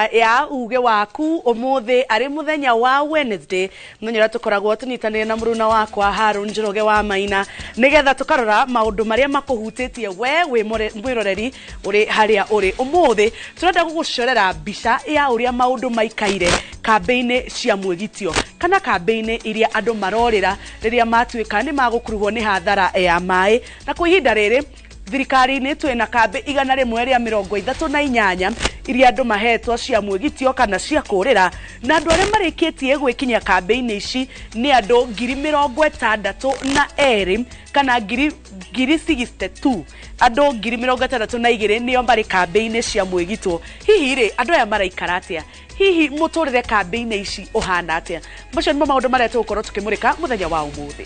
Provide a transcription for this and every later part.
ya uge waku umuthi ari muthenya wa Wednesday muthenya tukoragwo tunyitanire na muruna wakwa Harun Njoroge wa Maina nigetha tukarora maundu maria makuhutitie we mwiroreri uri haria uri umuthi turenda gugucorera mbica ya uria maundu maikaire kambeini cia mwigitio kana kambeini iria andu marorira riria matuika ni magukurugwo ni hathara ya mai na kwa ihinda riri thirikari ni twina kambe 138 iria andu mahetwo cia mwigitio kana cia kurira na andu aria marikitie gwikinya kambe-ini ici ni andu 62,000 kana 62 andu 62,000 nio bari kambe-ini cia mwigitwo hihi ri andu aya maraikara atia hihi muturire kambe-ini ici uhana atia macio ni maundu maria tugukorwo tukimurika muthenya wa umuthi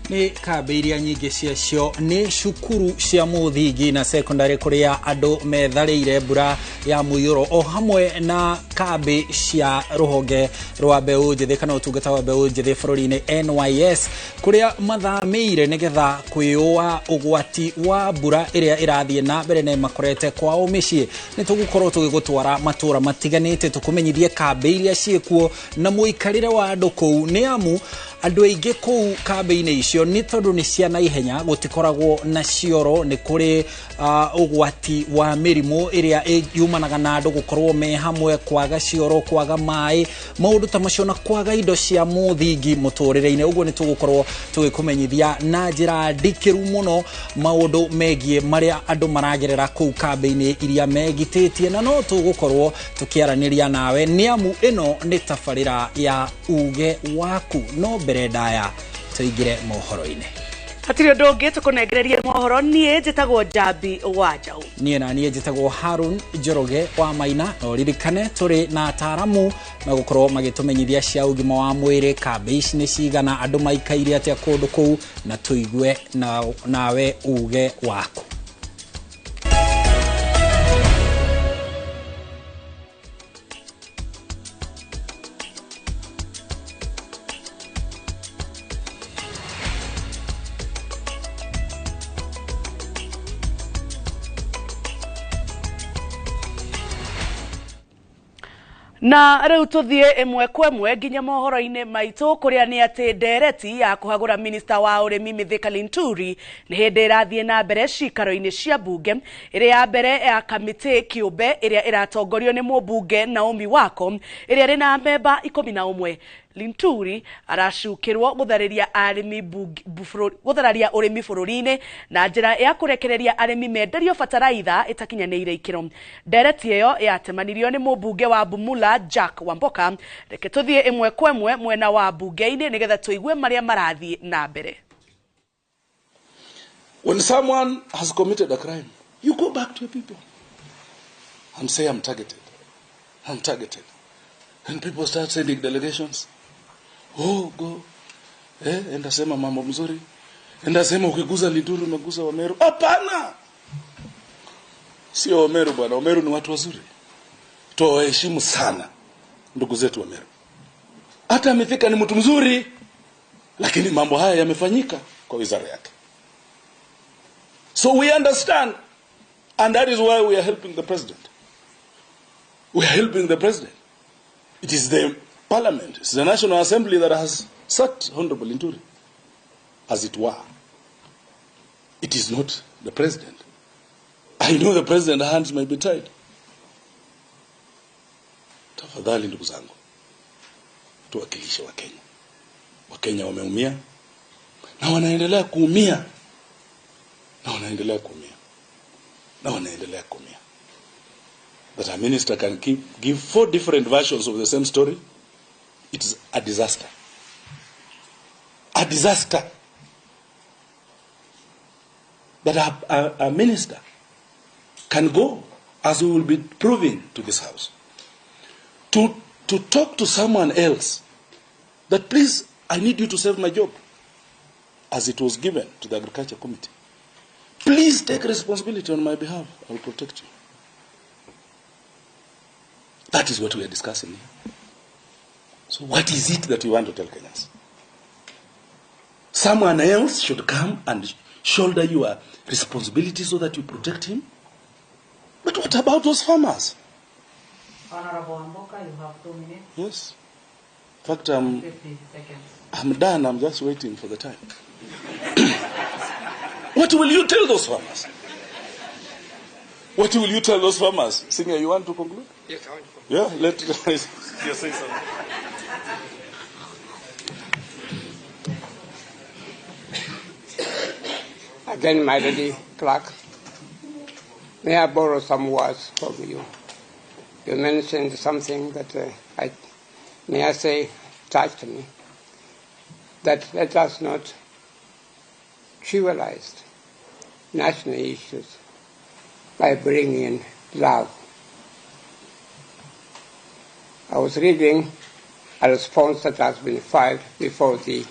ni kambe iria nyingi ciacio ni cukuru cia muthingi na secondary kuria andu metharĩire mbura ya mũiyũro o hamwe na kambe cia ruhonge rwa mbeũ njĩthĩ kana ũtungata wa mbeũ njĩthĩ bũrũri-inĩ NYS kuria mathamĩire nigetha kwĩũa ũgwati wa mbura ĩrĩa ĩrathiĩ na mbere na makorete kwao mĩciĩ ni tũgũkorwo tũgĩgũtwara matũra matiganĩte tũkũmenyithie kambe iria ciĩkuo na mũikarĩre wa andũ kũu nĩ amu andu aingĩ kũu kambe-inĩ icio ni tondu ni cia naihenya gutikoragwo na cioro ni kuri ugwati wa mĩrimũ ĩrĩa yumanaga na andu gukorwo me hamwe kwaga cioro kwaga mai maundu ta macio na kwaga indo cia mũthingi mũtũrĩre-inĩ ũguo ni tũgũkorwo tũgĩkũmenyithia na njĩra ndikĩru mũno maundu megie maria andu maragerera kũu kambe-inĩ iria megitĩtie na no tũgũkorwo tũkĩaranĩria nawe ni amu ĩno nĩ tabarĩra ya uge waku no ndaya tuigire mohoro-ini hatiri ndungi tukunengererie mohoro nie njitagwo Jambi wa Njau nie na nie njitagwo Harun Njoroge wa Maina no ririkane turi na ataramu na gukorwo magitumenyithia cia ugima wa mwiri kambe ici ni cigana andu maikaire atia kundu kuu na tuigue nawe uge waku na riu tuthie imwe kwemwe nginya mohoro-ini maitu kuria ni ati ndereti ya kuhagura minister wa urimi Mithika Linturi ni hindi irathie na mbere cikaro-ini cia bunge iria ya mbere ya kamiti kiumbe iria iratongorio ni mubunge Naomi Wako iria rina memba 11 Linturi aracukirwo guthararia urimi bururi-ini na njira ya kurekereria arimi menderio fataraitha itakinyanĩire ikiro ndereti iyo yatemanirio ni mubunge wa Bumula Jack Wamboka reke tuthie imwe kwemwe mwena wa bunge-ini nigetha tuigue maria marathie na mbere. When someone has committed a crime, you go back to your people and say, I'm targeted. And people start sending delegations. Oh, go. Enda sema mambo mzuri. Enda sema ukiguza Linturi umeguza Wameru. Hapana. Sio Wameru bwana. Wameru ni watu wazuri. Tuwaheshimu sana ndugu zetu Wameru. Hata Mithika ni mtu mzuri. Lakini mambo haya yamefanyika kwa wizara yake. So we understand, and that is why we are helping the president. We are helping the president. It is the parliament, it's the National Assembly that has sacked Honorable Linturi, as it were. It is not the president. I know the president's hands may be tied. Tafadhali ndugu zangu, tuwakilishe Wakenya. Wakenya wameumia, na wanaendelea kuumia. That a minister can give 4 different versions of the same story, it is a disaster. A disaster. That a minister can go, as we will be proving to this house, to talk to someone else that, please, I need you to save my job, as it was given to the Agriculture Committee. Please take responsibility on my behalf. I will protect you. That is what we are discussing here. So what is it that you want to tell Kenyans? Someone else should come and shoulder your responsibility so that you protect him? But what about those farmers? Honorable Amboka, you have 2 minutes. Yes. In fact, 50 seconds. I'm done. I'm just waiting for the time. What will you tell those farmers? What will you tell those farmers? Senior, you want to conclude? Yes, I want to conclude. Yeah, let you say something. Again, my lady clerk, may I borrow some words from you? You mentioned something that may I say, touched me. That let us not trivialize national issues by bringing in love. I was reading a response that has been filed before the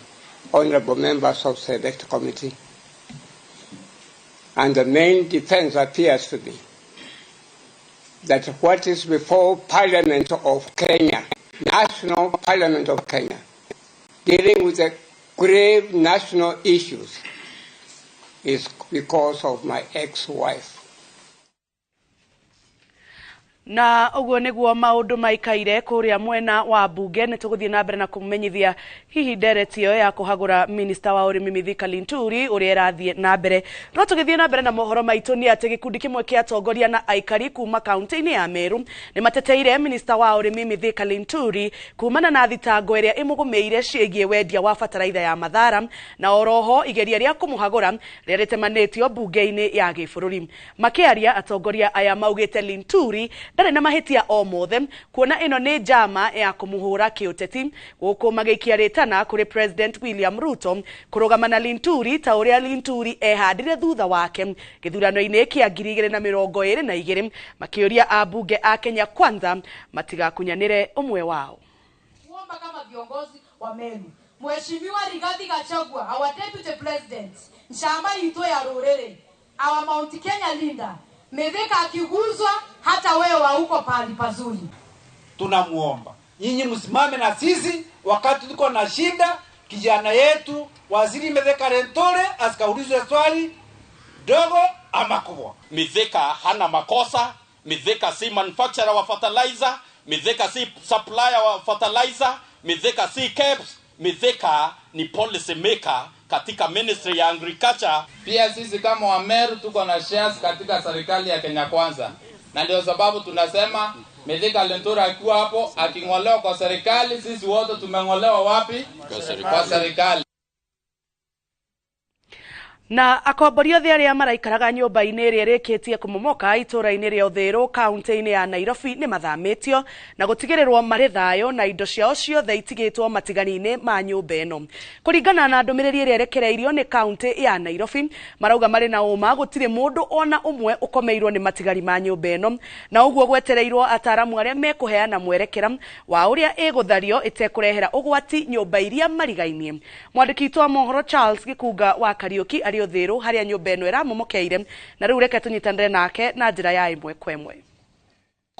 honorable members of the Select Committee. And the main defense appears to be that what is before Parliament of Kenya, National Parliament of Kenya, dealing with the grave national issues, is because of my ex-wife. Na uguo niguo maundu maikaire kuria mwena wa bunge ne tuguthie na mbere na kumumenyithia hihi nderetio ya kuhagura minister wa urimi Mithika Linturi uria rathie na mbere no tugithie na mbere na mohoro maitu ni ati gikundi kimwe kia atongoria na aikari kuma kaunti-ini ya Meru ni mateteire minister wa urimi Mithika Linturi kumana na thitango iria imugumeire ciegie wendia wa fataraitha ya Mathara na oroho igeria ria kumuhagura ria ritemanitio bunge-ini ya gibururi makiaria atongoria aya maugite Linturi ndare na mahitia o mothe kuona ino ni jama ya kumuhura kiuteti guku magikia ritana kuri President William Ruto kurugamana Linturi ta uria Linturi ehandire thutha wake githurano-ini kia 2022 makiuria abunge a Kenya Kwanza matigakunyanire umwe wao. Kuomba kama viongozi wa Meru, Mheshimiwa Rigathi Gachagua, our deputy president, nshamba ito ya Rurere, our Mount Kenya leader, Mithika akiguzwa hata wewe huko pali pazuri. Tunamuomba nyinyi msimame na sisi wakati tuko na shida. Kijana yetu Waziri Mithika Linturi asikaulizwe swali dogo ama kubwa. Mithika hana makosa. Mithika si manufacturer wa fertilizer. Mithika si supplier wa fertilizer. Mithika si KEBS. Mithika ni policy maker katika Ministry ya Agriculture. Pia sisi kama Wameru tuko na shares katika serikali ya Kenya Kwanza. Na ndio sababu tunasema Mithika Linturi akiwa hapo aking'olewa kwa serikali, sisi wote tumeng'olewa wapi? Kwa serikali. Na akombori othe aria maraikaraga nyumba-ini iria rikitie kumomoka itura-ini ria Uthiru kaunti-ini ya Nairobi ni mathamitio na gutigirirwo mari thayo na indo ciao ciothe itigitwo matigani-ini ma nyumba ino. Kuringana na ndumiriri iria rekereirio ni kaunti ya Nairobi marauga mari na uma gutire mundu ona umwe ukomeirwo ni matigari ma nyumba ino na uguo gwetereirwo ataramu aria mekuheana mwerekera wa uria iguthario itekurehera ugwati nyumba iria marigainie. Mwandiki twa mohoro Charles Gikunga wa Kariuki Uthiru haria nyumba eno iramomokeire na riu reke tunyitanire nake na njira ya imwe kwa imwe.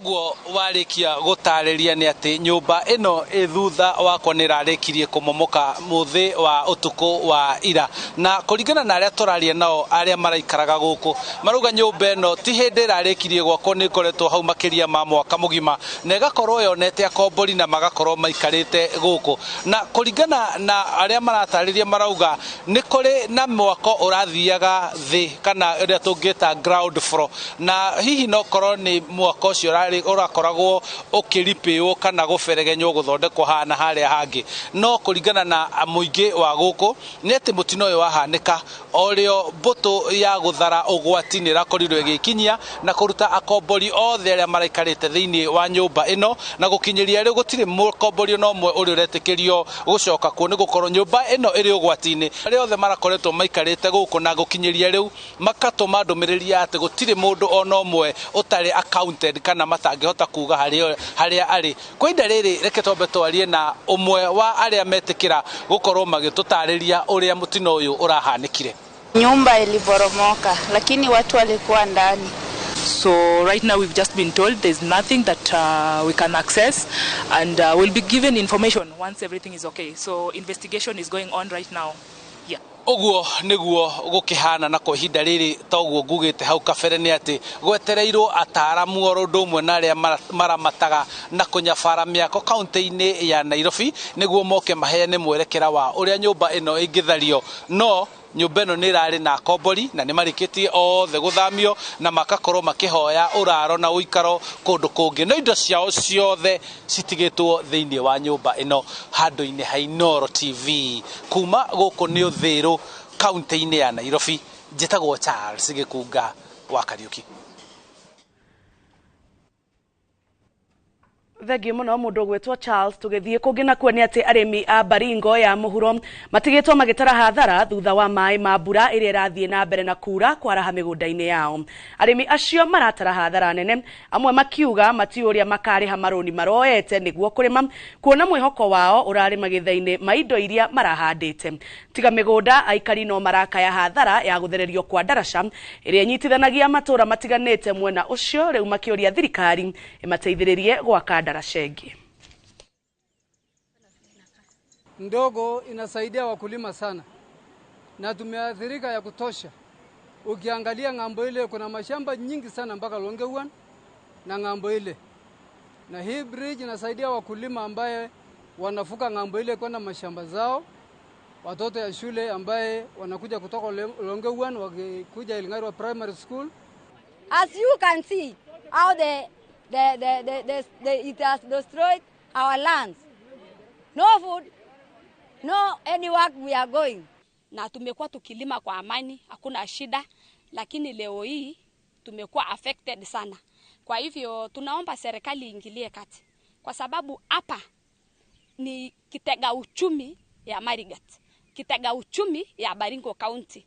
Guo warikia gutariria ni ati nyumba ino ithutha wako ni rarikirie kumomoka muthi wa utuku wa ira na kuringana na aria turaria nao aria maraikaraga guku maruga nyumba ino ti hindi rarikirie gwako ni koretwo hau makiria ma mwaka mugima na igakorwo yonete akombori na magakorwo maikarite guku na kuringana na aria maratariria marauga ni kuri na mwako urathiaga thi kana iria tungita ground floor na hihi no korwo ni mwako ucio urakoragwo ukiripiwo kana guberegenywo guthondekwo hana haria hangi no kuringana na muingi wa guku ni ati mutino uyu wahanika orio mbutu ya guthara ugwati ni rakorirwo igikinyia na kuruta akombori othe aria maraikarite thiini wa nyumba ino na gukinyiria riu gutire mukombori no mwe uri uretikirio gucoka ku ni gukorwo nyumba ino iri ugwati-ini aria othe marakoretwo maikarite guku na gukinyiria riu makatuma ndumiriria ati gutire mundu ono mwe utari accounted kana matangihota kuga haria ari kwa inda riri reke tombe twarie na umwe wa aria metikira gukorwo magitutariria uria mutino uyu urahanikire. Nyumba iliboromoka lakini watu walikuwa ndani. So right now we've just been told there's nothing that we can access and we'll be given information once everything is okay. So investigation is going on right now. Yeah. Oguo niguo gukihana na kwa ihinda riri toguo ngugite hau kabere ni ati gwetereirwo ataaramu oro ndumwe na aria maramataga na kunyabara miako kaunti-ini ya Nairobi niguo moke maheane mwerekera wa uria nyumba ino ingithario no nyumba ino ni irari na kombori na ni marikitie othe guthamio na makakorwo makihoya uraro na uikaro kundu kungi no indo ciao ciothe citigitwo thiini wa nyumba ino handu-ini ha Inooro TV kuma guku ni uthiru kaunti-ini ya Nairobi njitagwo Charles Gikunga wa Kariuki. Thegi muno mundu gwetwo Charles tugithie kungina kuonia ati arimi a Baringo ya muhuro matigitwo magitara hathara thutha wa mai ma mbura iria irathie na mbere na kura kwaraha migunda-ini yao. Arimi acio maratara hathara nene amwe makiuga matiuria makariha maroni maroete niguo kurima kuona mwihoko wao urari magitha-ini ma indo iria marahandite. Tiga migunda aikari no marakaya hathara ya guthererio kwa daraca iria nyitithanagia matura matiganite mwena ucio riu makiuria thirikari imateithiririe gwaka darashegi. Ndogo inasaidia wakulima sana na tumeathirika ya kutosha. Ukiangalia ng'ambo ile kuna mashamba nyingi sana mpaka Longewan na ng'ambo ile, na hii bridge inasaidia wakulima ambaye wanafuka ng'ambo ile kwenda mashamba zao, watoto ya shule ambaye wanakuja kutoka Longewan wakikuja Elngairwa Primary School. As you can see how it has destroyed our lands. No food, no any work we are going. Na tumekuwa tukilima kwa amani, hakuna shida, lakini leo hii tumekuwa affected sana. Kwa hivyo tunaomba serikali iingilie kati, kwa sababu hapa ni kitega uchumi ya Marigat, kitega uchumi ya Baringo County.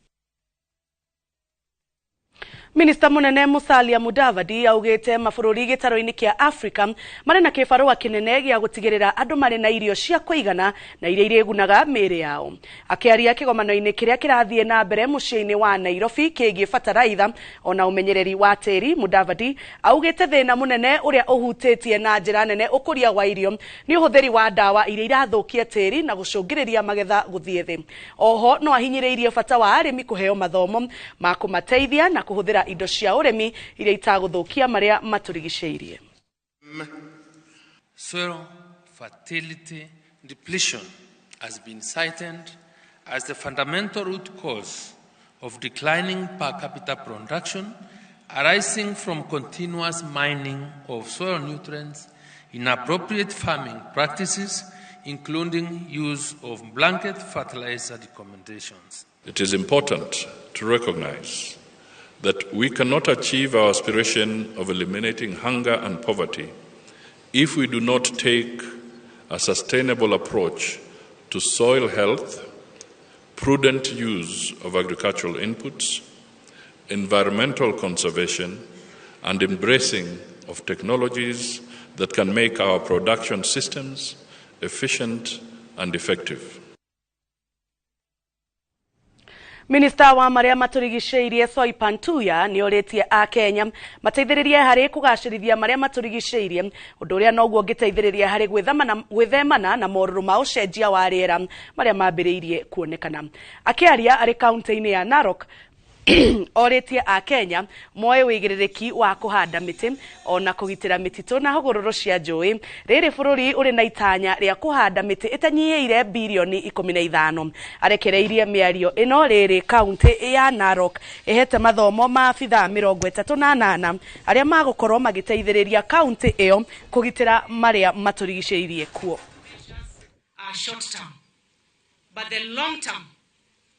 Minister munene Musalia Mudavadi augite mabũrũri gĩtaro-inĩ kia Africa mari na kibarua kinene gĩa gutigirira andu mari na irio cia kuigana na iria irigunaga mĩĩrĩ yao. Akiaria kĩgomano-inĩ kiria kirathie na mbere muciĩ-inĩ wa Nairobi kĩgiĩ bataraitha ona umenyereri wa tĩri, Mudavadi augite thĩna munene uria ũhutĩtie na njĩra nene ũkũria wa irio ni ũhũthĩri wa ndawa iria irathukia tĩri na gucũngĩrĩria magetha gũthiĩ thĩ. Oho no ahinyĩrĩirie bata wa arĩmi kũheo mathomo ma kũmateithia na kũhũthĩra indo cia uremi iria itaguthukia maria maturigicĩirie. Soil fertility depletion has been cited as the fundamental root cause of declining per capita production arising from continuous mining of soil nutrients, inappropriate farming practices, including use of blanket fertilizer recommendations. It is important to recognize that we cannot achieve our aspiration of eliminating hunger and poverty if we do not take a sustainable approach to soil health, prudent use of agricultural inputs, environmental conservation, and embracing of technologies that can make our production systems efficient and effective. Minister wa maria maturigicĩirie Soipan Tuya ni oritie a Kenya mateithĩrĩrie harĩ kũgacĩrithia maria maturigicĩirie ũndũ ũrĩa noguo ũngĩteithĩrĩria harĩ gwĩthemana na morũrũ ma ũcenjia wa rĩera maria mambĩrĩirie kuonekana. Akiaria arĩ kaunti-inĩ ya Narok oritie a Kenya moe wĩigĩrĩrĩki wa kuhanda mĩtĩ ona kũgitĩra mĩtitũ na hũgũrũrũ cia njũĩ. Rĩrĩ bũrũri ũrĩ na itanya rĩa kuhanda mĩtĩ ĩtanyihiire bilioni 15. Arekereirie mĩario ĩno rĩrĩ kaunti ya Narok ĩhete mathomo ma abithaa 38 arĩa magũkorwo magĩteithĩrĩria kaunti ĩyo kũgitĩra maria maturigicĩirie kuo. Short term, but the long term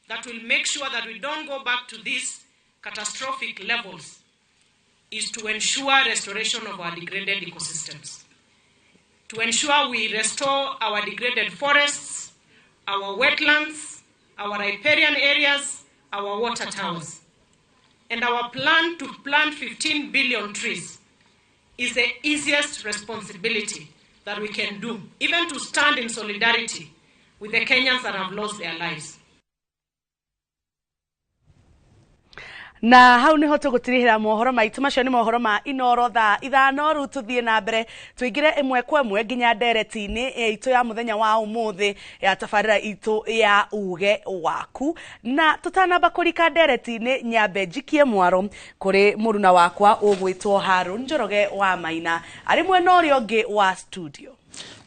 that will make sure that we don't go back to these catastrophic levels is to ensure restoration of our degraded ecosystems, to ensure we restore our degraded forests, our wetlands, our riparian areas, our water towers. And our plan to plant 15 billion trees is the easiest responsibility that we can do, even to stand in solidarity with the Kenyans that have lost their lives. na hau niho tugutirihira mohoro maitu macio ni mohoro ma Inoro thaa ithano ru tuthie na mbere tuingire imwe kwa imwe nginya ndereti-ini itu ya muthenya wa umuthi ya tabarira itu ya uge waku na tutanamba kurika ndereti-ini nyambe njikie mwaro kuri muruna wakwa ugwitwo Harun Njoroge wa Maina ari mwena uria ungi wa studio.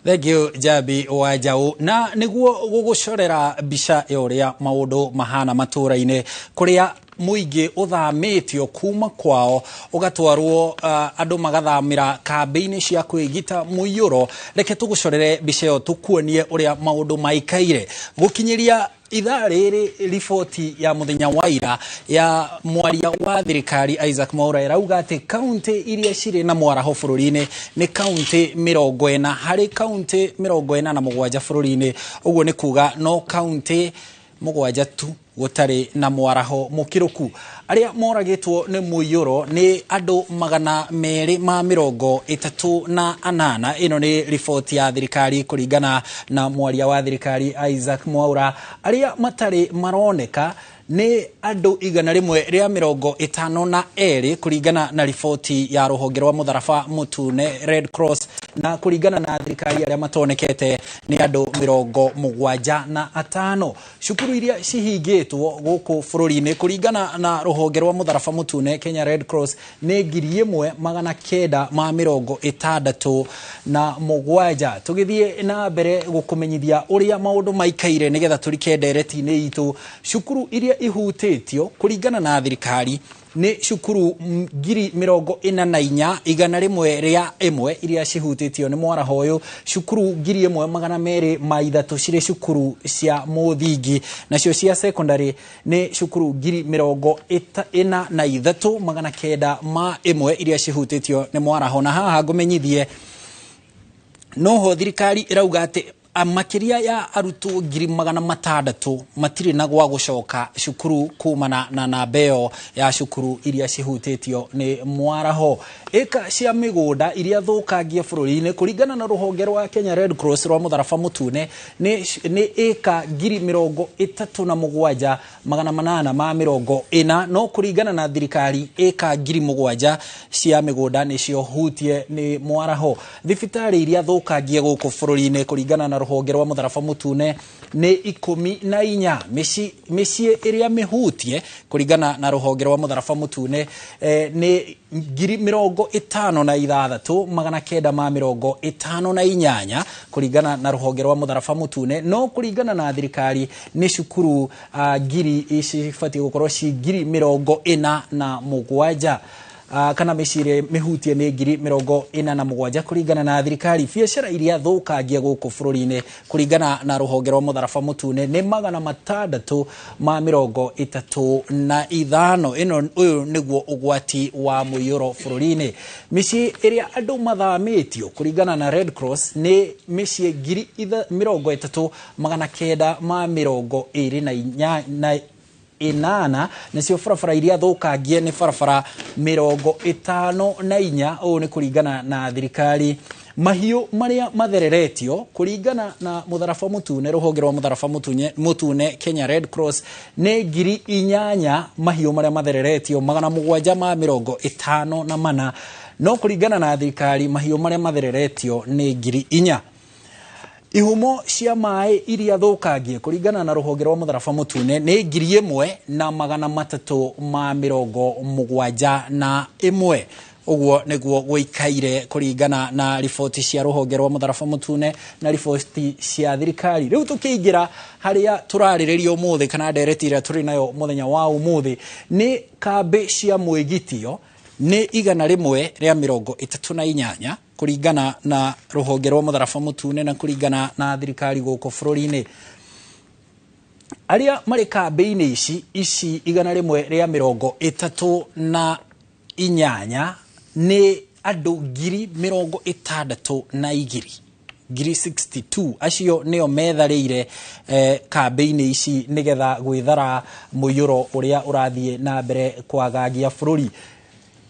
Thank you Jabi Wajau na niguo gugucorera bica yoria maundu mahana matura-ini kuria muingi uthamitio kuma kwao ugatwarwo andu magathamira kambi-ini cia kwigita muiyuro. Reke tugucorere bica yo tukuonie uria maundu maikaire gukinyiria ithaa riri riboti ya muthenya wa ira ya mwaria wa thirikari Isaac Mwaura irauga ati kaunti iria ciri na mwaraho bururi-ini ni kaunti 40 hari kaunti 47 bururi-ini. Uguo ni kuga no kaunti 7 tu gutari na mwaraho mukiruku. Aria moragitwo ni muiyuro ni andu 238. Ino ni riboti ya thirikari kuringana na mwaria wa thirikari Isaac Mwaura. Aria matari maroneka ni andu 152 kuringana na riboti ya ruhonge rwa mutharaba mutune Red Cross, na kuringana na thirikari aria matonekete ni andu 75. Cukuru iria cihingitwo guku bururi-ini kuringana na ruhonge rwa mutharaba mutune Kenya Red Cross ni 1967. Tugithie na mbere gukumenyithia uria maundu maikaire nigetha turike ndereti-ini itu. Cukuru iria ihutitio kuringana na thirikari ni cukuru 44,101 iria cihutitio ni mwaraho uyu. Cukuru 1,203 cire cukuru cia muthingi, nacio cia secondary ni cukuru 43,901 iria cihutitio ni mwaraho. Na haha ngumenyithie noho thirikari irauga ati makiria ya arutwo 600,000 matiri na gwa gucoka cukuru kumana na nambeo ya cukuru iria cihutitio ni mwaraho. Eka cia migunda iria thukangie bururi-ini kuringana na ruhonge rwa Kenya Red Cross rwa mutharaba mutune ni eka 37,840. No kuringana na thirikari eka 7,000 cia migunda nicio hutie ni mwaraho. Thibitari iria thukangie guku bururi-ini kuringana na ruhonge rwa mutharaba mutune ni 14. Micii iria mihutie kuringana na ruhonge rwa mutharaba mutune ni 56,958 kuringana na ruhonge rwa mutharaba mutune. No kuringana na thirikari ni cukuru cibati gukorwo ci 47,000 kana micire mihutie ni 47,000 kuringana na thirikari. Biacara iria thukangia guku bururi-ini kuringana na ruhonge rwa mutharaba mutune ni 635. Ino uyu niguo ugwati wa muiyuro bururi-ini. Micii iria andu mathamitio kuringana na Red Cross ni micii 30,928 nacio barabara iria thukangie ni barabara 54. Uyu ni kuringana na thirikari. Mahiu maria mathereretio kuringana na mutharaba mutune ruhonge rwa mutharaba mutune Kenya Red Cross ni 8,000 mahiu maria mathereretio 754. No kuringana na thirikari mahiu maria mathereretio ni 4,000. Ihumo cia mai iria thukangie kuringana na ruhonge rwa mutharaba mutune ni 1,371. Uguo niguo guikaire kuringana na riboti cia ruhonge rwa mutharaba mutune na riboti cia thirikari. Riu tukiingira haria turariririo umuthi kana ndereti iria turi nayo muthenya wa umuthi ni kambi cia mwigitio ni 138 kuringana na ruhonge rwa mutharaba mutune na kuringana na thirikari guku bururi-ini. Aria mari kambi-ini ici 138 ni andu 62,062 acio nio metharire kambi-ini ici nigetha gwithara muiyuro uria urathie na mbere kwagagia bururi.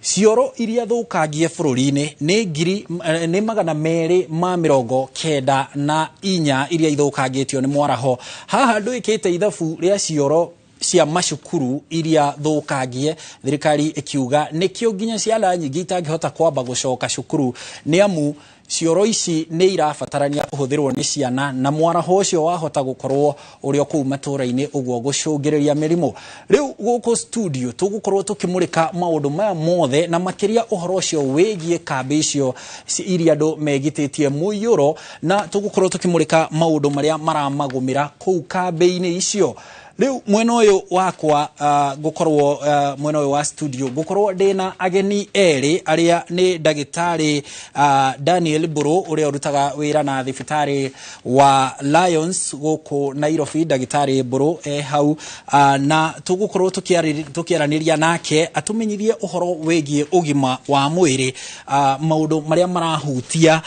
Cioro iria thukangie bururi-ini ni 294 iria ithukangitio ni mwaraho. Haha ndwikite ithabu ria cioro cia macukuru iria thukangie thirikari ikiuga nikio nginya ciana nyingi itangihota kwamba gucoka cukuru ni amu cioro ici ni irabatarania kuhuthirwo ni ciana na mwaraho ucio wahota gukorwo uri ku maturaini uguo gucungiriria mirimo. Riu guku studio tugukorwo tukimurika maundu maya mothe na makiria uhoro ucio wigie kambi icio iria andu megititie Muiyuro, na tugukorwo tukimurika maundu maria maramagumira ku kambi-ini icio. Riu mwena uyu wakwa gukorwo mwena uyu wa studio gukorwo ndina ageni eri aria ni ndagitari Daniel Buru uria urutaga wira na thibitari wa Lions guku Nairobi. Ndagitari Buru hau na tugukorwo tukiaraniria nake atumenyithie uhoro wegie ugima wa mwiri, maundu maria marahutia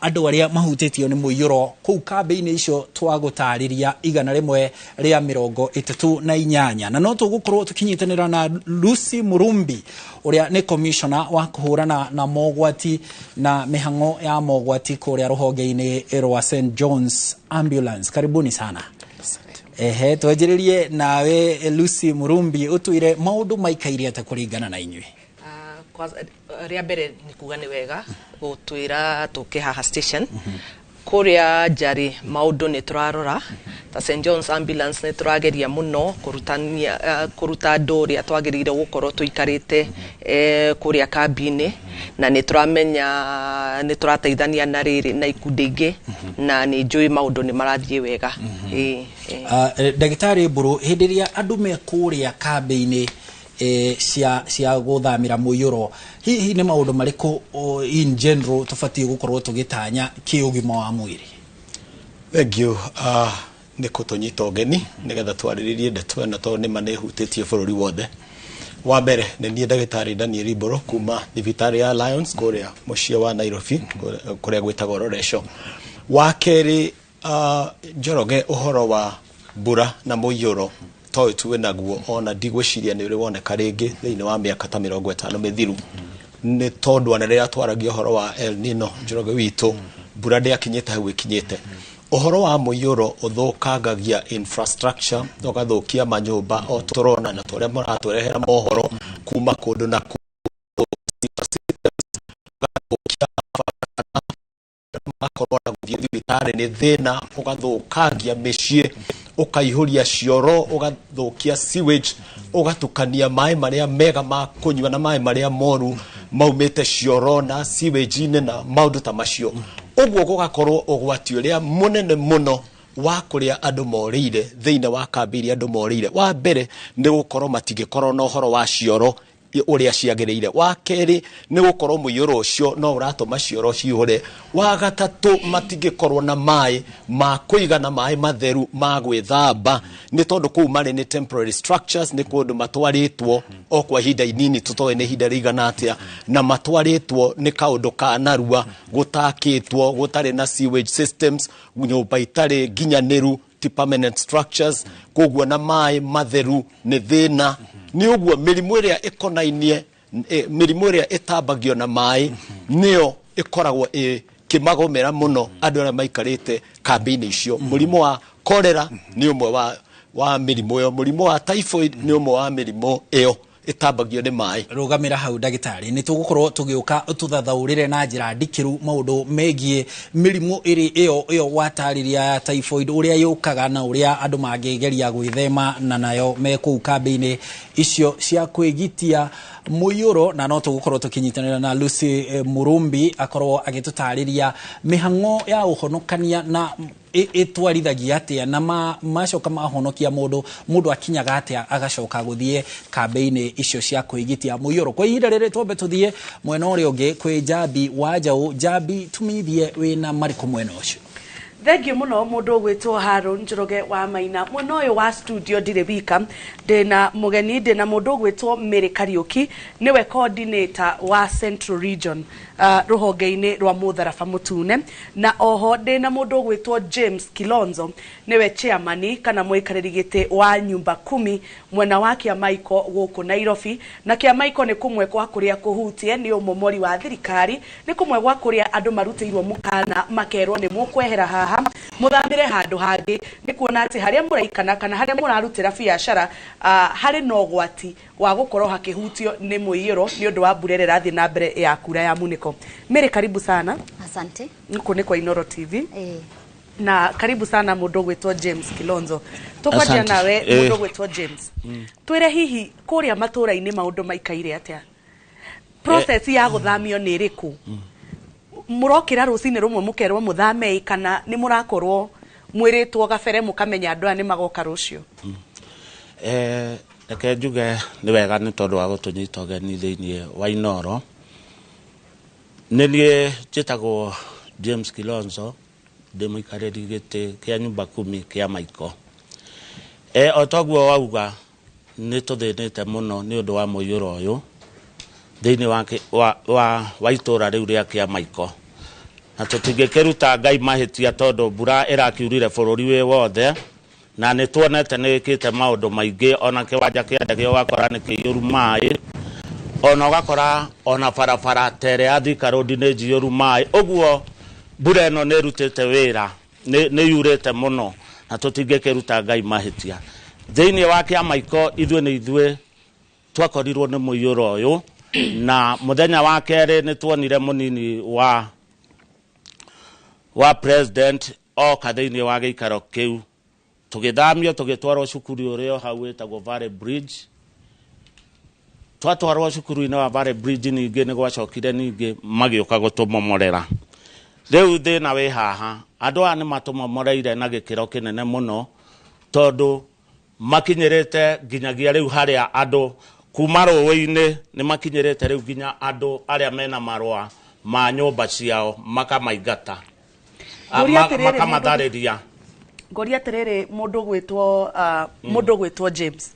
andu aria mahutitio ni Muiyuro ku kambi-ini icio twagutariria igana rimwe ria 38 na no tugukorwo tukinyitanira na Lucy Murumbi uria ni commissioner wa kuhurana na mogwati na mihango ya mogwati kuria ruhonge-ini rwa St John's Ambulance. Karibuni sana. Twajiririe nawe Lucy Murumbi, utwire maundu maikaire ata kuringana na inywe. Ria mbere ni kuga ni wega gutwira tukihaha station kuria jari maundu ni turarora ta St John's Ambulance ni turageria muno kuruta ndori atwagirire gukorwo tuikarite kuria kabine na ni turamenya ni turateithania na riri na ikundi ingi na ni njui maundu ni marathie wega. Ndagitari Buru, hindiria andu me kuria kambi-ini cia guthamira Muiyuro, hihi ni maundu mariku in general tufati gukorwo tugitanya kiugima wa mwiri? Thank you. Ni kutunyita ogeni nigetha twariririe ndeto na to ni manehutitie bururi wothe. Wa mbere ni nie ndagitari Daniel Buru kuma thibitari ya Lions kuria mucie wa Nairobi kuria gwitagwo Roresho. Wa keri Njoroge uhoro wa Bura na Muiyuro toi tuwe naguo ona ndigwiciria ni uri woneka ringi thiini wa miaka ta 50 mithiru ni tondu anaria twaragia uhoro wa El Nino Njoroge witu Bura ndi akinyite hau ikinyite. Uhoro wa Muiyuro uthukangagia infrastructure ugathukia manyumba o turona na turia maratwerehera mohoro kuma kundu na makorona guthie thibitari ni thina ugathukangia micii ukaihuria cioro ugathukia sewage ugatukania mai maria mega ma kunywa na mai maria moru maumite cioro na sewage ine na maundu ta macio. Uguo gugakorwo ugwati uria munene muno wa kuria andu morire thiine wa kambiri andu morire. Wa mbere ni gukorwo matingikorwo na uhoro wa cioro uria ciagiriire. Wa keri ni gukorwo Muiyuro ucio no uratuma cioro ciure. Wa gatatu matingikorwo na mai ma kuigana, mai matheru ma gwithamba ni tondu kuu mari ni temporary structures, ni kundu matwaritwo o kwa hinda inini tutoe ni hinda rigana atia na matwaritwo ni kaundu ka narua gutakitwo gutari na sewage systems, nyumba itari ginyaniru ti permanent structures, koguo na mai matheru ni thina. Ni uguo mirimu iria ikonainie mirimu iria itambagio na mai nio ikoragwo kimagomera muno andu aria maikarite kambini icio. Murimu wa cholera ni umwe wa mirimu yo, murimu wa typhoid ni umwe wa mirimu iyo itambagio ni mai. Rugamira hau ndagitari, ni tugukorwo tugiuka tuthathaurire na njira ndikiru maundu megie mirimu iri iyo watariria typhoid uria yukaga na uria andu mangigeria gwithema na nayo me ku kambi-ini icio cia kwigitia Muiyuro. Na no tugukorwo tukinyitanira na Lucy Murumbi akorwo agitutariria mihango ya uhonokania na itwarithagia atia na macoka mahonokia mundu akinyaga atia agacoka guthie kambi-ini icio cia kwigitia Muiyuro. Kwa ihinda riri twambe tuthie mwena uria ungi kwi Jabi Wanjau. Jabi, tumeithie wina mariko mwena ucio? Thengi muno mundu gwitwo Harun Njoroge wa Maina. Mwena uyu wa studio ndire wika, ndina mugeni, ndina mundu gwitwo Mary Kariuki, niwe coordinator wa Central Region ruhonge-ini rwa Mutharaba Mutune, na oho ndina mundu gwitwo James Kilonzo, niwe chairman kana mwikariri giti wa nyumba 10 mwena wa Kiamaiko guku Nairobi. Na Kiamaiko ni kumwe kwa kuria kuhutie ni umomori wa thirikari, ni kumwe kwa kuria andu marutirwo mukana makerwo ni mukwehera haha muthamire handu hangi ni kuona ati haria muraikana kana haria murarutira biacara hari no gwati wa gukorwo hakihutio ni muiyuro ni undu wa mbura rathi na mbere ya kura ya muniko. Mary, karibu sana. Asante. Nuko ni kwa Inoro TV. Na karibu sana mundu gwitwo James Kilonzo. Tukwaja nawe mundu gwitwo James. Twire hihi kuria matura-ini maundu maikaire atia? Process ya guthamio ni iriku? Murokira rucini rumwe mukerwo muthame kana ni murakorwo mwiritwo gabere mukamenya andu ani magoka rucio? Reke njuge ni wega ni tondu wa gutunyita ugeni thiini wa Inoro. Ni nie njitagwo James Kilonzo, ndi muikariri giti kia nyumba 10 kia Maiko. Otoguo wauga ni tuthinite muno ni undu wa muiyuro uyu thiini wa itura riu ria kia Maiko, na tutingikiruta Ngai mahitia tondu mbura irakiurire bururi wi wothe, na ni tuonete ni wikite maundu maingi, ona kiwanja kia ndege ugakora ni kiiyuru mai, ona ugakora ona barabara tere ya Thika Road ni njiyuru mai. Uguo mbura ino ni rutite wira, ni yurite muno, na tutingikiruta Ngai mahitia thiini wa kia Maiko. Ithue ni ithue twakorirwo ni muiyuro uyu, na muthenya wa kere ni tuonire munini wa president oka thiini wa giikaro kiu, tugithamio tugitwarwo cukuru urio hau wetagwo Valley Bridge. Twatwarwo cukuru-ini wa Valley Bridge ningi ni gwacokire ningi magioka gutumomorera. Riu thina wi haha, andu aya ni matumomoreire na gikiro kinene muno, tondu makinyirite nginyagia riu haria andu kuma rũĩ-inĩ ni makinyirite riu ginya andu aria mena marua ma nyumba ciao makamaingata makamathariria. Ngoria atiriri mundu gwitwo James,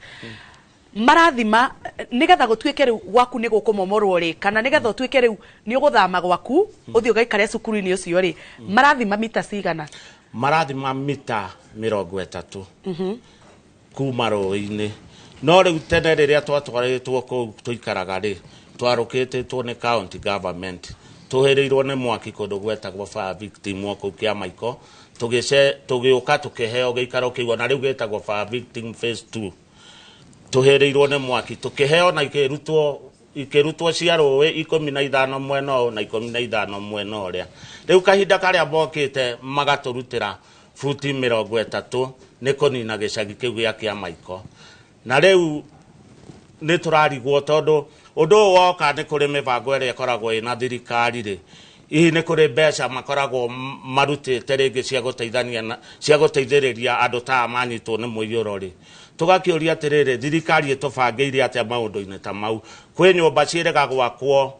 marathima nigetha gutuike riu gwaku ni gukumomorwo ri kana nigetha utuike riu ni uguthama gwaku uthio gaikare cukuru-ini ucio ri, marathima mita cigana? Marathima mita 30 kuma rũĩ-inĩ. No riu tene riria twatwaritwo kuu tuikaraga ri twarukititwo ni county government, tuhiriirwo ni mwaki kundu gwetagwo fire victim kuu kia Maiko, tugiuka tukiheo giikaro kiu na riu getagwo fire victim phase 2. Tuhiriirwo ni mwaki tukiheo na ikirutwo cia rũĩ 15 mwena na 15 mwena uria. Riu kahinda karia mokite magaturutira futi 30 ni kunina gicagi kiu gia kia Maiko. Na riu ni turarigwo tondu undu woka ni kuri mibango ria ikoragwo ina thirikari ri, ihi ni kuri mbeca makoragwo marutite ringi cia guteithiriria andu ta manyitwo ni muiyuro ri. Tugakiuria atiriri, thirikari itubangiire atia maundu-ini ta mau? Kwi nyumba ciirega gwakwo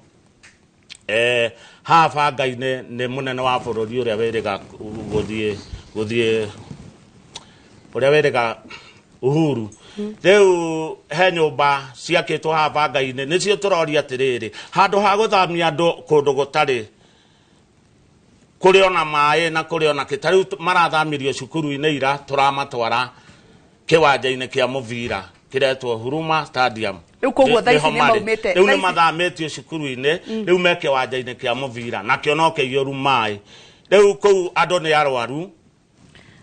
haha banga-ini ni munene wa bururi uria wirega guthie uria wirega Uhuru. Riu he nyumba ciakitwo haha banga-ini nicio turoria atiriri, handu ha guthamia andu kundu gutari kuri ona mai na kuri ona kitariu marathamirio cukuru-ini ira turamatwara kiwanja-ini kia muvira kiretwo Huruma Stadium. Riu koguo thaici ni maumite, riu ni mathamitio cukuru-ini, riu me kiwanja-ini kia muvira na kio no kiiyuru mai. Riu kou andu ni arwaru.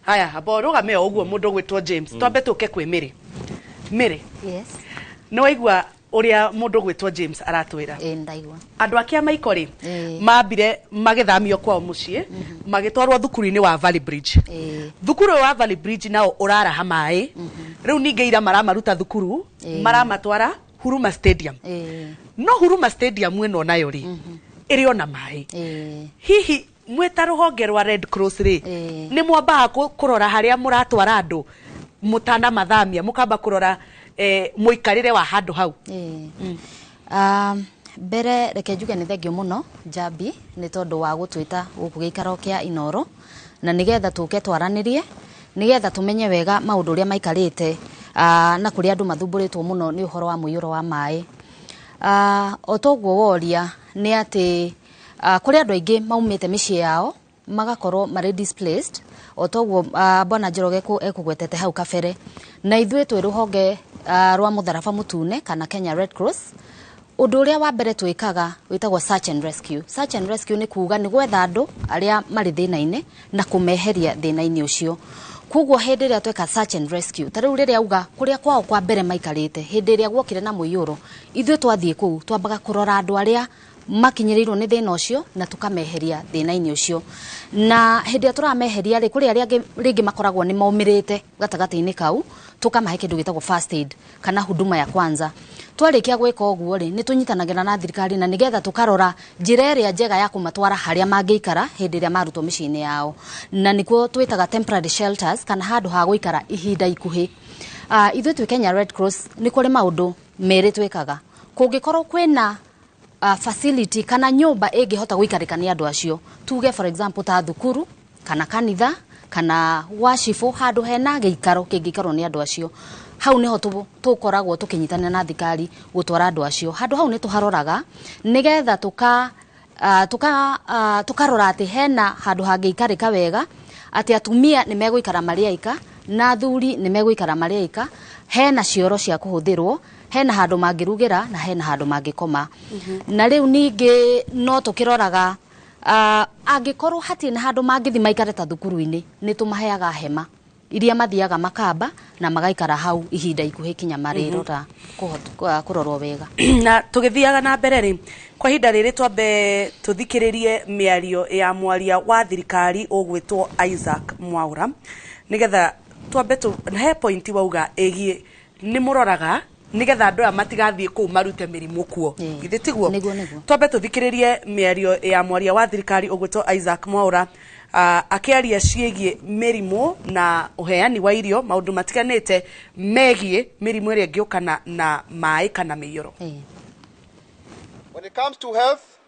Haya, abo rugame uguo mundu gwitwo James. Twambe tuke kwi Mary. Mary. Yes. No waigua uria mundu gwitwo James aratwira? Ndaigua. Andu akia Maiko ri mambire magithamio kwao mucii magitwarwo thukuru-ini wa Valley Bridge. Thukuru wa Valley Bridge nao uraraha mai. Riu ninge ira maramaruta thukuru maramatwara Huruma Stadium. No Huruma Stadium ino nayo ri iri ona mai. Hihi mweta ruhonge rwa Red Cross ri ni mwambaga kurora haria muratwara andu mutana mathamia mukamba kurora muikarire wa handu hau? Mbere reke njuge ni thengio muno Jabi ni tondu wa gutwita guku giikaro kia Inoro, na nigetha tuke twaranirie nigetha tumenye wega maundu uria maikarite na kuri andu mathumburitwo muno ni uhoro wa muiyuro wa mai. Otoguo woria ni ati kuri andu aingi maumite micii yao magakorwo mari displaced, otoguo Bwana Njoroge ekugwetete hau kabere, na ithue twi ruhonge rwa mutharaba mutune kana Kenya Red Cross Undu uria wa mbere twikaga witagwo search and rescue. Search and rescue ni kuuga ni gwetha andu aria mari thina-ini na kumeheria thina-ini ucio. Koguo hindi ria tweka search and rescue, tariu riria auga kuria kwao kwa mbere maikarite, hindi ria gwokire na muiyuro, ithwe twathie kuu twambaga kurora andu aria makinyirirwo ni thina ucio na tukameheria thina-ini ucio. Na hindi ria turameheria ri kuri aria ringi makoragwo ni maumirite gatagati-ini kau, tukamahe kindu gitagwo first aid kana huduma ya kwanza. Twarikia gwika uguo ri ni tunyitanagira na thirikari na nigetha tukarora njira iria njega ya kumatwara haria mangiikara hindi ria marutwo micini yao, na nikuo twitaga temporary shelters kana handu ha guikara ihinda ikuhi. Ithuĩ twi Kenya Red Cross ni kuri maundu meri twikaga. Kungikorwo kwina facility kana nyumba ingihota guikarika ni andu acio, tuge for example ta thukuru kana kanitha kana washifu, handu hena giikaro kingikarwo ni andu acio, hau niho tukoragwo tukinyitana na thikari gutwara andu acio. Handu hau ni tuharoraga nigetha tukarora ati hena handu hangiikarika wega, ati atumia ni meguikara mari aika na athuri ni meguikara mari aika, hena cioro cia kuhuthirwo, hena handu mangirugira na hena handu mangikoma. Na riu ningi no tukiroraga angikorwo hatie na handu mangithi maikare ta thukuru-ini, ni tumaheaga hema iria mathiaga makamba na magaikara hau ihinda ikuhi kinya marirora kurorwo wega. Na tugithiaga na mbere ri kwa ihinda riri twambe tuthikiririe miario ya mwaria wa thirikari ugwitwo Isaac Mwaura, nigetha twambe he point wauga egie ni muroraga nigetha andu aya matigathie kuu marute mirimu kuo, githĩ tiguo? Twambe tuthikiririe miario ya mwaria wa thirikari ugwitwo Isaac Mwaura akiaria ciegie mirimu na uheani wa irio, maundu matiganite megie mirimu iria ngiukana na mai kana miyoro. When it comes to health,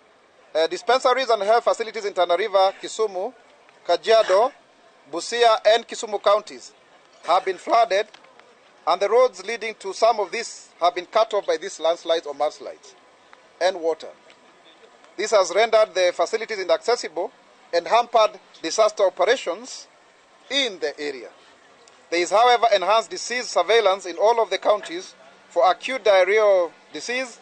dispensaries and health facilities in Tana River, Kisumu, Kajiado, Busia and Kisumu counties have been flooded, and the roads leading to some of these have been cut off by these landslides or mudslides and water. This has rendered the facilities inaccessible and hampered disaster operations in the area. There is, however, enhanced disease surveillance in all of the counties for acute diarrheal disease,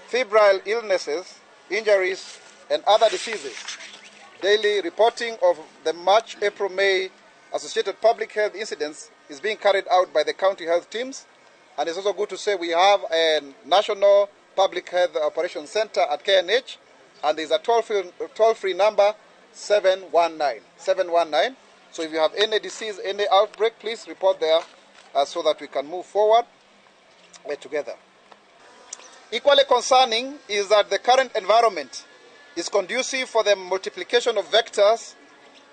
febrile illnesses, injuries, and other diseases. Daily reporting of the March, April, May associated public health incidents is being carried out by the county health teams, and it's also good to say we have a national public health operations center at KNH, and there's a toll-free number 719. So if you have any disease, any outbreak, please report there so that we can move forward together. Equally concerning is that the current environment is conducive for the multiplication of vectors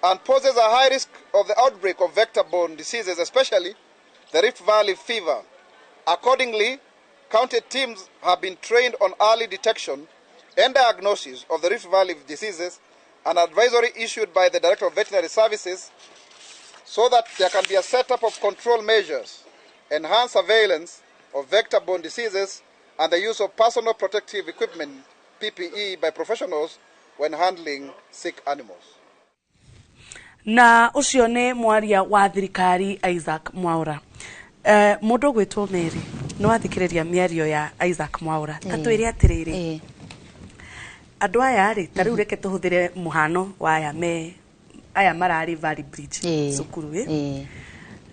and poses a high risk of the outbreak of vector-borne diseases, especially the Rift Valley fever. Accordingly, county teams have been trained on early detection and diagnosis of the Rift Valley diseases, an advisory issued by the Director of Veterinary Services, so that there can be a setup of control measures, enhanced surveillance of vector-borne diseases, and the use of personal protective equipment, PPE, by professionals when handling sick animals. Na ucio ni mwaria wa thirikari Isaac Mwaura. Mundu gwitwo Mary no athikiriria miario ya Isaac Mwaura, tatwire atiriri andu aya ri tariu reke tuhuthire muhano wa aya marari Valley Bridge cukuru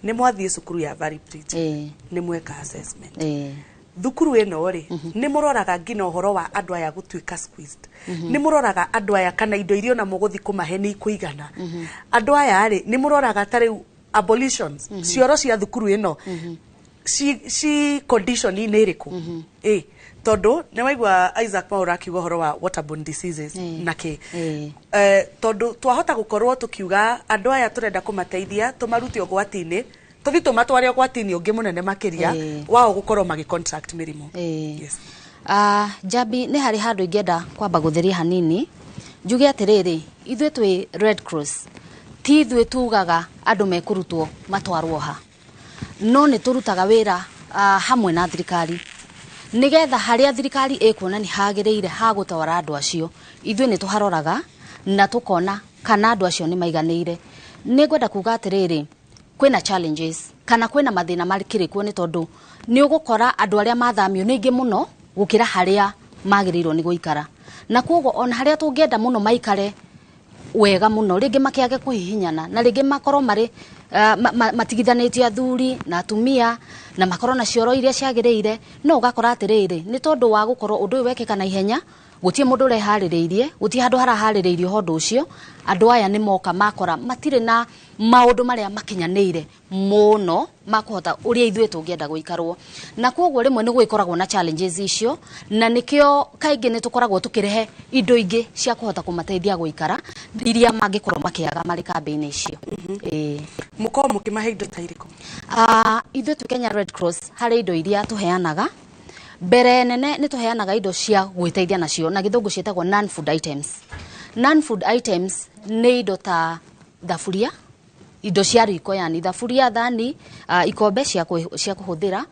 ni mwathie cukuru ya Valley Bridge ni mweka assessment thukuru eno ri ni muroraga ngina uhoro wa andu aya gutuika squeezed ni muroraga andu aya kana indo irio na muguthi kumahe ni kuigana andu aya ri ni muroraga tariu abolitions cioro cia thukuru eno si condition ni iriku tondu ne waigwa Isaac Mwaura akiuga horo wa waterborne diseases naki tondu twahota gukorwo tukiuga andu aya turenda kumateithia tumaruti ogwati-ini tuthi tumatware ogwati-ini ungi munene makiria wao gukorwo magi contract mirimu. Yes. Jabi ni hari handu ingenda kwamba gutheria hanini njuge atiriri ithwe twi Red Cross ti ithwe tugaga andu mekurutwo matwarwo ha no ni turutaga wira hamwe na thirikari nigetha haria thirikari ikuona ni hagireire ha gutwara andu acio ithwe ni tuharoraga na tukona kana andu acio ni maiganeire. Ni ngwenda kuga atiriri kwina challenges kana kwina mathina marikirikuo ni tondu ni ugukora andu aria mathamio ni ingi muno gukira haria magirirwo ni guikara na koguo ona haria tungienda muno maikare wega muno ringi makiage kuhihinyana na ringi makoro mari matigithanitie athuri na atumia na makoro na cioro iria ciagiriire no ugakora atiriri ni tondu wa gukorwo undu uyu wekeka na ihenya gutie mundu rehaririirie gutie handu harahaririirio hondu ucio andu aya ni moka makora matire na maundu maria makinyanire muno makuhota uria ithuĩ tungienda guikarwo na koguo rimwe ni guikoragwo na challenges icio na nikio kaingi ni tukoragwo tukirehe indo ingi cia kuhota kumateithia guikara iria mangikorwo makiaga mari kambi-ini icio muko mukimahe indo ta iriko ithuĩ tu Kenya Red Cross hari indo iria tuheanaga mbere nene ni tuheanaga indo cia gwiteithia nacio na githungu cietagwo non food items. Non food items ni indo ta thaburia, indo cia riko yani thaburia, thani, ikombe cia kuhuthira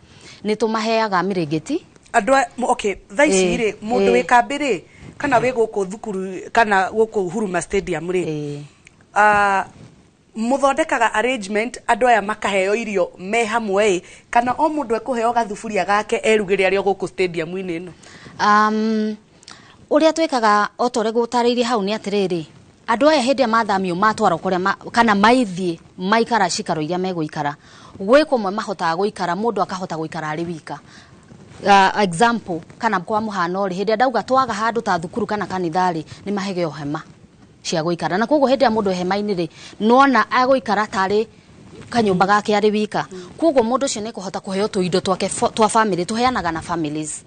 ni tumaheaga mirengeti andu okay thaici ri mundu wi kambiri kana wi guku thukuru kana guku Huruma Stadium ri muthondekaga arrangement andu aya makaheo irio me hamwe kana o mundu ekuheo gathuburia gake erugire ario guku stadium ini ino uria twikaga otore gutariirie hau ni atiriri andu aya hindi mathamio matwaro kuria kana maithie maikara cikaro iria meguikara gwe kumwe mahotaga guikara mundu akahota guikara ari wika example kana kwa muhano ri hindi ndauga twaga handu ta thukuru kana kanithari ni mahege hema cia guikara na koguo hindi mundu hema-ini ri nona aguikara tari kanyumba gake ari wika koguo mundu cio ni kuhota kuheo tuindo twake twa family tuheanaga na families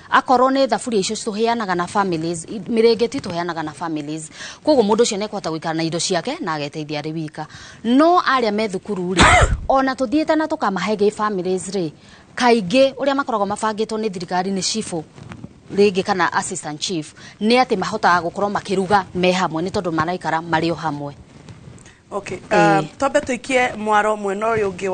akorwo ni thaburia icio tuheanaga na families mirengeti tuheanaga na families koguo mundu cio ni kuhota guikara na indo ciake na ageteithia ari wika no aria me thukuru ri ona tuthiete na tukamahege families ri kaingi uria makoragwo mabangitwo ni thirikari ni chief ringi kana assistant chief ni ati mahotaga gukorwo makiruga me hamwe ni tondu maraikara mario hamwe. Okay, tobe tuikie mwaro mwena uyu ungi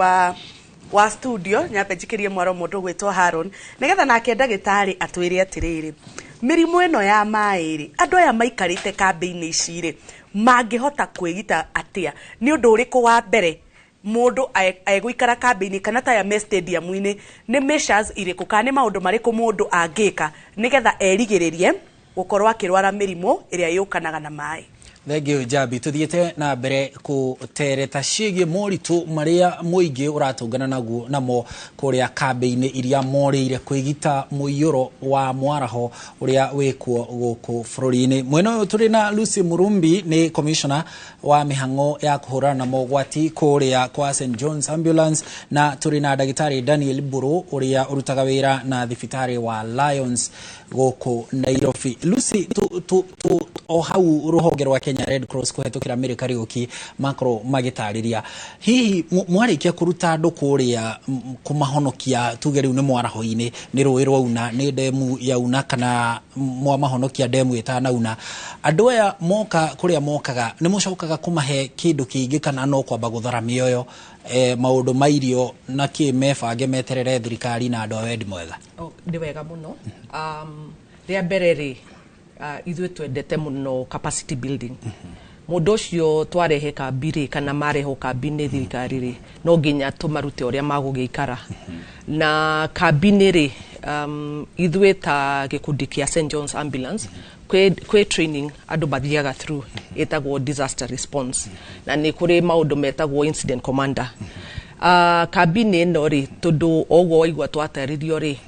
wa studio nyambe njikirie mwaro mundu gwitwo Haron nigetha nake ndagitari atwire atiriri mirimu ino ya mairi andu aya maikarite kambi-ini ici ri mangihota kwigita atia ni undu uriku wa mbere mundu aiguikara kambi-ini kana ta ya me stadium-ini ni measures iriku kana ni maundu mariku mundu angika nigetha erigiririe gukorwo akirwara mirimu iria yukanaga na mai. Thegio Jabi tuthiete na mbere kutereta cigie moritu maria muingi uratungana naguo namo kuria kambi-ini iria morire kwigita muiyuro wa mwaraho uria wikuo guku bururi-ini mwena uyu turi na Lucy Murumbi ni commissioner wa mihango ya kuhurana na mogwati kuria kwa St John's Ambulance na turi na dagitari Daniel Buru uria urutaga wira na thibitari wa Lions guku Nairobi. Lucy o hau ruhonge rwa Kenya Red Cross kuhetukira America Riuki makro magitariria hihi mwarikia kuruta andu kuria kumahonokia tuge riu ni mwaraho-ini ni rui rwauna ni demu yauna kana mwamahonokia demu itanauna andu aya moka kuria mokaga ni mucokaga kumahe kindu kingi kana no kwamba guthara mioyo maundu mairio na ki mebange meterere thirikari na andu a wendi mwega ndi wega muno ria mbere ri ithuĩ twendete muno capacity building mundu ucio twarehe kambiri kana mareho kambi-ini thirikari ri no nginya tumarute uria magugiikara na kambi-ini ri ithuĩ ta gikundi kia St John's Ambulance kwe training andu bathiaga through etagwo disaster response na ni kuri maundu metagwo incident commander kambi-ini ino ri tondu ogwo igwa twataririo ri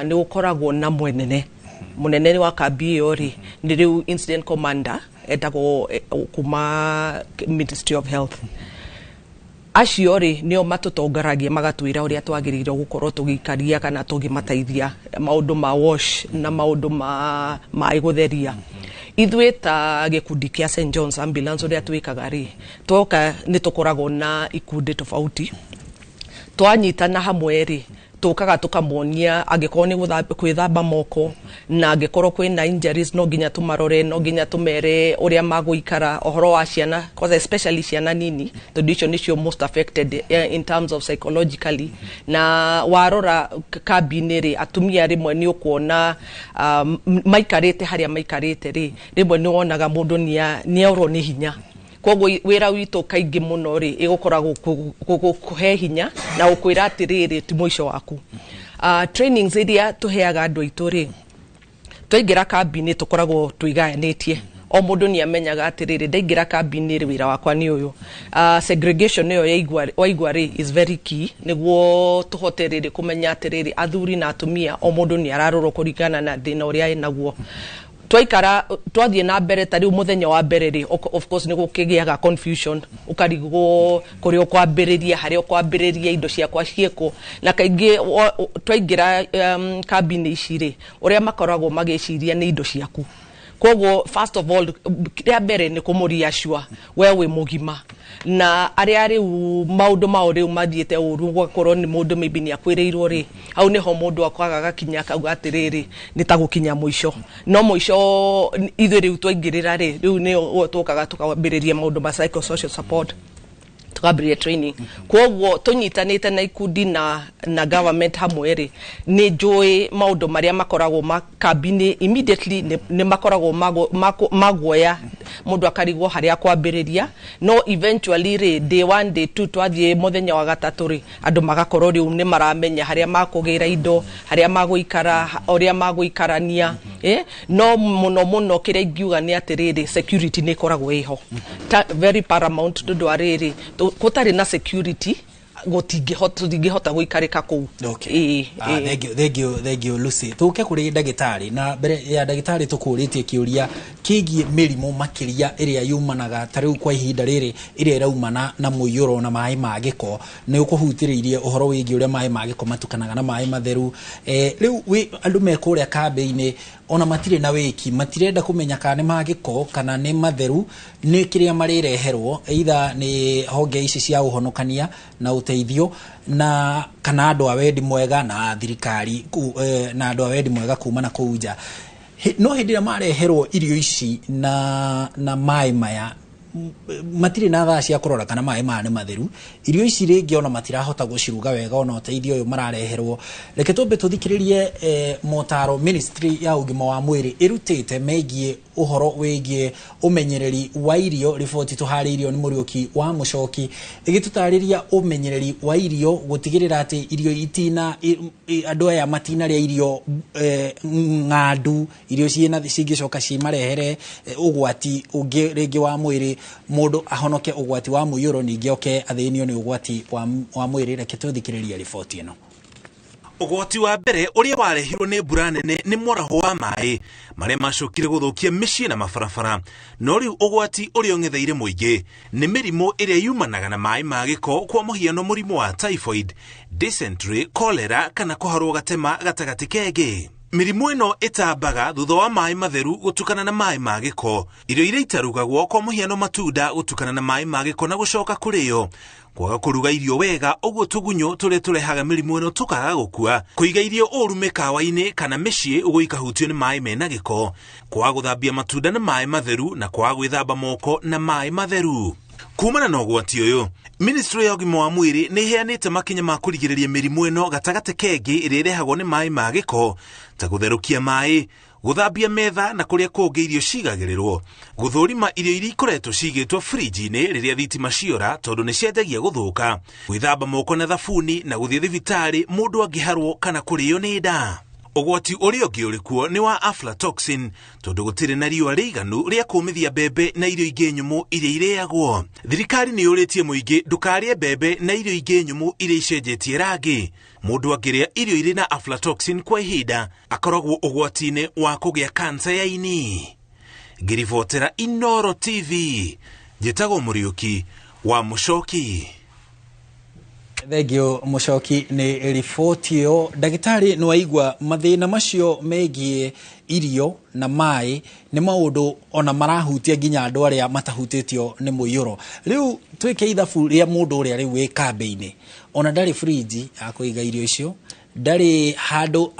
ni gukoragwo na munene wa kambi iyo ri ni riu incident commander etagwo kuma Ministry of Health acio ri nio matutongaragia magatwira uria twagiriire gukorwo tugikaria kana tugimateithia maundu ma wash na maundu ma gutheria ithuĩ ta gikundi kia St John's Ambulance uria twikaga ri toka ni tukoragwo na ikundi tofauti twanyitana hamwe ri tukaga tukamonia angikorwo ni kwithamba moko na angikorwo kwina injuries no nginya tumarore no nginya tumere uria maguikara ohoro wa ciana cause especially ciana nini tondu icio nicio most affected in terms of psychologically na warora kambi-ini ri atumia rimwe ni ukuona maikarite haria maikarite ri rimwe ni wonaga mundu ni aurwo ni hinya koguo wira witu kaingi muno ri igukoragwo kuhe hinya na ukwira atiriri ti muico waku trainings iria tuheaga andu aitu ri twaingira kambini tukoragwo tuigayanĩtie o mundu ni amenyaga atiriri ndaingira kambini ri wira wakwa ni uyu segregation yo yaigwa ri is very key niguo tuhoterere kumenya atiriri athuri na atumia o mundu ni ararorwo kurigana na thina uria enaguo twaikara twathie na mbere tari muthenya wa mbere ri of course niguo kigiaga confusion ukarigwo kuri okwambiriria hari okwambiriria indo ciakwa cieko na kaingi twaingira kambini ici ri uria makoragwo magiciria ni indo ciaku koguo first of all ria mbere ni kumuria shwa we wi mugima na ari maundu mao riu mathiete uru gwakorwo ni mundu maybe ni akwiriirwo ri au niho mundu akwaga gakinya kauga atiriri ni ta gukinya muico no muico ithu riu twaingirira ri riu ni tukaga tukambiriria maundu ma psychosocial support tukambiriria training koguo tunyitanite na ikundi na government hamwe ri ni njui maundu maria makoragwo makabini immediately ni makoragwo magoya mundu akarigwo haria kwambiriria no eventually ri day 1 day 2 twathie muthenya wa gatatu ri andu magakorwo riu ni maramenya haria makugira indo haria maguikara oria maguikarania no muno kiria ingiuga ni atiriri security ni koragwo iho very paramount ndu ariri kutari na security gutingihota guikarika kuu. Thank you Lucy. Tuke kuri ndagitari na mbere ya ndagitari tukuritie kiuria kigie mirimu makiria iria yumanaga tariu kwa ihinda riri iria iraumana na muiyuro na mai magiko ni ukuhutiririe uhoro wigi uria mai magiko matukanaga na mai matheru riu andu mekuria kambe-ini ona matire na wiki matirenda kumenya kana ni magiko kana ni matheru ni kiria marireherwo either ni honge ici cia uhonokania na uteithio na kana andu awendi mwega na thirikari na andu awendi mwega kuma na kuja no hindira mareherwo irio ici na mai maya matire na thaa cia kurora kana mai mane matheru irio ici ringi ona matirahota guciruga wega ona uteithio uyu marareherwo reke tumbe tuthikiririe motaro ministry ya ugima wa mwiri irutite megie uhoro wegie umenyereri wa irio riboti tuhariirio ni Muriuki wa Muchoki igitutariria umenyereri wa irio gutigirira ati irio itina andu aya matina ria irio ng'andu irio ciina cingicoka cimarehere ugwati ungi ringi wa mwiri mundu ahonoke ugwati wa muiyuro ningi oke athinio ni ugwati wa mwiri reke tuthikiririe riboti ino. Ugwati wa mbere uria warehirwo ni mbura nene ni moraho wa mai maria macokire guthukia micii na mabarabara no riu ugwati uria ongetheire muingi ni mirimo iria yumanaga na mai magiko kwa muhiano murimu wa typhoid, dysentery, cholera kana kuharwo gatema gatagati kenge. Mirimu ino itambaga thutha wa mai matheru gutukana na mai magiko irio iria itarugagwo kwa muhiano matunda gutukana na mai magiko na gucoka kuriyo kwaga kuruga irio wega uguo tugunyo tule turehaga mirimu ino tukaga gukua kuiga irio uru mikawa-ini kana micii uguo ikahutio ni mai mena giko kwaga guthambia matunda na mai matheru na kwaga gwithamba moko na mai matheru. Kumana na ugwati uyu ministry ya ugima wa mwiri ni iheanite makinya ma kurigiriria mirimu ino gatagati kengi iria irehagwo ni mai magiko ta gutherukia mai guthambia metha na kuria kungi irio cigagirirwo guthurima irio iria ikoretwo cigitwo fridge-ini riria thitima ciora tondu ni ciendagia guthuka gwithamba moko na thabuni na guthie thibitari mundu angiharwo kana kurio ni nda. Ugwati uria ungi uri kuo ni wa aflatoxin tondu gutire na riua riganu ria kumithia mbembe na irio ingi nyumu iria ireagwo. Thirikari ni yuritie muingi ndukarie mbembe na irio ingi nyumu iria icenjetie rangi. Mundu angiria irio iri na aflatoxin kwa ihinda akoragwo ugwati-ini wa kugia kansa ya ini. Ngiribotera Inooro TV njitagwo Muriuki wa Muchoki. Thank you Muchoki ni riboti yo ndagitari no aigwa mathina macio megie irio na mai ni maundu ona marahutia nginya andu aria matahutitio ni muiyuro. Riu twike ithabu ria mundu uria riu wi kambe-ini ona ndari fridge akuiga irio icio ndari handu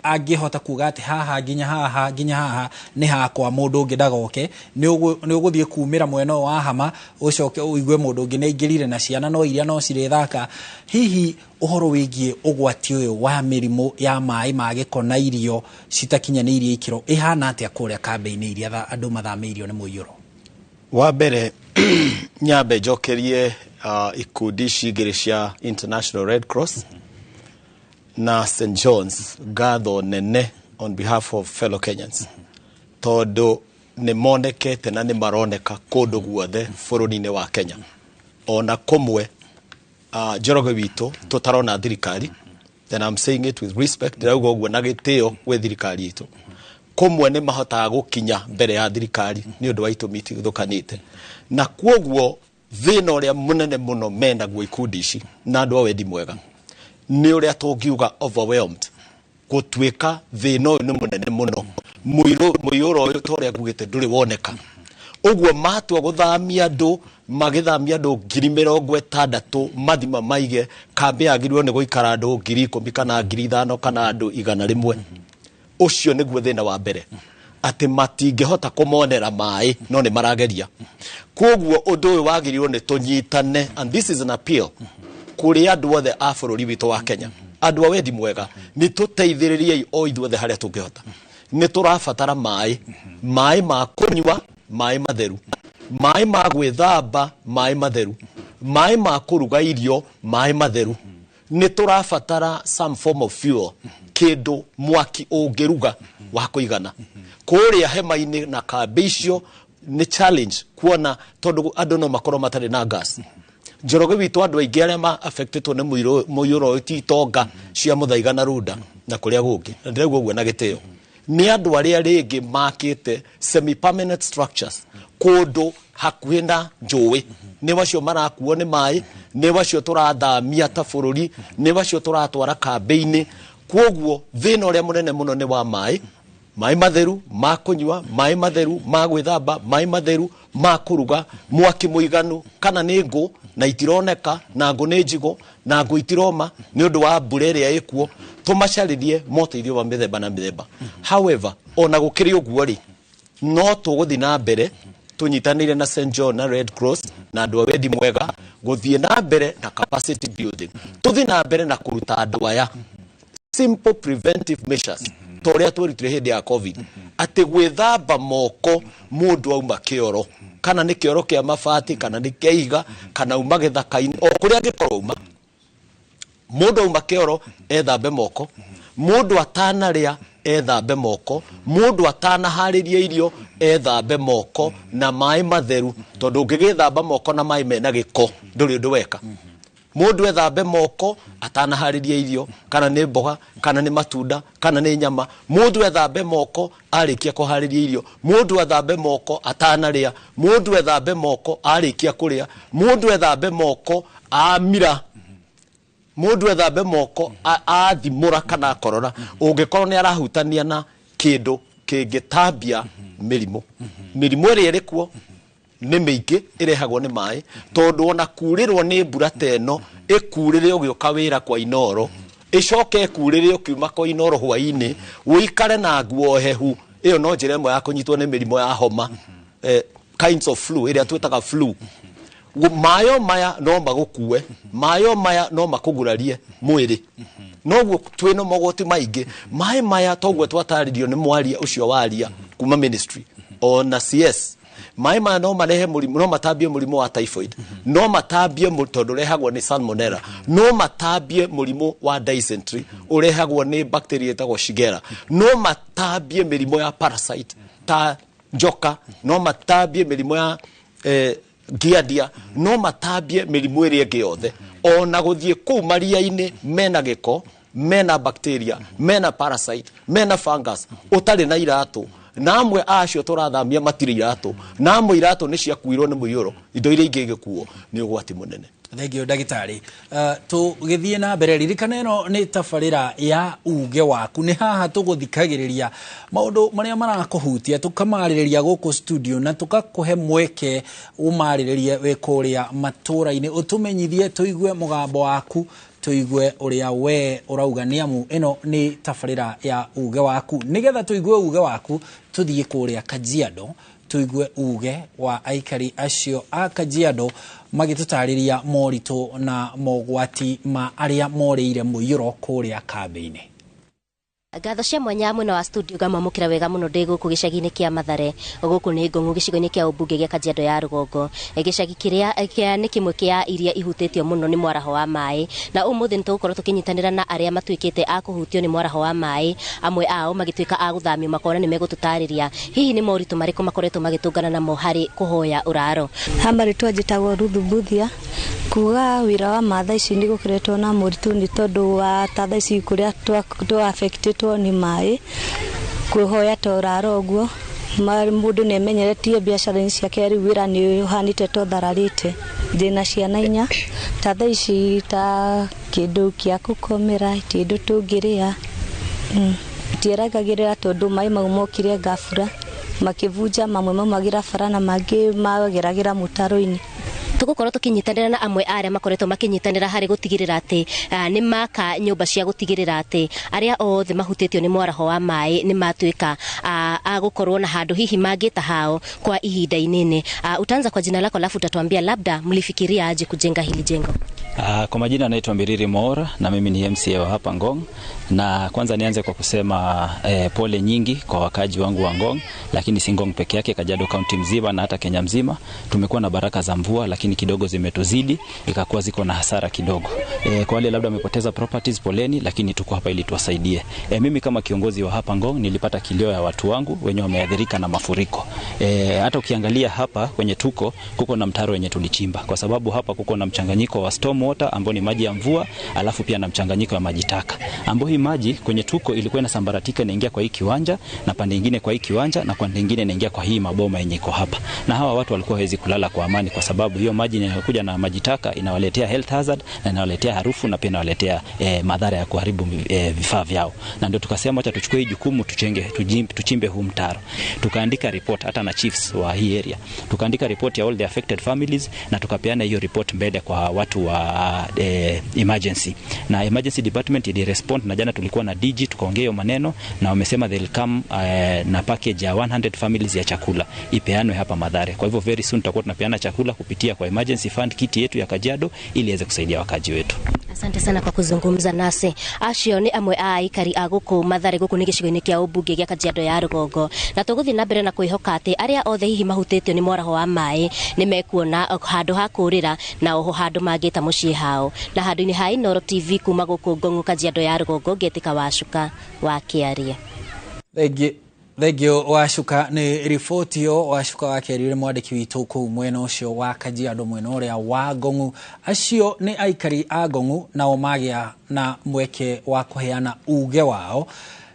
angihota kuga ati haha nginya haha ni hakwa mundu ungi ndagoke ni uguthie kumira mweno wa hama ucoke uigue mundu ungi ni ingirire na ciana no iria no cirithaka hihi uhoro wigie ugwati uyu wa mirimu ya mai magiko na irio citakinyanirie ikiro ihana atia kuria kambe-ini iria andu mathamirio ni muiyuro. Wa mbere nyambe njokerie ikundi cigiri cia International Red Cross na St. John's ngatho nene on behalf of fellow Kenyans. Todo nĩ monekete na nĩ maroneka kũndũ guothe bũrũri-inĩ wa Kenya. Ona komwe Njoroge witũ tũtarona thirikari, and I'm saying it with respect, ndĩrauga ũguo na gĩtĩo gwĩ thirikari itũ. Komwe nĩ mahotaga gũkinya mbere ya thirikari nĩ ũndũ wa itũmi itigithũkanĩte. Na kwoguo thĩna ũrĩa mũnene mũno menaguo ikundi ici na andũ a wendi mwega nĩ ũrĩa tũngiuga overwhelmed. Gũtuĩka thĩna ũyũ nĩ mũnene mũno. Mũiyũro ũyũ ta ũrĩa ngugĩte ndũrĩ woneka. Ũguo matua gũthamia andũ, magĩthamia andũ 60,000 mathima maige kambe yagĩrĩirwo nĩ gũikara andũ 10,000 kana 5,000 kana andũ 100. Ũcio nĩguo thĩna wa mbere. Atĩ matingĩhota kũmonera maĩ no nĩ marageria. Kwoguo ũndũ ũyũ wagĩrĩirwo nĩ tũnyitane, and this is an appeal kũrĩ andũ othe a bũrũri witũ wa Kenya. Andũ a wendi mwega nĩ tũteithĩrĩriei o ithuothe harĩa tũngĩhota. Nĩ tũrabatara maĩ ma kũnyua, maĩ matheru, maĩ ma gwĩthamba, maĩ matheru, maĩ ma kũruga irio, maĩ matheru. Nĩ tũrabatara some form of fuel, kĩndũ mwaki ũngĩruga wa kũigana. Kũrĩa hema-inĩ na kambi icio nĩ challenge kuona tondũ andũ no makorwo matarĩ na gas. Njoroge witũ andũ aingĩ arĩa ma affected nĩ mũiyũro ũyũ ti itonga cia Mũthaiga na Runda na kũrĩa gũngĩ. Ndĩrauga ũguo na gĩtĩo. Nĩ andũ arĩa rĩngĩ makĩte semi-permanent structures kũndũ hakuhĩ na njũĩ. Nĩ wacio marakuo nĩ maĩ, nĩ wacio tũrathamia ta bũrũri, nĩ wacio tũratwara kambĩ-inĩ. Kwoguo thĩna ũrĩa mũnene mũno nĩ wa maĩ, maĩ matheru ma kũnyua, maĩ matheru ma gwĩthamba, maĩ matheru ma kũruga, mwaki mũiganu kana nĩ ngũ na itironeka, na ngũ nĩ njigo na ngũ itiroma nĩ ũndũ wa mbura ĩrĩa ĩkuo. Tũmacarĩrie moteithio wa mĩthemba na mĩthemba. However, ona gũkĩrĩ ũguo rĩ, no tũgũthiĩ na mbere tũnyitanĩire na St. John na Red Cross na andũ a wendi mwega gũthiĩ na mbere na capacity building. Tũthiĩ na mbere na kũruta andũ aya simple preventive measures ta ũrĩa twĩrutire hĩndĩ ya COVID. Atĩ gwĩthamba moko mũndũ auma kĩoro, kana nĩ kĩoro kĩa mabati, kana nĩ kĩiga, kana uma gĩthaka-inĩ, o kũrĩa angĩkorwo uma. Mũndũ auma kĩoro ethambe moko, mũndũ atanarĩa ethambe moko, mũndũ atanaharĩria irio ethambe moko na maĩ matheru, tondũ ũngĩgĩthamba moko na maĩ mena gĩko ndũrĩ ũndũ weka. Mũndũ ethambe moko atanaharĩria irio, kana nĩ mboga, kana nĩ matunda, kana nĩ nyama. Mũndũ ethambe moko arĩkia kũharĩria irio, mũndũ ethambe moko atanarĩa, mũndũ ethambe moko arĩkia kũrĩa, mũndũ ethambe moko amira, mũndũ ethambe moko athimũra kana korora, ũngĩkorwo nĩ arahutania na kĩndũ kĩngĩtambia mĩrimũ. Mĩrimũ ĩrĩa ĩrĩ kuo nĩ mĩingĩ ĩrehagwo nĩ maĩ, tondũ ona kurĩrwo nĩ mbura teno, ĩkurĩre ũgĩũka wĩra kwa Inoro, ĩcoke ĩkurĩre ũkiuma kwa Inoro hwainĩ, ũikare na nguo hehu. Ĩyo no njĩra ĩmwe ya kũnyitwo nĩ mĩrimũ ya homa, kinds of flu ĩrĩa twĩtaga flu. Mayo maya no magũkue, mayo maya no makũgurarie mwĩrĩ. Noguo twĩna mogwati maingĩ. Maĩ maya toguo twatarĩrio nĩ mwaria ũcio waria kuma ministry ona CS. Maĩ maya no marehe mũrimũ, no matambie mũrimũ wa typhoid, no matambie tondũ ũrehagwo nĩ salmonella, no matambie mũrimũ wa dysentery ũrehagwo nĩ bacteria ĩtagwo Shigella, no matambie mĩrimũ ya parasite ta njoka, no matambie mĩrimũ ya giardia, no matambie mĩrimũ ĩrĩa ĩngĩ yothe. Ona gũthiĩ kũu maria-inĩ mena gĩko, mena bacteria, mena parasite, mena fungus, ũtarĩ na iratũ. Na amwe acio tũrathamia matirĩ iratũ, na amwe iratũ nĩ ciakuirwo nĩ mũiyũro, indo iria ingĩ igĩkuo nĩ ũgwati mũnene. Thengio ndagĩtarĩ. Tũgĩthiĩ na mbere, ririkana ĩno nĩ tabarĩra ya uge waku. Nĩ haha tũgũthikagĩrĩria maũndũ marĩa marakũhutia, tũkamarĩrĩria gũkũ studio na tũgakũhe mweke ũmarĩrĩrie wĩ kũrĩa matũra-inĩ, ũtũmenyithie tũigue mũgambo waku, tũigue ũrĩa we ũrauga, nĩ amu ĩno nĩ tabarĩra ya uge waku. Nĩgetha tũigue uge waku, tũthiĩ kũrĩa Kajiado tũigue uge wa aikari acio a Kajiado magĩtũtarĩria moritũ na mogwati ma arĩa morĩire mũiyũro kũrĩa kambĩ-inĩ. Ngatho cia mwanya mwena wa studio gamamukira wega muno ndi guku gicagi-ini kia Mathare guku ni Ngong'u gicigo-ini kia Umbunge gia Kajiado ya Rugongo gicagi kiria ni kimwe kia iria ihutitio muno ni mwaraho wa mai na umuthi nitugukorwo tukinyitanira na aria matuikite a kuhutio ni mwaraho wa mai amwe ao magituika a guthamio makona ni megututariria hihi ni moritu mariko makoretwo magitungana namo hari kuhoya uraro hamari twajitagwo Ruthubuthia kuga wira wa matha ici ni gukiretwo na moritu ni tondu wa tatha ici kuria twa affectedwo ni mai kuhoya toraro guo mundu ne menyeretie biashara ciake ri wira ni uhanite to thararite ndina ciana inya tatha ici ta kindu kia kukomera tindu tungiria tiragagirira tondu mai mau mokire gafura makivunja mamwe magira farana magi mageragira mutaro-ini tugukorwo tukinyitanira na amwe aria makoretwo makinyitanira hari gutigirira ati ni maka nyumba cia gutigirira ati aria othe mahutitio ni mwaraho wa mai ni matuika a gukorwo na handu hihi mangita hao kwa ihinda inene. Utaanza kwa jina lako alafu utatuambia labda mlifikiria aje kujenga hili jengo? Kwa majina naitwa Mbiriri Mora na mimi ni MCA wa hapa Ngong, na kwanza nianze kwa kusema pole nyingi kwa wakaji wangu wa Ngong, lakini si Ngong peke yake, Kajiado County mzima na hata Kenya mzima tumekuwa na baraka za mvua, lakini kidogo zimetuzidi ikakuwa ziko na hasara kidogo. Kwa wale labda wamepoteza properties, poleni, lakini tuko hapa ili tuwasaidie. Mimi kama kiongozi wa hapa Ngong nilipata kilio ya watu wangu wenye wameathirika na mafuriko. Hata ukiangalia hapa kwenye kuko na mtaro wenye tulichimba, kwa sababu hapa kuko na mchanganyiko wa storm water ambao ni maji ya mvua, alafu pia na mchanganyiko wa maji taka, ambao hii maji kwenye ilikuwa inasambaratika inaingia kwa hii kiwanja na pande nyingine kwa hii kiwanja na pande nyingine inaingia kwa hii maboma yenye iko hapa, na hawa watu walikuwa hawezi kulala kwa amani, kwa sababu hiyo maji inayokuja na maji taka inawaletea health hazard na inawaletea harufu na pia inawaletea madhara ya kuharibu vifaa vyao. Na ndio tukasema acha tuchukue hii jukumu, tuchimbe huu mtaro. Tukaandika report hata na chiefs wa hii area, tukaandika report ya all the affected families na tukapeana hiyo report mbele kwa watu wa emergency, na emergency department ili respond, na jana tulikuwa na DG tukaongea hiyo maneno na wamesema they'll come na package ya 100 families ya chakula ipeanwe hapa Mathare. Kwa hivyo very soon tutakuwa tunapeana chakula kupitia kwa emergency fund kit yetu ya Kajiado ili iweze kusaidia wakaji wetu. Asante sana kwa kuzungumza nasi. Acio ni amwe a ikari a guku Mathare guku ni gicigo-ini kia Umbunge gia Kajiado ya Rugongo, na tuguthi na mbere na kwihoka ati aria othe hihi mahutitio ni mwaraho wa mai ni mekuona handu ha kurira na oho handu mangita mucii hao. Na handu-ini ha Inooro TV kuma guku Ngong'u Kajiado ya Rugongo, Ngetika Wacuka wa Kiaria. Thegio Wacuka ni ripoti yo Wacuka wa Kiaria mwandiki witu kuu mwena ucio wa Kajiado mwena uria wa Ngong'u. Acio ni aikari a Ngong'u nao magia na mweke wa kuheana uge wao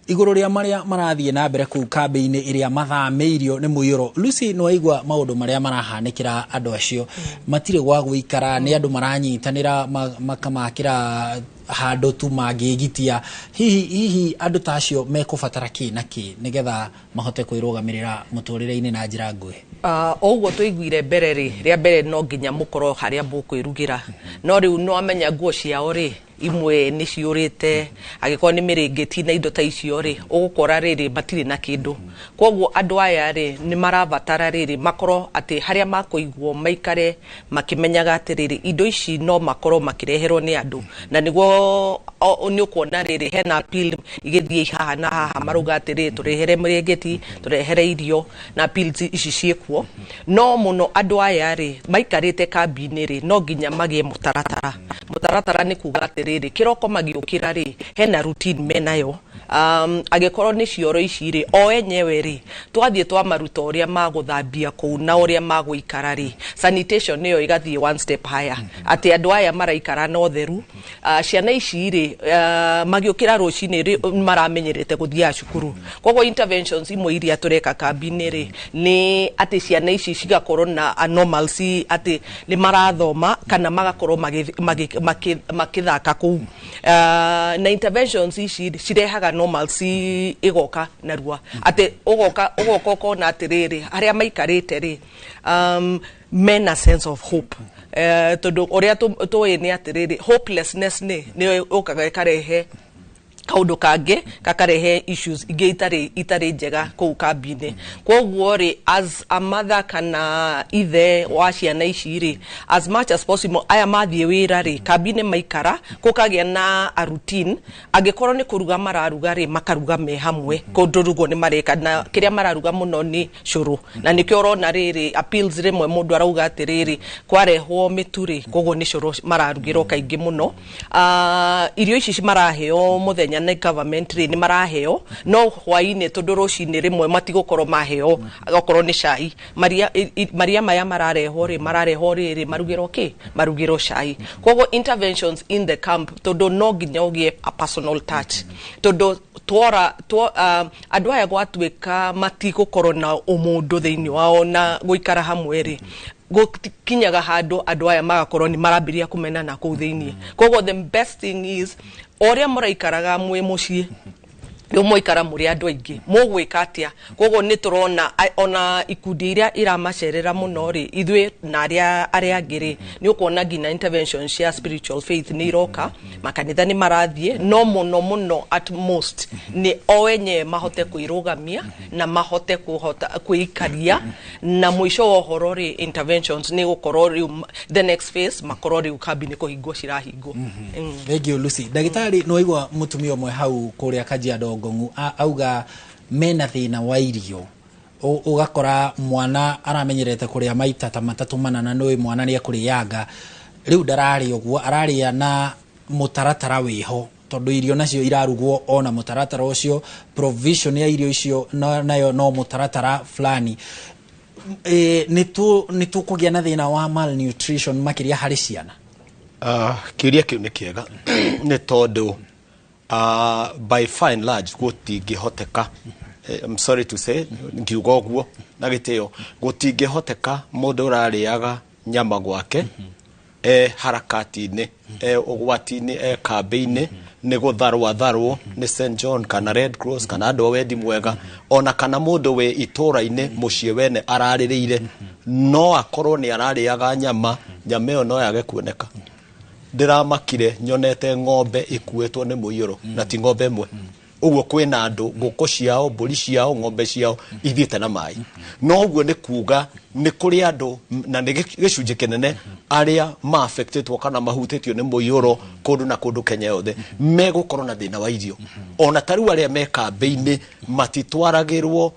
iguru ria maria marathie na mbere ku kambi-ini iria mathameirio ni Muiyuro. Lucy no igwa maundu maria marahanikira andu acio matire gwa guikara, ni andu maranyitanira makamakira handu tu magigitia. Hihi andu ta acio mekubatara ki na ki nigetha mahote kwirugamirira muturire-ini na njira nguhi? Oguo tuiguire mbere ria mbere no nginya mukorwo haria mukwirugira, no riu no amenya nguo ciao imwe ni ciurite, agikorwo ni miringiti na indo ta icio ugukora batiri na kindu. Koguo andu aya ni marabatara makorwo ati haria makuigwo maikare makimenyaga atiriri indo ici no makorwo makireherwo ni andu, na niguo ni ukuona hena appeal igithie haha na haha maruga atiriri turehere miringiti turehere irio na appeal ici ciekuo. No muno andu aya maikarite kambi-ini no nginya magie mutaratara ni kuga atiriri kiroko magiukira hena routine menayo. Agikorwo ni cioro ici o enyewe twathie twamaruta uria maguthambia kuu na uria maguikara sanitation niyo igathie one step higher, ati andu aya maraikara na utheru. Ciana ici magiukira rucini maramenyerete guthia cukuru. Koguo interventions imwe iria tureka kambi-ini ni ati ciana ici cigakorwo na normalcy, ati ni marathoma kana magakorwo makithaka kuu. Na interventions ici cirehaga normalcy igoka narua, ati ugoka na atiriri haria maikarite mena sense of hope. Tondu uria tuwe ni atiriri hopelessness ni ukaga ikarehe kaundu kange kakarehe issues inge itari njega kou kambine. Koguo ri as a mother kana ithe wa ciana ici ri, as much as possible aya mathie wira ri kambine maikara kukagia na a routine, angikorwo ni kuruga mararuga ri makaruga me hamwe kundu rugo ni mareka na kiria mararuga muno ni curu, na nikio urona riri appeals rimwe mundu arauga atiriri kwarehwo mituri koguo ni curu mararugirwo kaingi muno. Irio ici maraheo muthenya na government ni maraheo no hwaine tondu rucini rimwe matigukorwo maheo agokorwo ni cai maria maya mararehwo ri marugirwo ki marugirwo cai. Koguo interventions in the camp tondu no nginya ugie a personal touch tondu andu aya gwatuika matigukorwo na umundu thiini wao na guikara hamwe ri gukinyaga handu andu aya magakorwo ni marambiria kumenana kuu thiini. Koguo the best thing is oria muraikaraga mwe mucii muikara muri andu aingi mugwika atia. Koguo ni turona ona ikundi iria iramacerera muno ri ithwe na aria angiri ni ukona ngina interventions cia spiritual faith ni iroka makanitha ni marathie no muno at most ni oenye mahote kuirugamia na mahote kuikaria na mwisho wa horo ri interventions ni gukorwo ri the next phase makorwo ri ukabini kuhingo cirahingo. Thank you Lucy. Dagitari no igwa mutumia omwe hau kuria Kajiado Ngongu auga mena thina wa irio ugakora mwana aramenyerete kuria maita ta matatu manana no mwana ni akurianga riu darari oguo araria na mutaratara wiho tondu irio nacio irarugwo ona mutaratara ucio provision ya irio icio nayo no mutaratara fulani. Ni tu kugia na thina wa malnutrition makiria hari ciana. Kiuria kiu ni kiega ni tondu by fine large gutingihoteka I'm sorry to say ngiuga guo na giteo gutingihoteka mundu urariaga nyama gwake harakati-ini ugwati-ini kambi-ini ni gutharwo ni St John kana Red Cross kana andu wendi mwega ona kana mundu we itura-ini mucie wene araririire no akorwo ni arariaga nyama ĩyo no yage kuoneka. Ndiramakire nyonete ng'ombe ikuetwo ni muiyuro na ti ng'ombe imwe. Uguo kwina andu nguku ciao mburi ciao ng'ombe ciao ithiite na mai. No uguo ni kuga ni kuri andu na ni gicunje kinene aria ma affected kana mahutitio ni muiyuro kundu na kundu Kenya yothe megukorwo na thina wa irio. Ona tariu aria me kambi-ini matitwaragirwo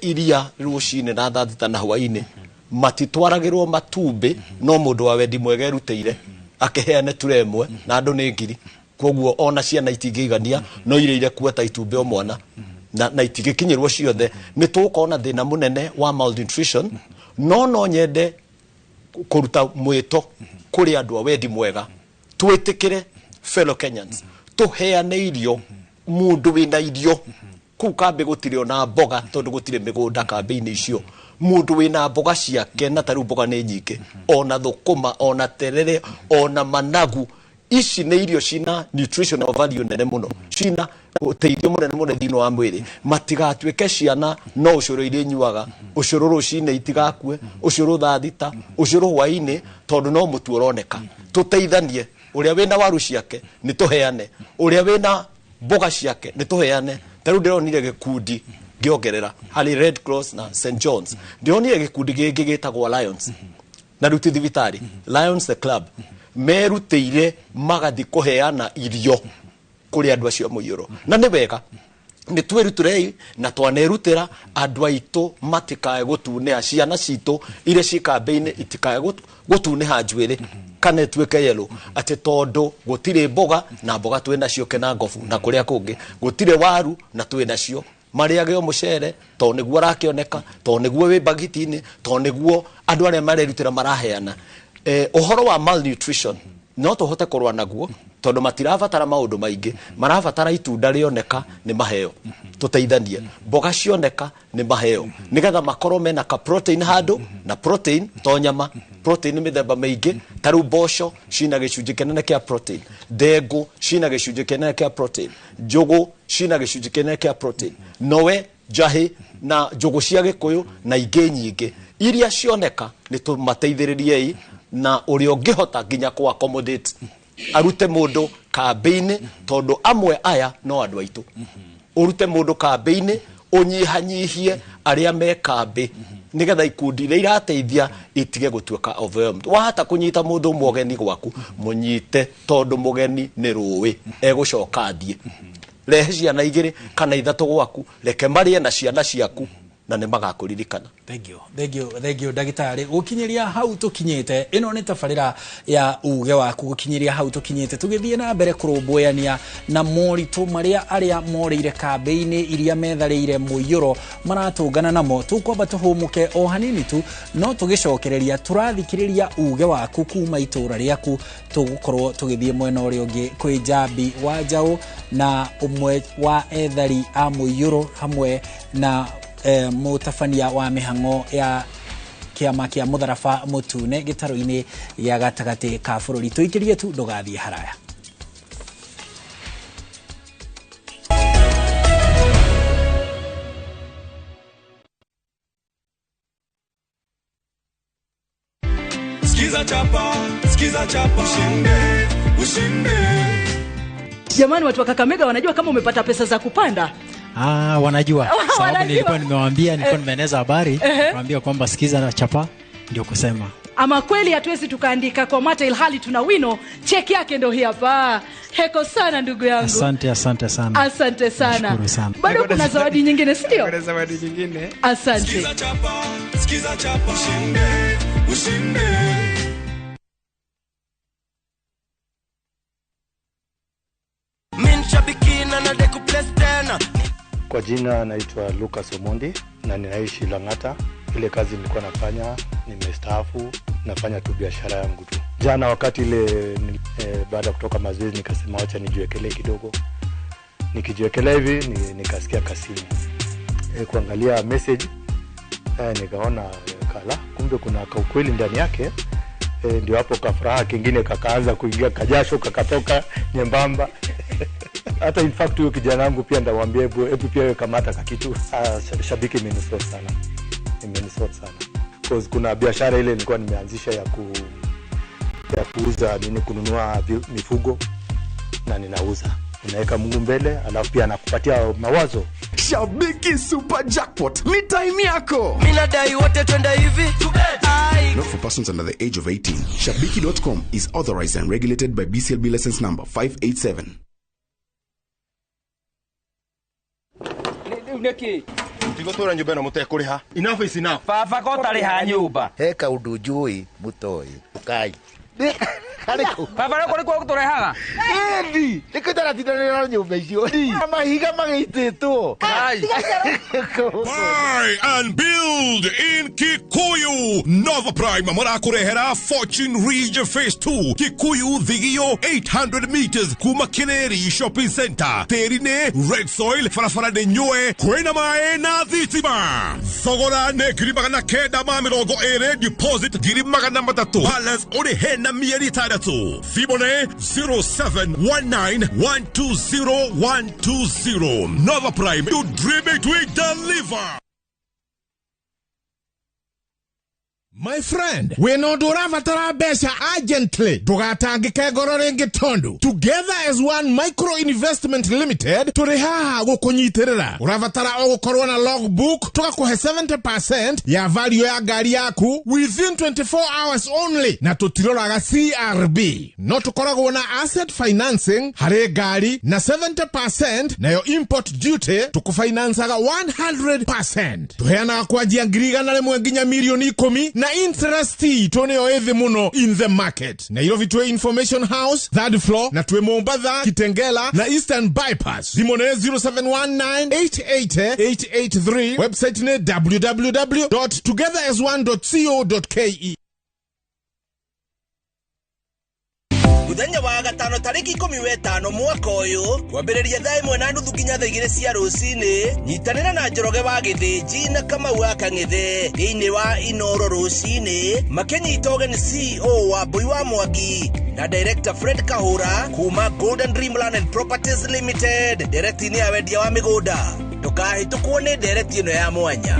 iria rucine na thathita na hwaini matitwaragirwo matumbi no mundu wa wendi mwega erutĩire akeheane turemwe na andu ni ngiri. Koguo ona ciana itingigania no ireire kuota itumbe o mwana na itigikinyirwo ciothe ni tukona thina munene wa malnutrition. No nyende kuruta mwito kuri andu a wendi mwega twitikire fellow Kenyans tuheane irio mundu wina irio ku kambi gutire ona mboga tondu gutire migunda kambi-ini icio mundu wina mboga ciake na taru mboga ni nyingi ona thukuma ona terere ona managu ici ni irio cina nutritional value nene muno cina uteithio munene muno thini wa mwiri matigatuike ciana no ucuru iria nyuaga ucuru rucine itigakue ucuru thathita ucuru hwaini tondu no mutu uroneka. Tuteithanie uria wina waru ciake ni tuheane uria wina mboga ciake ni tuheane. Taru ndironire gikundi giongerera hari Red Cross na St John's ndionire gikundi gigi gitagwo Lions na ruti thibitari Lions the club merutĩire magathi kuheana irio kuri andu acio muiyuro na ni wega ni tweruturei na twanerutira andu aitu matikae gutune ciana citu iria cikambi-ini itikae gutune njwiri kana tuike yellow ati tondu gutire mboga na mboga twina cio kena ngofu na kuria kungi gutire waru na twina cio mariage mucere to niguo rakioneka to niguo wi bagiti-ini to niguo andu aria marerutira maraheana. Uhoro wa malnutrition no tuhote kurwa naguo tondu matirabatara maundu maingi marabatara itunda rioneka ni maheo tuteithanie mboga cioneka ni maheo nigetha makorwo mena ka protein handu na protein to nyama protein mithemba maingi taru mboco cina gicunji kinene kia protein ndengu cina gicunji kinene kia protein njugu cina gicunji kinene kia protein nowe jahi na njugu cia gikuyu na ingi nyingi iria cioneka ni tumateithiririe na uri ungihota nginya ku accommodate arute mundu kambi-inĩ tondu amwe aya no andu aitu urute mundu kambi-inĩ unyihanyihie aria me kambi nigetha ikundi iria irateithia itige gutuika overwhelmed. Wahata kunyita mundu mugeni gwaku munyite tondu mugeni ni ruwi egucoka thie rehe ciana igiri kana ithatu gwaku reke marie na ciana ciaku na ne magakuririkana. Thank you dagitari gukinyiria hau tukinyite ino ni tabarira ya uge waku gukinyiria hau tukinyite tugithie na mbere kurumbuania na moritu maria aria morire kambi-ini iria metharire muiyuro maratungana namo tukwamba tuhumuke o hanini tu no tugicokereria turathikiriria uge waku kuma itura riaku tugukorwo tugithie mwena uri ungi kwi Njambi wa Njau na umwe wa ethari a muiyuro hamwe na mutabania wa mihango ya kiama kia mutharaba mutune gitaro-ini ya gatagati ka bururi tuikirie tu ndugathie haraya. Skiza chapa ushinde. Jamani, watu wa Kakamega wanajua kama umepata pesa za kupanda. Wanajua. Sababu nilikuwa nimewaambia, nilikuwa nimeeneza habari, niwaambia kwamba sikiza na chapa ndio kusema. Ama kweli hatuwezi tukaandika kwa mata ilhali tuna wino, cheki yake ndio hii hapa. Heko sana ndugu yangu. Asante sana. Asante sana. Nashukuru sana. Bado kuna zawadi nyingine, si ndio? Kuna zawadi nyingine. Asante. Skiza chapa ushinde. Kwa jina naitwa Lucas Omondi na ninaishi Lang'ata. Ile kazi nilikuwa nafanya nimestaafu, nafanya tu biashara yangu tu. Jana wakati ile baada kutoka mazoezi nikasema acha nijiwekelee kidogo. Nikijiwekelea hivi nikasikia kasimu. Kuangalia message nikaona kala kumbe kuna ukweli ndani yake. Ndio hapo kafuraha kingine kakaanza kuingia, kajasho kakatoka nyembamba. Hata in fact huyo kijana wangu pia ndawaambia hebu pia wewe kamata kakitu. Shabiki imenisort sana. Because kuna biashara ile nilikuwa nimeanzisha ya kuuza kununua mifugo na ninauza. Unaweka Mungu mbele alafu pia anakupatia mawazo. Shabiki Super Jackpot ni time yako. Minadai wote twenda hivi. Not for persons under the age of 18. Shabiki.com is authorized and regulated by BCLB license number 587. Neki tigotora nyumba na mutekuriha. Enough is enough. Baba gotariha nyumba. Heka undu njui mutoi ukai Baba rako riko guturehaga endi nikitara tidana nyumba icio mahiga magititwo. Buy and build in Kikuyu. Nova Prime marakurehera Fortune Region Phase 2 Kikuyu Thigio 800 meters kuma Kineri Shopping Center Terine Red Soil farafara de nyoe kwena mae na thitima. Thogora ne giribagana kenda ma mirongo ere deposit giribagana matatu balance ore hena mieri tadatu Fibone 0719120120. Nova Prime, you dream it, we deliver. My friend, we no duravatara besha urgently. Dugatangike gororengi tondu. Together as one micro investment limited, turehaha gukonyiterera. Uravatara ogukorwa na logbook, tukakuhe 70% ya value ya gari yaku within 24 hours only. Na tutiroraga CRB. No tukoragwo na asset financing, hare gari na 70% na yo import duty, tukufinansaga 100%. Tuheana kwa jiangiriga na lemwe nginya milioni 10 na interest tone oethe muno in the market. Nairobi tuwe Information House, third floor, na tuwe Mombasa, Kitengela, na Eastern Bypass. Limone 0719-880-883. Website ne www.togetheras1.co.ke. Muthenya wa gatano tariki 15 mwaka uyu kwambiriria thaa 1:30 nginya thaa 2 cia rucini nyitanira na Njoroge wa Githĩnji na Kamau wa Kang'ethe thiini wa Inoro rucini makenyita ũgeni CEO wa Mbui wa Mwangi na Director Fred Kahura kuma Golden Dreamland and Properties Limited. Director ni ya wendia wa migunda ndukahĩtũkwo nĩ director ĩno ya mwanya.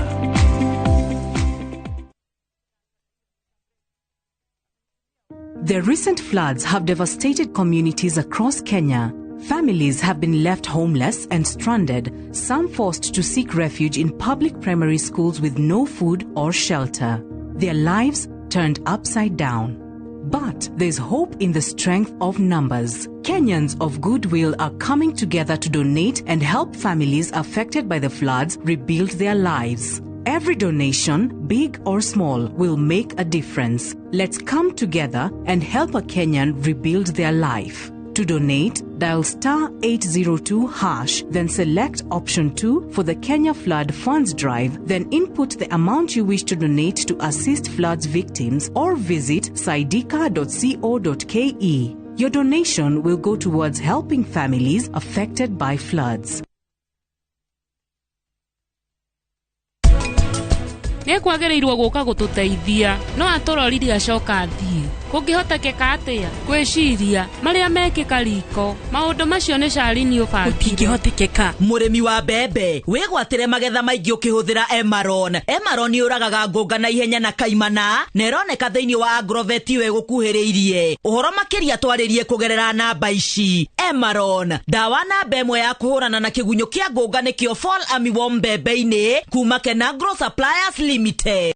The recent floods have devastated communities across Kenya. Families have been left homeless and stranded, some forced to seek refuge in public primary schools with no food or shelter. Their lives turned upside down. But there's hope in the strength of numbers. Kenyans of goodwill are coming together to donate and help families affected by the floods rebuild their lives. Every donation, big or small, will make a difference. Let's come together and help a Kenyan rebuild their life. To donate, dial *802#, then select option 2 for the Kenya Flood Funds Drive, then input the amount you wish to donate to assist floods victims or visit saidika.co.ke. Your donation will go towards helping families affected by floods. Nĩkwagĩrĩirwo gũka gũtũteithia no atũrorire acoka athiĩ kũngĩhotekeka atĩa kwĩciria marĩa mekĩka riko maũndũ macio nĩ Sharini ũbangire gũtingĩhotekeka mũrĩmi wa mbembe wĩgwatĩre magetha maingĩ ũkĩhũthĩra Emaron yũragaga ngũnga na ihenya na kaimana na ĩroneka thĩinĩ wa Agrovet gũkuhĩrĩirie ũhoro makĩria twarĩrie kũgerera namba ici Emaron dawa namba ĩmwe ya kũhũrana na kĩgunyũ kĩa ngũnga nĩkĩo Fall Armyworm mbembe-inĩ kuma Kenagro Suppliers Limited.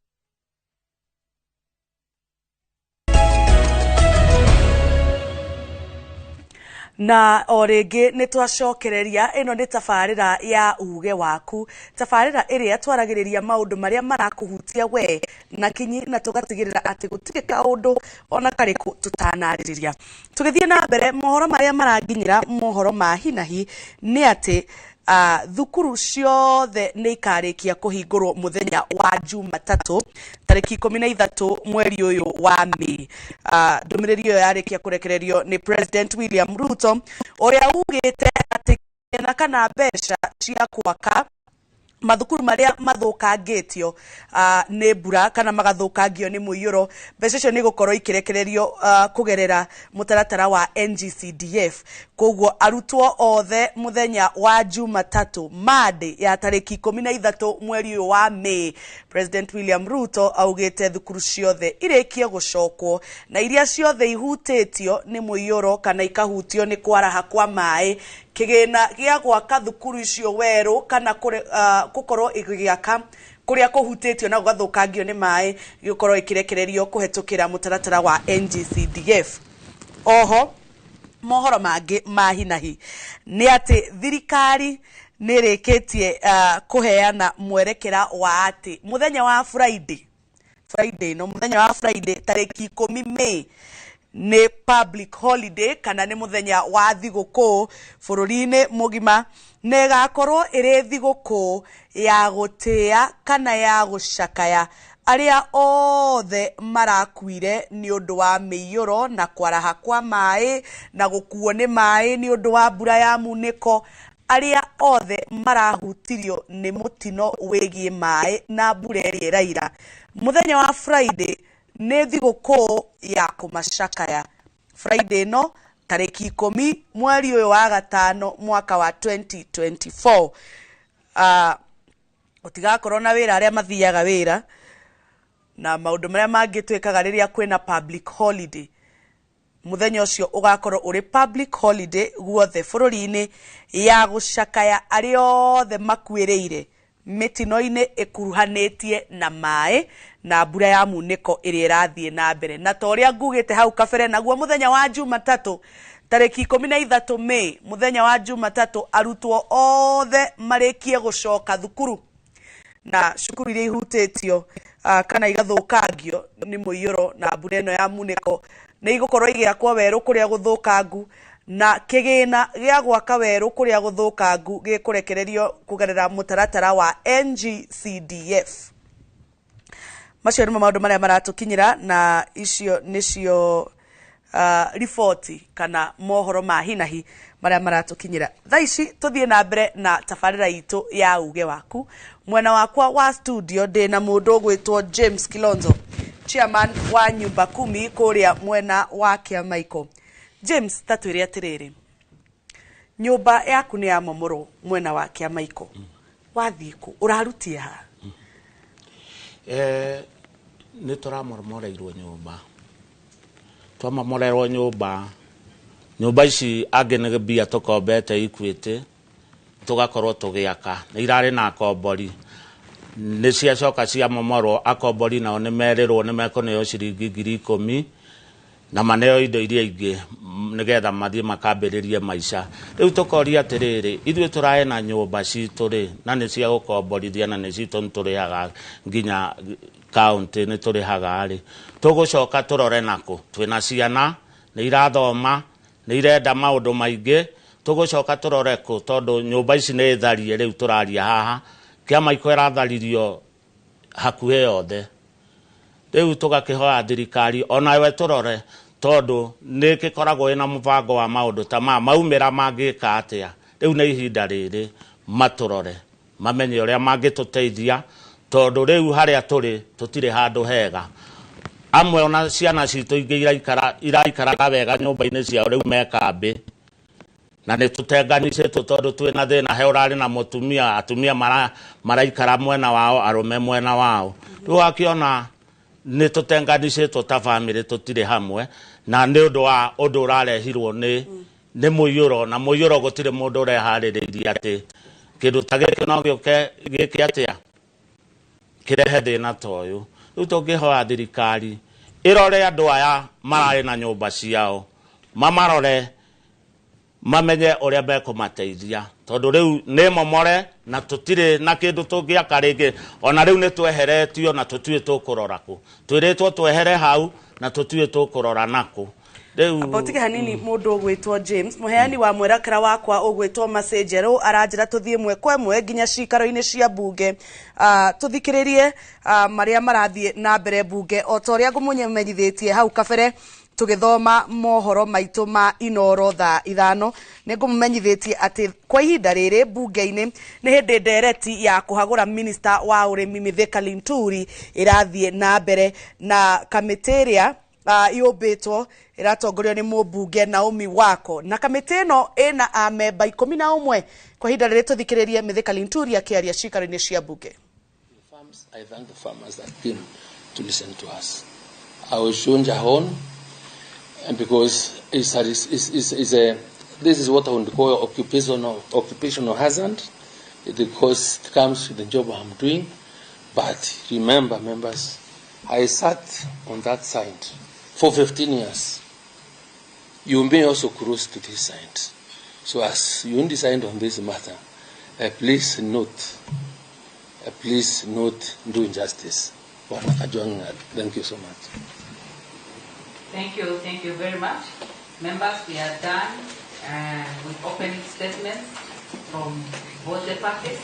Na orege nitwacokereria ino ni tafarira ya uge waku tafarira iria twaragiriria maundu maria marakuhutia we na kinyi na tugatigirira ati gutike kaundu ona kariku tutanaririria tugithie na mbere mohoro maria maranginyira mohoro ma hinahi ni ati thukuru ciothe nĩ ikarikia kũhingũrwo mũthenya wa Jumatatu tariki 13 mweri uyu wa Mei. Ndũmĩrĩri ĩyo yarĩkia kũrekererio nĩ President William Ruto ũrĩa ugĩte atĩ na kana mbeca cia gwaka mathukuru maria mathũkangĩtio nĩ mbura kana magathũkangio nĩ mũiyũro mbeca icio nĩ gũkorwo ikirekererio kugerera mũtaratara wa NGCDF. Koguo arutwo othe muthenya wa Jumatatu Monday ya tariki 13 mweri uyu wa Mei, President William Ruto augĩte thukuru ciothe irĩkie gũcokwo na iria ciothe ihutĩtio nĩ mũiyũro kana ikahutio nĩ kwaraha kwa maĩ kĩgĩna gĩa gwaka thukuru icio werũ kana gũkorwo igĩaka kuria kũhutĩtio na gũgathũkangio nĩ maĩ gĩkorwo ikirekererio kũhetũkĩra mũtaratara wa NGCDF. Oho mohoro mangĩ ma hinahi nĩ atĩ thirikari nĩrĩkĩtie kũheana mwerekera wa atĩ mũthenya wa Friday no mũthenya wa Friday tariki 10 Mei nĩ public holiday kana nĩ mũthenya wa thigũkũ bũrũri-inĩ mũgima na ĩgakorwo ĩrĩ thigũkũ ya gũtĩa kana ya gũcakaya aria othe marakuire ni ũndũ wa mĩiyũro na kwaraha kwa maĩ na gũkuo nĩ maĩ ni ũndũ wa mbura ya munĩko aria othe marahutirio nĩ mũtino wĩgiĩ maĩ na mbura ĩrĩa ĩraira. Mũthenya wa Friday nĩ thigũkũ ya kũmacakaya. Friday no tariki 10 mweri uyu wa gatano mwaka wa 2024. Utigakorwo na wĩra aria mathiaga wĩra na maundu maria mangĩtwĩkaga rĩrĩa kwĩna public holiday. Muthenya ũcio ugakorwo uri public holiday guothe bũrũri-inĩ ya gũcakaya aria othe makuĩrĩire mitino-inĩ ĩkuruhanĩtie na maĩ na mbura ya munĩko ĩrĩa ĩrathiĩ na mbere. Na toria ngugĩte hau kabere naguo mũthenya wa Jumatatu tariki 13 Mei mũthenya wa Jumatatu arutwo othe marĩkie gũcoka thukuru na cukuru iria ihutĩtio kana igathũkangio nĩ mũiyũro na mbura ĩno ya munĩko nĩ igũkorwo igĩakwo werũ kũrĩa gũthũkangu na kĩgĩna gĩa gwaka werũ kũrĩa gũthũkangu gĩkũrekererio kũgerera mũtaratara wa NGCDF. Macio nĩ maũndũ marĩa maratũkinyĩra na icio nĩcio riboti kana mohoro ma hinahi marĩa maratũkinyĩra. Thaa ici tũthiĩ na mbere na tabarĩra itũ ya uge waku. Mwena wakwa wa studio ndĩna mũndũ ũgwĩtwo James Kilonzo, chairman wa nyumba 10 kũrĩa mwena wa Kĩamaiko. James, tatwĩre atĩrĩrĩ, nyumba yaku nĩ ya momoro mwena wa Kĩamaiko, wathiĩ kũ ũrarutie ha? Nĩ tũramoromoreirwo nyumba twamamorerwo nyumba ici angĩ mbia tũkombete ikuĩte tũgakorwo tũgĩaka nĩ irarĩ na akombori nĩ ciacoka cia momorwo akombori nao nĩ merĩrwo nĩ mekũneo ciringi 10,000 na maneo indo iria ingĩ nĩgetha mathiĩ makambĩrĩrie maica rĩu tũkoria atĩrĩrĩ ithuĩ tũrahe na nyũmba citũ rĩ na nĩ cia gũkomborithia na nĩ citũ nĩtũrĩhaga nginya kaunti nĩtũrĩhaga rĩ tũgũcoka tũrore nako twĩna ciana nĩ irathoma nĩ irenda maũndũ maingĩ tũgũcoka tũrore kũ tondũ nyũmba ici nĩ tharie rĩu tũraria haha kĩama iko ĩratharirio hakuhĩ yothe rĩu tũgakĩhoya thirikari onawe tũrore tondũ nĩ gĩkoragwo ĩna mũbango wa maũndũ ta maumĩra mangĩka atĩa rĩu nĩ ihinda rĩrĩ matũrore mamenye ũrĩa mangĩtũteithia tondũ rĩu harĩa tũrĩ tũtirĩ handũ hega amwe ona ciana citũ ingĩ iraikaraga wega nyũmba-inĩ ciao rĩu mekambĩ na nĩ tũtenganĩcĩtwo tondũ twĩna thĩna he ũrarĩ na mũtumia atumia maraikara mwena wao arũme mwena wao rĩu akĩona nĩ tũtenganĩcĩtwo ta bamĩrĩ tũtirĩ hamwe na nĩ ũndũ wa ũndũ ũrarehirwo nĩ mũiyũro na mũiyũro gũtirĩ mũndũ ũreharĩrĩirie atĩ kĩndũ ta gĩkĩ no gĩũke gĩkĩ atĩa kĩrehe thĩna ta ũyũ rĩu tũngĩhoya thirikari ĩrore andũ aya mararĩ na nyũmba ciao mamarore mamenye ũrĩa mekũmateithia tondũ rĩu nĩ momore na tũtirĩ na kĩndũ tũngĩaka rĩngĩ ona rĩu nĩ tweheretio na tũtuĩ tũkũrora kũ twĩrĩtwo twehere hau na tũtuĩ tũkũrora nakũ Abotige hanini mundu ugwitwo James muheani wa mwerekera wakwa ugwitwo Masenjero aranjira tuthie mwe kwa mwe nginya cikaro-ini cia bunge tuthikiririe maria marathie na mbere bunge o ta uria ngumumenyithitie hau kabere tugithoma mohoro maitu ma Inoro thaa 5 ningumumenyithitie ati kwa ihinda riri bunge-ini ni hindi ndereti ya kuhagura minister wa urimi Mithika Linturi irathie na mbere na kamitiria yobetwo iratongorio ni mubunge Naomi Wako na kamiti no ena amemba 11 kwa ihinda riri tuthikiririe Mithika Linturi akiaria cikaro-ini cia bunge. I thank the farmers that came to listen to us. I was shown Jahon, and because this is what I would call occupational hazard, because it comes with the job I'm doing. But remember, members, I sat on that side for 15 years. You may also cross to this side. So as you decide on this matter, please note do injustice. Thank you so much. Thank you very much. Members, we are done with opening statements from both the parties.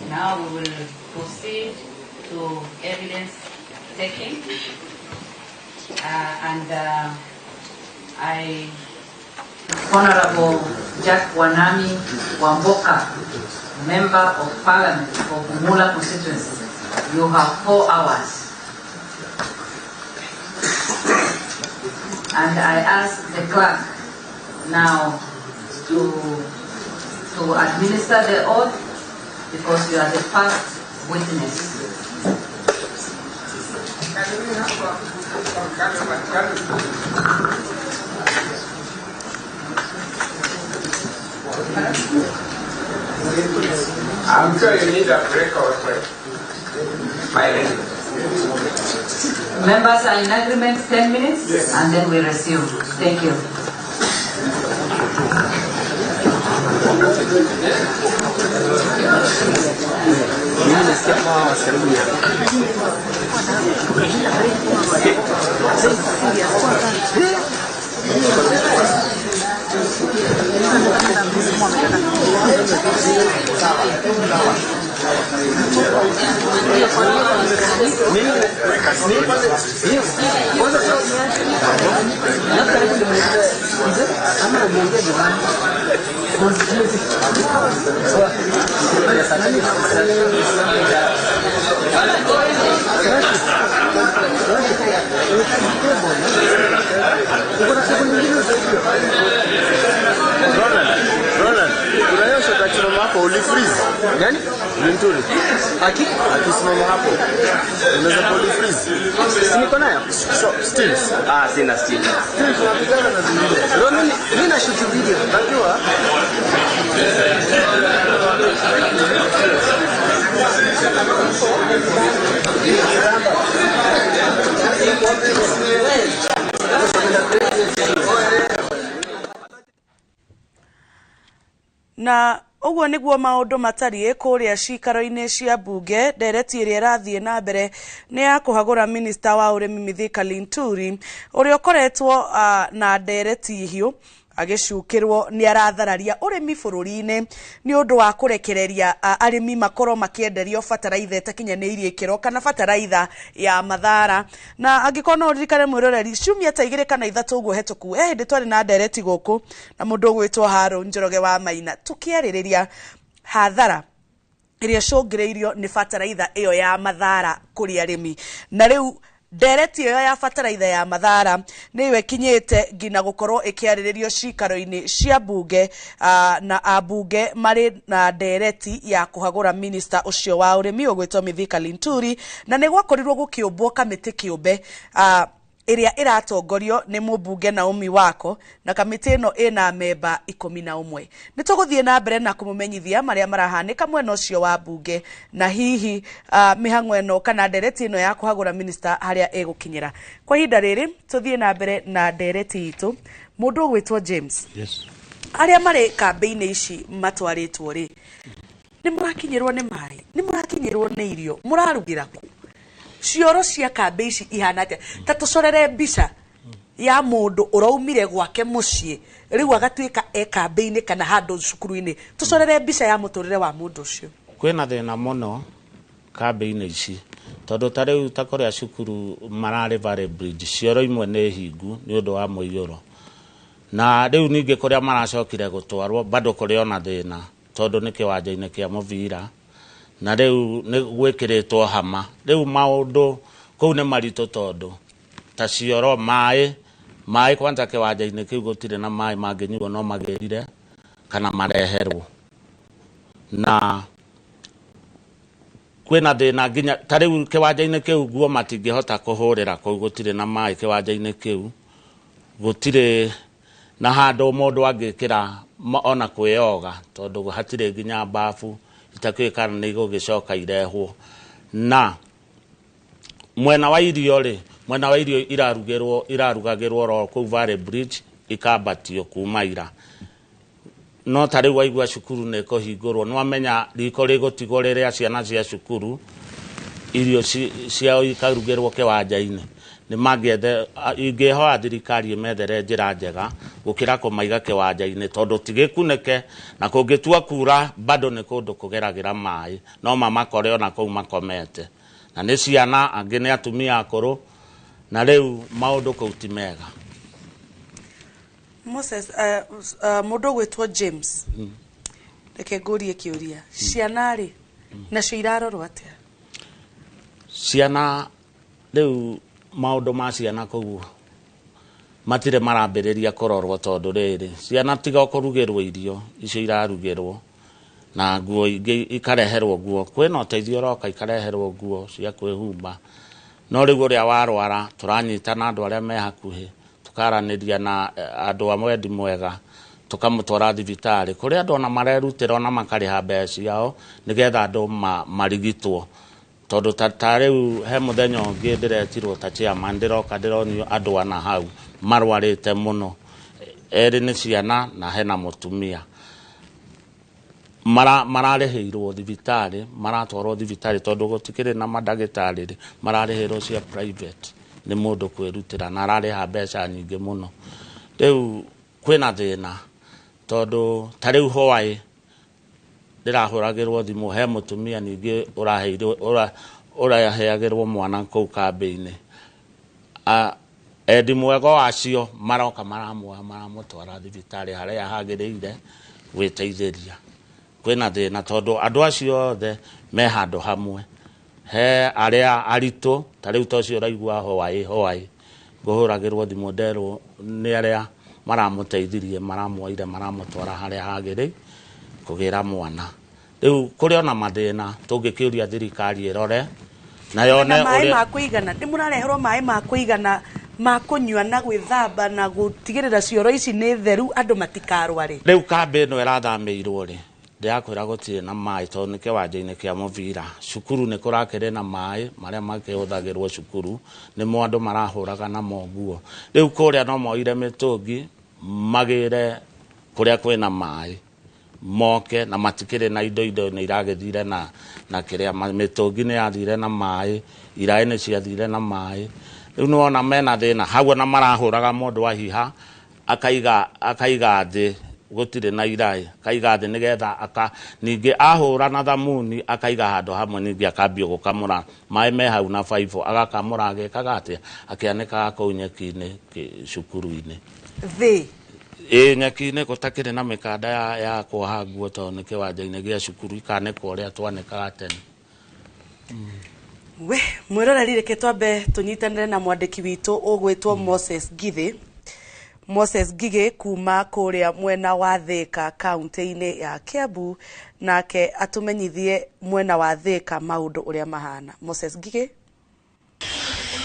Now we will proceed to evidence taking. Honorable Jack Wanami Wamboka, Member of Parliament for Bumula constituency, you have 4 hours. And I ask the clerk now to administer the oath because you are the first witness. I'm sure you need a break or break. Members are in agreement 10 minutes, yes, and then we resume. Thank you. Roland, unaweza kachoma hapo Polifreeze. Nani? Ni mturi. Akisimama hapo. Unaweza polifreeze. Si niko nayo? Stills. Sina stills. Ndio mimi na shoot video. Najua. Na uguo niguo maundu matariĩ kũrĩa cikaro-inĩ cia mbunge. Ndereti ĩrĩa ĩrathiĩ na mbere nĩ ya kũhagũra minista wa ũrĩmi Mithika Linturi ũrĩa ũkoretwo na ndereti hiũ agĩcukĩrwo nĩ arathararia ũrĩmi bũrũri-inĩ nĩ ũndũ wa kũrekereria arĩmi makorwo makĩenderio bataraitha ĩtakinyanĩirie ikĩro kana bataraitha ya mathara. Na angĩkorwo no ũririkane mwĩroreri ciumia ta 2 kana 3 ũguo hetũku hĩndĩ twarĩ na ndereti gũkũ na mũndũ ũgwĩtwo Harũ Njoroge wa Maina tukĩarĩrĩria hathara ĩrĩa cũngĩrĩirio nĩ bataraitha ĩyo ya mathara kũrĩ arĩmi. Na rĩu ndereti ĩyo ya bataraitha ya mathara nĩyo ĩkinyĩte ngina gũkorwo ĩkĩarĩrĩrio cikaro-inĩ cia mbunge na ambunge marĩ na ndereti ya kũhagũra minista ũcio wa ũrĩmi ũgwĩtwo Mithika Linturi, na nĩ gwakorirwo gũkĩũmbwo kamĩtĩ kĩũmbe ĩrĩa ĩratongorio nĩ mũmbunge Naomi Wako, na kamĩtĩ ĩno ĩna memba 11. Nĩ tũgũthiĩ na mbere na kũmũmenyithia marĩa marahanĩka mwena ũcio wa mbunge na hihi mĩhang'o ĩno kana ndereti ĩno ya kũhagũra minista harĩa ĩgũkinyĩra. Kwa ihinda rĩrĩ tũthiĩ na mbere na ndereti itũ mũndũ ũgwĩtwo James. Yes. Arĩa marĩ kambĩ-inĩ ici matwarĩtwo rĩ, nĩ mũrakinyĩrwo nĩ maĩ, nĩ mũrakinyĩrwo nĩ irio, mũrarugĩra kũ? Cioro cia kambĩ ici ihana atĩa? Ta tũcorere mbica ya mũndũ ũraumire gwake mũciĩ rĩu agatuĩka kambĩ-inĩ kana handũ cukuru-inĩ. Tũcorere mbica ya mũtũrĩre wa mũndũ ũcio. Kwĩna thĩna mũno kambĩ-inĩ ici tondũ ta rĩu ta kũrĩa cukuru mararĩ Valley Bridge cioro imwe nĩ hingu nĩ ũndũ wa mũiyũro, na rĩu ningĩ kũrĩa maracokire gũtwarwo bado kũrĩ ona thĩna tondũ nĩ kĩwanja-inĩ kĩa mũbira na rĩu nĩ gwĩkĩrĩtwo hama. Rĩu maũndũ kũu nĩ maritũ tondũ ta cioro maĩ kwanza kĩwanja-inĩ kĩu gũtirĩ na maĩ mangĩnyuo no magĩrire kana mareherwo, na kwĩna thĩna nginya ta rĩu kĩwanja-inĩ kĩu nguo matingĩhota kũhũrĩra kũu gũtirĩ na maĩ kĩwanja-inĩ kĩu, gũtirĩ na handũ mũndũ angĩkĩra ona kwĩyoga tondũ hatirĩ nginya bafu itakĩũĩ kana nĩ igũgĩcoka irehwo. Na mwena wa irio irarugagĩrwo ro kũu Valley Bridge ikambatio kuma ira, no ta rĩu waigua cukuru nĩ kũhingũrwo nĩwamenya riko rĩgũtigwo rĩrĩa ciana cia cukuru irio ciao ikarugĩrwo kĩwanja-inĩ. Nĩ ingĩhoya thirikari ĩmethere njĩra njega gũkĩra kũmaiga kĩwanja-inĩ tondũ tigĩkunĩke na kũngĩtua kura bado nĩ kũndũ kũgeragĩra maĩ no mamakore ona kũu makomete, na nĩ ciana angĩ nĩ atumia akũrũ na rĩu maũndũ kũu ti mega. Moses, mũndũ gwĩtwo James, reke ngũrie kĩũria, ciana rĩ nacio irarorwo atĩa? Ciana rĩu maũndũ ma ciana kũu matirĩ marambĩrĩria kũrorwo tondũ rĩrĩ ciana tiga kũrugĩrwo irio icio irarugĩrwo na nguo ingĩ ikareherwo nguo, kwĩna ũteithio ũroka ikareherwo nguo cia kwĩhumba, no rĩu ũrĩa warwara tũranyitana andũ arĩa me hakuhĩ tukaranĩria na andũ a wendi mwega tukamũtwara thibitarĩ kũrĩa andũ ona marerutĩra ona makarĩha mbeca ciao nĩgetha andũ marigitwo. Tondũ ta rĩu he mũthenya ũngĩ ndĩretirwo ta chairman ndĩroka ndĩronio andũ ana hau marwarĩte mũno, erĩ nĩ ciana na hena mũtumia mararĩhĩirwo thibitarĩ, maratwarwo thibitarĩ tondũ gũtikĩrĩ na mandagĩtarĩ, mararĩhĩrwo cia private nĩ mũndũ kwĩrutĩra na ararĩha mbeca nyingĩ mũno. Rĩu kwĩna thĩna tondũ ta rĩu Hawaii ndĩrahũragĩrwo thimũ he mũtumia ningĩ ũraheagĩrwo mwana kũu kambĩ-inĩ. Endi mwega wacio maroka maramũtwara thibitarĩ harĩa hagĩrĩire gwĩteithĩria. Kwĩna thĩna tondũ andũ acio othe me handũ hamwe, he arĩa aritũ ta rĩu tocio ũraigua Hawaii ngũhũragĩrwo thimũ nderwo nĩ arĩa maramũteithirie maramwoire maramũtwara harĩa hagĩrĩire kũgĩra mwana. riu kuri ona mathina tungikiuria thirikari irore na yone mai ma kuigana ndi murareherwo mai ma kuigana ma kunywa na gwithamba na gutigirira cioro ici ni theru andu matikarware. Riu kambe no irathamirwo ri ndiakwira gutire na mai to ni kiwanja-ini kia muvira cukuru ni kurakire na mai maria makihuthagirwo cukuru ni mo andu marahuraga na moguo. Riu kuria no moire mitungi magire kuria kwina mai moke na matikire na indo ni iragethire na kiria mitungi ni yathire na mai iraĩ ni ciathire na mai. Riu no ona mena thina hau na marahuraga mundu wa hiha akaiga thi gutire na iraĩ akaiga thi nigetha ningi ahura na thamuni akaiga handu hamwe ningi akambia gukamura mai me hau na baibũ agakamura agekaga atia akianikaga kũu nyeki-inĩ cukuru-inĩ nyeki-inĩ gutakĩrĩ na mikanda ya kuoha nguo to nĩ kĩwanja-inĩ gĩa cukuru ikanikwo ũrĩa twanĩkaga tene. We mwiroreri reke twambe tunyitanire na mwandiki witu ugwitwo Moses Ngigĩ kuma kuria mwena wa Thika kaunti-inĩ ya Kiambu nake atumenyithie mwena wa Thika maundu uria mahana. Moses Ngigĩ.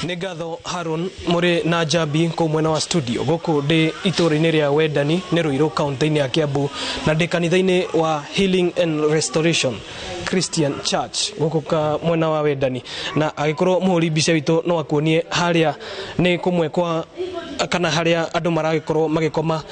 Nĩ ngatho Harun muri na Jabi ko mwena wa studio guku ndi itura-inĩ ria Wendani nĩ Ruiru kaunti-inĩ ya Kiambu na ndi kanitha-inĩ wa Healing and Restoration Christian Church guku ka mwena wa Wendani na agikorwo muhuri mbica witu no akuonie haria ni kumwe kwa kana haria andu maragikorwo magikoma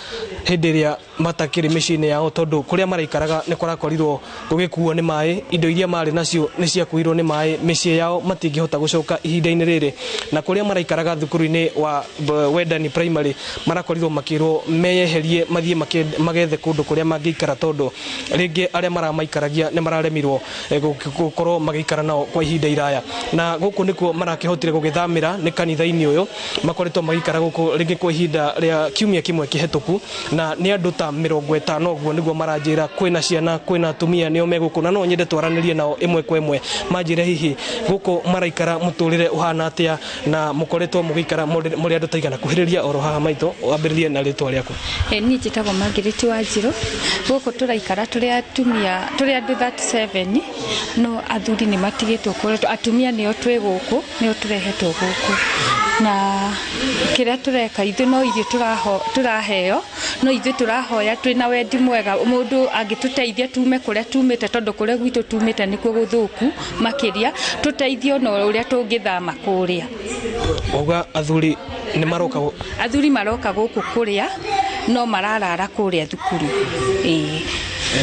hindi iria matakiri micini yao tondu kuria maraikaraga ni kurakorirwo gugikuo ni mai indo iria mari nacio ni ciakuirwo ni mai micii yao matingihota gucoka ihinda-ini riri na kuria maraikaraga thukuru-ini wa Wendani Primary marakorirwo makirwo meyeherie mathie magethe kundu kuria mangiikara tondu ringi aria maramaikaragia ni mararemirwo gukorwo magiikara nao kwa ihinda iraya na guku nikuo marakihotire gugithamira ni kanitha-ini uyu makoretwo magiikara guku ringi kwa ihinda ria kiumia kimwe kihituku na ni andu ta 50 guo niguo maranjira kwina ciana kwina atumia nio meguku na no nyende twaranirie nao imwe kwa imwe manjire hihi guku maraikara muturire uhana atia na mukoretwo mugiikara muri andu taigana kuhiriria oro haha maito wambiririe na ritwa riaku. Ni njitagwo Margaret Wanjiru guku turaikara turi atumia turi andu 37 no athuri ni matigitwo kuretwo atumia nio twi guku nio turehetwo guku na kiria tureka ithu no ithu turaheo no ithu turahoya twina wendi mwega mundu angituteithia tume kuria tumite tondu kuria gwitu tumite nikuo guthuku makiria tuteithio no uria tungithama kuria uga athuri maroka guku kuria no mararara kuria thukuru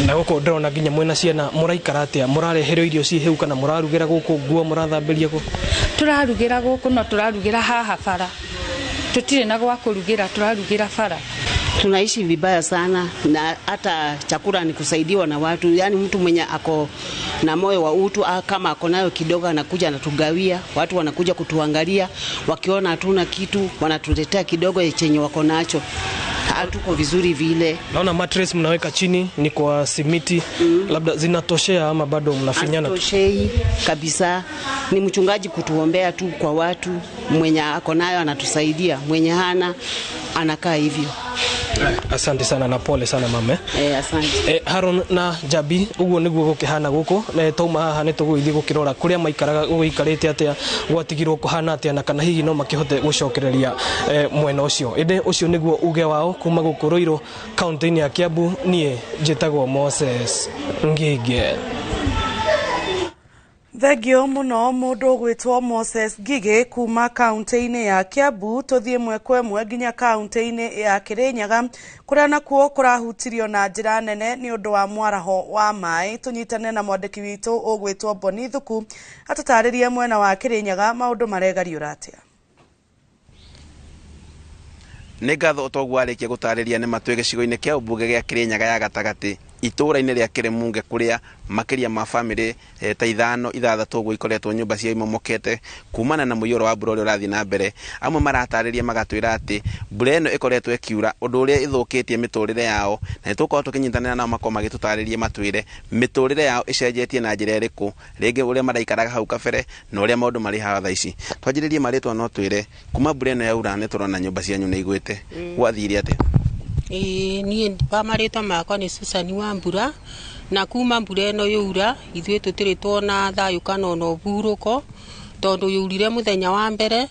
na guku ndrona nginya mwena ciana muraikara atia murareherwo irio ci heu kana murarugira guku nguo murathamberia guku turarugira guku no turarugira haha bara tutire na gwa kurugira turarugira bara. Tunaishi vibaya sana na hata chakula ni kusaidiwa na watu, yani mtu mwenye ako na moyo wa utu kama ako nayo kidogo anakuja anatugawia, watu wanakuja kutuangalia wakiona hatuna kitu wanatuletea kidogo chenye wako nacho. Hatuko vizuri vile. Naona mattress mnaweka chini ni kwa simiti labda zinatoshea ama bado mnafinyana? Toshei kabisa. Ni mchungaji kutuombea tu kwa watu, mwenye ako nayo anatusaidia, mwenye hana anakaa hivyo. Asante sana na pole sana mama. Asante. Harun na Jabi uguo niguo gukihana guku na toma haha ni tuguithi gukirora kuria maikaraga guikarite atia gwatigirwo kuhana atia na kana hihi no makihote gucokereria mwena ucio. Inde ucio niguo uge wao kuma guku Ruiru kaunti-ini ya Kiambu. Nie njitagwo Moses Ngigĩ. Thegio muno mundu gwitwo Moses Ngigĩ kuma kaunti-ini ya Kiambu. Tuthie mwekwe mwe nginya kaunti-ini ya Kirinyaga kuria nakuo kurahutirio na njira nene ni undu wa mwaraho wa mai. Tunyitane na mwandiki witu ugwitwo Boni Thuku atutaririe mwena wa Kirinyaga maundu maregariura atia. Nĩ ngatho ũtogwarikia gũtarĩria nĩ matwĩ gĩcigo-inĩ kĩa ũmbunge gĩa Kirinyaga ya gatagatĩ itũra-inĩ rĩa Kĩrĩmunge kuria makiria ma family ta 5-6 ũguo ikoretwo nyũmba cia imomokete kumana na mũiyũro wa mbura ũrĩa ũrathiĩ na mbere. Amwe maratarĩria magatwĩra atĩ mbura ĩno ĩkoretwo ĩkiura ũndũ ũrĩa ĩthũkĩtie mĩtũrĩre yao, na nĩtũkorwo tũkĩnyitanĩra nao makorwo magĩtũtarĩria matwĩre mĩtũrĩre yao ĩcenjetie na njĩra ĩrĩkũ, rĩngĩ ũrĩa maraikaraga hau kabere na ũrĩa maũndũ marĩ haha thaa ici. Twanjĩrĩrie marĩtwa no twĩre kuma mbura ĩno yaura nĩ tũrona nyũmba cianyu nĩ igwĩte, gwathire atĩa? Niĩ pamarĩtwa makwa nĩ Susan Wambura na kuma mbura ĩno yaura ithuĩ tũtirĩ tuona thayũ kana ona ũhurũko tondũ yaurire mũthenya wa mbere,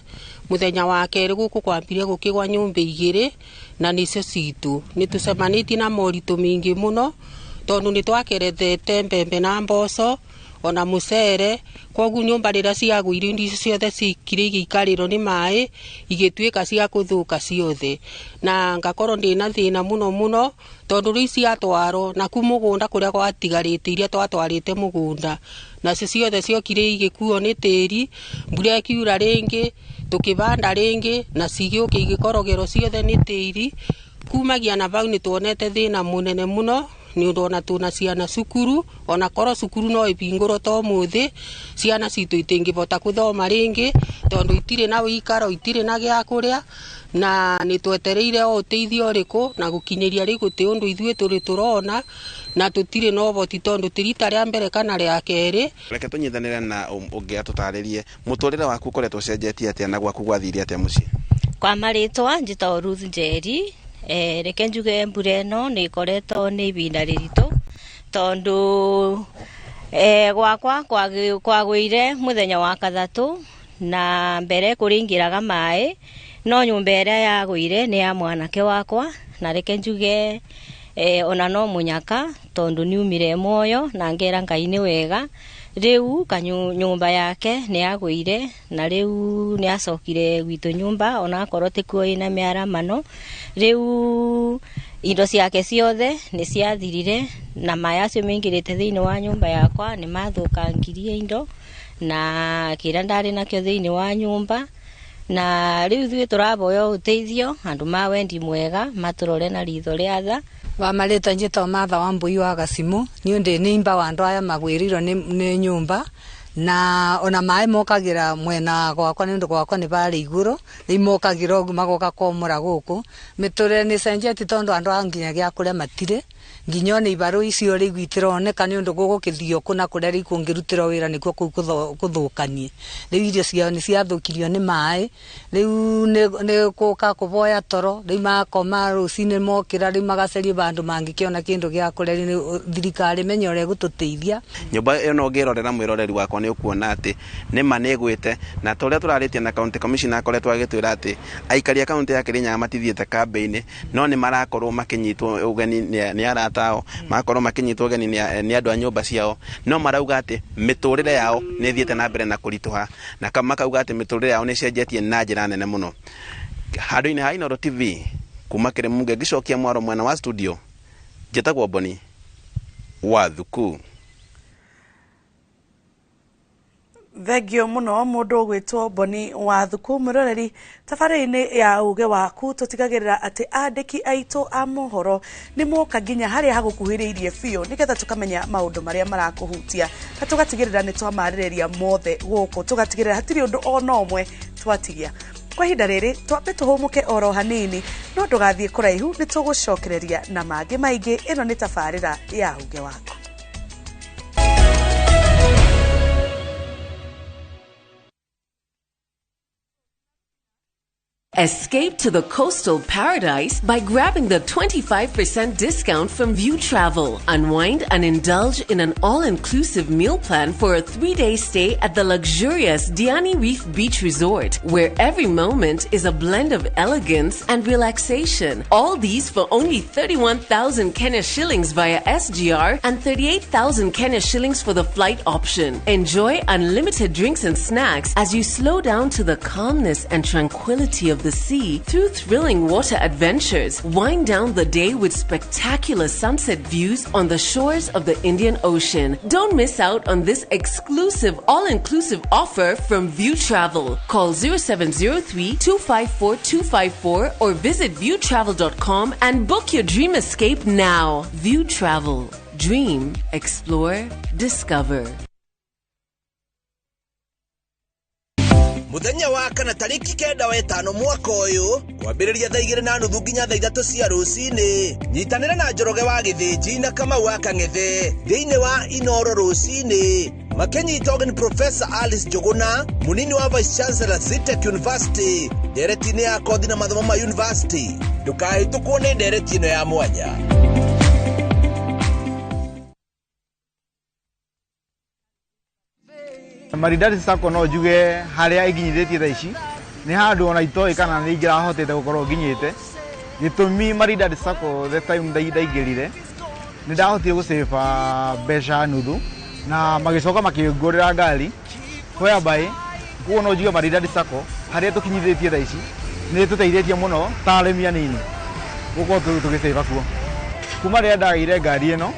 mũthenya wa kerĩ gũkũ kwambire gũkĩgwa nyũmba igĩrĩ na nĩcio citũ. Nĩtũcemanĩtie na moritũ mĩingĩ mũno tondũ nĩtwakerethete mbembe na mboco ona mũcere, koguo nyũmba rĩrĩa ciagũire indo icio ciothe cikire igĩikarĩrwo nĩ maĩ igĩtuĩka cia gũthũka ciothe, na ngakorwo ndĩna thĩna mũno tondũ rĩu ciatwarwo na ku mũgũnda kũrĩa gwatigarĩte iria twatwarĩte mũgũnda nacio ciothe ciokire igĩkuo nĩ tĩri, mbura ĩkiura rĩngĩ tũkĩbanda rĩngĩ na cigĩũka igĩkorogerwo ciothe nĩ tĩri. Kumagia na bau nĩtuonete thĩna mũnene mũno nĩ ũndũ ona tuna ciana cukuru, ona korwo cukuru no ĩbingũrwo to mũthĩ, ciana citũ itingĩbota gũthoma rĩngĩ tondũ itirĩ na ũikaro, itirĩ na gĩa kũrĩa, na nĩtwetereire o ũteithio ũrĩkũ na gũkinyĩria rĩu gũtĩ ũndũ ithuĩ tũrĩ tũrona na tũtirĩ na ũboti tondũ tirita rĩa mbere kana rĩa kerĩ. Reke tũnyitanĩre na ũngĩ atũtarĩrie mũtũrĩre waku ũkoretwo ũcenjetie atĩa na gwaku gwathire atĩa mũciĩ? Kwa marĩtwa njĩtagwo Ruth Njeri. Reke njuge mbura ĩno nĩ ĩkoretwo nĩ ibinda rĩritũ tondũ gwakwa kwagũire mũthenya wa kathatũ na mbere kũringĩraga maĩ, no nyũmba ĩrĩa yagũire nĩ ya mwanake wakwa, na reke njuge ona no mũnyaka tondũ niumire muoyo na ngera Ngai nĩ wega. Rĩu nyũmba yake nĩ yagũire na rĩu nĩ acokire gwitũ nyũmba ona akorwo tikuo ina mĩaramano. Rĩu indo ciake ciothe nĩ ciathirire na maĩ acio maingĩrĩte thĩinĩ wa nyũmba yakwa nĩ mathũkangirie indo na kĩrĩa ndarĩ nakĩo thĩinĩ wa nyũmba, na rĩu ithuĩ tũraboya ũteithio andũ ma wendi mwega matũrore na ritho rĩa tha. Wamarĩtwa njĩtagwo Martha Wambui wa Gacimu, niĩ ndĩ nĩimba wa andũ aya magwĩrirwo nĩ nyũmba na ona maĩ mokagĩra mwena gwakwa nĩ ũndũ gwakwa nĩ barĩ igũrũ, rĩu mokagĩra ũguo magoka komora gũkũ. Mĩtũrĩre nĩ cenjetie tondũ andũ aya nginya gĩa kũrĩa matirĩ, nginya ona ibarũ icio rĩu itironeka nĩ ũndũ gũgũkĩthio kũna kũrĩa rĩu kũngĩrutĩrwo wĩra nĩkuo kũu gũthũkanie. Rĩu irio ciao nĩ ciathũkirio nĩ maĩ, rĩu nĩ gũka kũboya toro, rĩu makoma rũcinĩ mokĩra rĩu magacaria bandũ mangĩkĩona kĩndũ gĩa kũrĩa. Rĩu thirikari menye ũrĩa gũtũteithia. Nyũmba ĩno ũngĩrorera mwĩroreri wakwa nĩ ũkuona atĩ nĩma nĩ ĩgwĩte, na torĩa tũrarĩtie na county commissioner akoretwo agĩtwĩra atĩ aikari a kaunti ya Kirinyaga matithiĩte kambĩ-inĩ, no nĩ marakorwo makĩnyitwo ũgeni nĩ aratao, marakorwo makĩnyitwo ũgeni nĩ andũ a nyũmba ciao, no marauga atĩ mĩtũrĩre yao nĩ ĩthiĩte na mbere na kũritũha, na makauga atĩ mĩtũrĩre yao nĩ ĩcenjetie na njĩra nene mũno. Handũ-inĩ ha Inooro TV kuma Kĩrĩmunge ngĩcokia mwaro mwena wa studio, njĩtagwo Boni wa Thuku. Thengio muno mundu gwitwo Boni wa Thuku muroreri tabarĩinĩ ya uge waku tutigagĩrĩra atĩ andĩki aitũ a mohoro nĩ moka nginya harĩa hagũkuhĩrĩirie biũ nĩgetha tũkamenya maũndũ marĩa marakũhutia na tũgatigĩrĩra nĩ twamarĩrĩria mothe gũkũ, tũgatigĩrĩra hatirĩ ũndũ ona ũmwe twatigia. Kwa ihinda rĩrĩ twambe tũhũmũke oro hanini, no ndũgathiĩ kũraihu, nĩ tũgũcokereria na mangĩ maingĩ. Ĩno nĩ tabarĩra ya uge waku. Escape to the coastal paradise by grabbing the 25% discount from View Travel. Unwind and indulge in an all-inclusive meal plan for a 3-day stay at the luxurious Diani Reef Beach Resort, where every moment is a blend of elegance and relaxation. All these for only 31,000 Kenya shillings via SGR and 38,000 Kenya shillings for the flight option. Enjoy unlimited drinks and snacks as you slow down to the calmness and tranquility of the sea through thrilling water adventures. Wind down the day with spectacular sunset views on the shores of the Indian Ocean. Don't miss out on this exclusive all-inclusive offer from View Travel. Call 0703-254-254 or visit viewtravel.com and book your dream escape now. View Travel. Dream, explore, discover. Muthenya wa kana tariki 9/5 mwaka uyu kwambĩrĩria thaa 2:30 nginya thaa 3 cia rũcinĩ. Nyitanĩra na Njoroge wa Gĩthĩnji na Kamau wa Kang'ethe thĩinĩ wa Inooro rũcinĩ. Makenyita ũgeni Professor Alice Njuguna, munini wa Vice Chancellor Zitech University, nderetinĩ ya kothi na mathomo ma university. ndukahĩtũkwo nĩ ndereti ĩno ya mwanya. Maridadi Sacco no njuge haria iginyithĩtie thaa ici nĩ handũ ona itoĩ kana nĩ ingĩrahotete gũkorwo nginyĩte. Gĩtũmi Maridadi Sacco the time ndaingĩrire nĩ ndahotire gũsave mbeca nuthu na magĩcoka makĩngũrĩra ngari whereby kuo no njuge Maridadi Sacco haria tũkinyithĩtie thaa ici nĩ tũteithĩtie mũno ta arĩmi anini gũkorwo tũgĩsave kuo. Kuma rĩrĩa ndagĩire ngari ĩno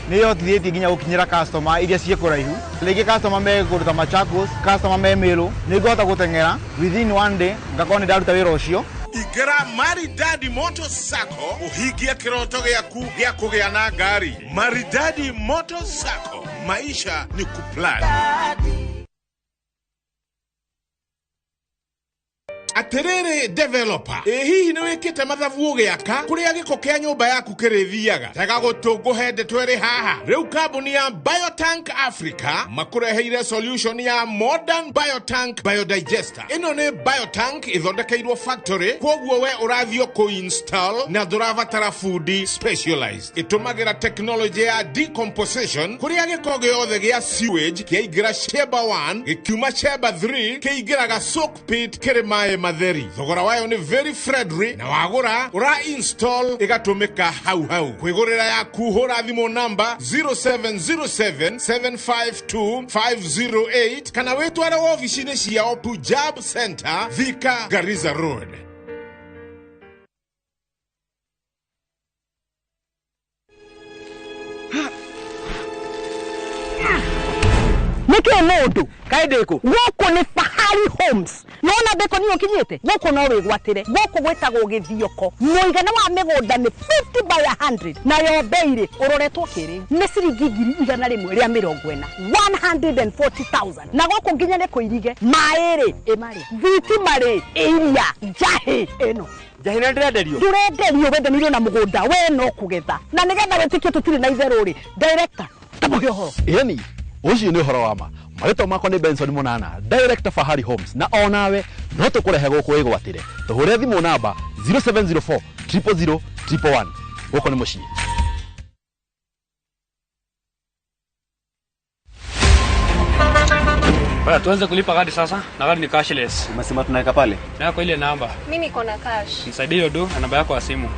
nĩ yotithĩtie nginya gũkinyĩra customer iria ciĩ kũraihu. Rĩngĩ customer me kũndũ ta Machakos, customer me Meru, nĩ ngũhota gũteng'era within one day ngakorwo nĩ ndaruta wĩra ũcio. Ingĩra Maridadi Motor Sacco ũhingie kĩroto gĩaku gĩa kũgĩa na ngari. Maridadi Motor Sacco, maisha ni kuplan. Aterere developer hihi nĩ wĩkĩte mathabu ũgĩaka kũrĩa gĩko kĩa nyũmba yaku kĩrĩthiaga tega gũtũngũhe ndetwere haha. Rĩu kambuni ya Biotank Africa makũreheire solution ya Modern Biotank Biodigester. Ĩno nĩ Biotank ĩthondekeirwo factory, koguo we ũrathiĩ kũ-install na ndũrabatara food specialized. Ĩtũmagĩra technology ya decomposition kũrĩa gĩko gĩothe gĩa sewage kĩaingĩra chamber 1 gĩkiuma chamber 3 kĩingĩraga soak pit kĩrĩ maĩ matheri. Thogora wayo ni very friendly na wagura ura install igatumika hau hau. Kwigurira yaku hura thimo namba 0707752508 kana wetwara ofisini cia Opujab Center Thika Garissa Road. Niki mundu kaideko goko ni Fahari Homes nona beko niyo kinyete goko no wigwatire goko gwetagwo githioko muigana wa migunda ni 50 by 100 na yo beire uroretwo kiri ni ciringi 140 140,000 na goko nginya ne kuirige maere emari viti mare iria jahe eno jahe na ndirenderio wendaniro na mugunda we no kugetha na nigetha wetikio tutiri na itherũ ri director tamuge horo yani ucio ni horo wama marito makwa ni Benson Munana director Fahari Homes na onawe no tũkũrehe gũkũ wĩgwatĩre tũhũre thimũ namba 0704 000 111 gũkũ nĩ mũciĩ. Baya tuanze kulipa kadi sasa na kadi ni cashless. Umesema tunaweka pale? Na kwa ile namba. Mimi niko na cash. Nisaidie hiyo do na namba yako ya simu.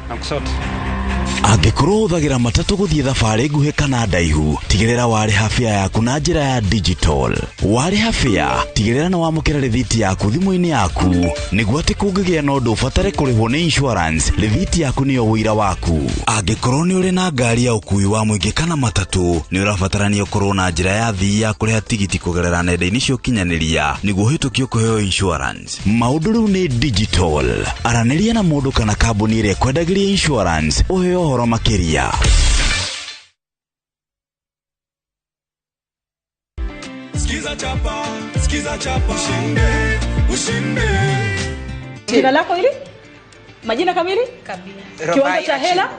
Na kusoti. Angĩkorwo ũhũthagĩra matatũ gũthiĩ thabarĩ nguhĩ kana ndaihu, tigĩrĩra warĩha fare yaku na njĩra ya digital. Warĩha fare, tigĩrĩra nĩ wamũkĩra rĩthiti yaku thimũ-inĩ yaku, nĩguo atĩ kũngĩgĩa na ũndũ ũbatare kũrĩhwo nĩ insurance, rĩthiti yaku nĩyo ũira waku. Angĩkorwo nĩ ũrĩ na ngari ya ũkui wa mũingĩ kana matatũ, nĩ ũrabatarania ũkorwo na njĩra ya thii ya kũrĩha tigiti kũgerera nenda-inĩ cia ũkinyanĩria, nĩguo ũhĩtũkio kũheo insurance. Maũndũ rĩu nĩ digital. Aranĩria na mũndũ kana kambuni ĩrĩa kwendagĩria insurance, ũheo horo makiria. Skiza chapa, ushinde. Jina lako hili? Majina kamili? Kabila. Kiwango cha hela?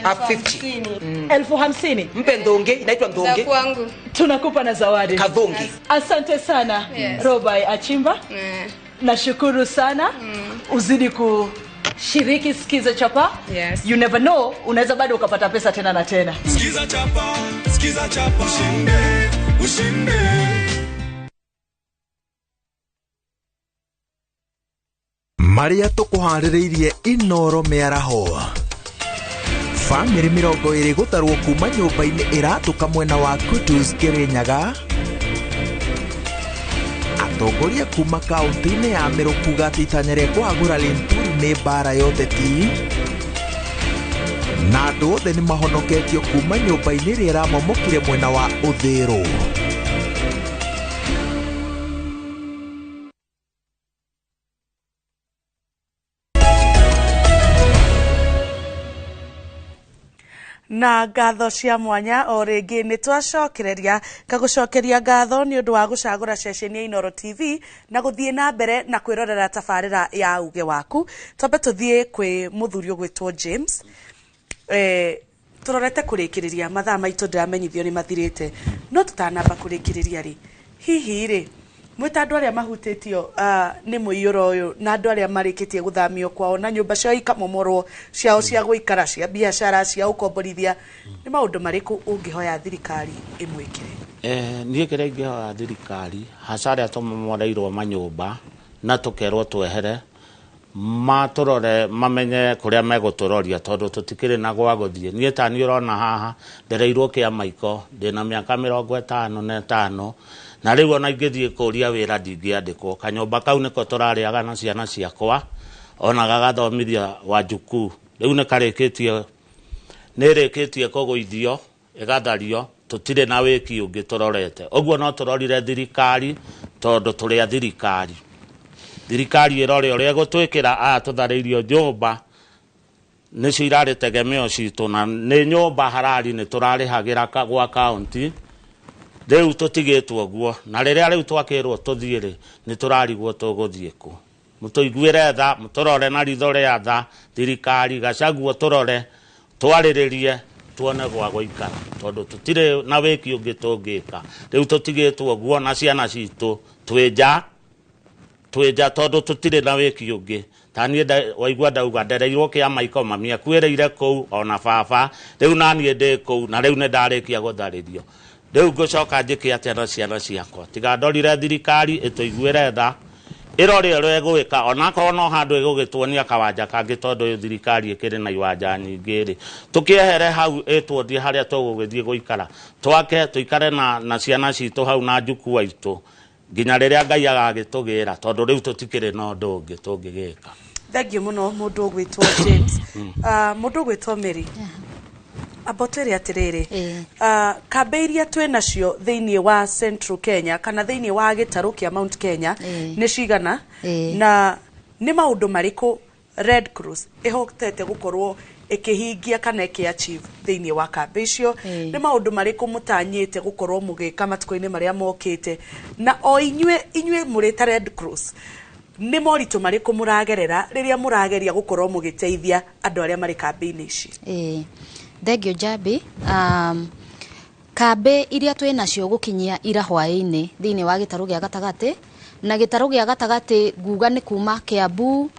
50. 50,000. Mpe ndonge, inaitwa ndonge. Za kwangu. Tunakupa na zawadi. Kadhongi. Asante sana. Yes. Robai Achimba. Nashukuru sana. Uzidi kushiriki Skiza Chapa. Yes. You never know, unaweza bado ukapata pesa tena na tena. Skiza chapa, ushinde. Maria tukuharĩrĩirie Inoro Mĩaraho. Family 20 gũtarwo kuma nyũmba-inĩ ĩratũka mwena wa Kutus Kĩrĩnyaga. Atongoria kuma kaunti-inĩ ya Meru kuga atĩ itanya rĩa kũhagũra Linturi nĩ mbara ya ũteti. Na andũ othe nĩ mahonoketio kuma nyũmba-inĩ ĩrĩa ĩramomokire mwena wa Ũthĩĩro. Na ngatho cia mwanya o rĩngĩ nĩ twacokereria kagucokeria ngatho nĩ ũndũ wa gũcagũra ceceni ya Inoro TV na gũthiĩ na mbere na kwĩrorera tabarĩra ya uge waku. Twambe tũthiĩ kwĩ mũthuri ũgwĩtwo James. Tũrorete kũrĩkĩrĩria mathaa maitũ ndĩramenyithio nĩ mathirĩte, no tũtanamba kũrĩkĩrĩria rĩ hihi rĩ mwita andu aria mahutitio ni muiyuro uyu na andu aria marikitie guthamio kwao na nyumba ciao ikamomorwo ciao cia guikara cia biashara cia ukomborithia ni maundu mariku ungihoya thirikari imwikire? Nie kire ingihoya thirikari hasa aria tumomoreirwo manyumba na tukerwo twehere maturore mamenye kuria meguturoria tondu tutikire na gwa guthie. Nie tani urona haha ndereirwo kia maiko ndina miaka 55 na riu ona ingithie kuria wira ndingiandikwo. Kanyumba kau niko turariaga na ciana ciakwa ona gagathomithia Wanjuku. Riu ne kareketie nirikitie kuguithio igathario tutire na wiki ungi turorete. Oguo no turorire thirikari tondu turi a thirikari. Thirikari irore uria gutwikira tuthariirio nyumba nicio irari tegemeo citu na ni nyumba harari ni turarihagira gwa county. Riu tutigitwo guo na riria riu twakirwo tuthiire ni turarigwo tuguthie ku. Mutuiguire tha muturore na ritho ria tha thirikari Gachagua turore twariririe tuone gwa guikara tondu tutire na wiki ungi tungika. Riu tutigitwo guo na ciana citu twija tondu tutire na wiki ungi. Tani waigua ndauga ndereirwo kia maiko mami akwireire kou ona baba riu nani ndi kou na riu ne ndarikia gutharirio. Riu ngucoka njike atia na ciana ciakwa tiga ndorire thirikari ituiguire tha irore ro egwika ona ko no handu igugituonia kawanja kangi tondu thirikari ikire na iwanja nyingi ri tukiehere hau etwothie haria tugugithie guikara twake tuikare na ciana citu hau na njuku waitu nginya riria Ngai agagitugira tondu riu tutikire no ndungi tungigika. Thank you muno mundu gwitwo James. Mundu gwitwo Mary. Abotere atiriri kambe iria twe nacio thiini wa Central Kenya kana thiini wa gitaru kia Mount Kenya ni cigana na ni maundu mariku Red Cross ihotete gukorwo ikihingia kana ikiachieve thiini wa kambe icio ni maundu mariku mutanyite gukorwo mugika matuko-ini maria mokite na o inywe murita Red Cross ni moritu mariku muragerera riria murageria gukorwo mugiteithia andu aria mari kambe-ini ici? Thegio Jabi, kambe iria twe nacio gukinyia ira hwaini thiini wa gitaru gia gatagati na gitaru gia gatagati nguga ni kuma Kiambu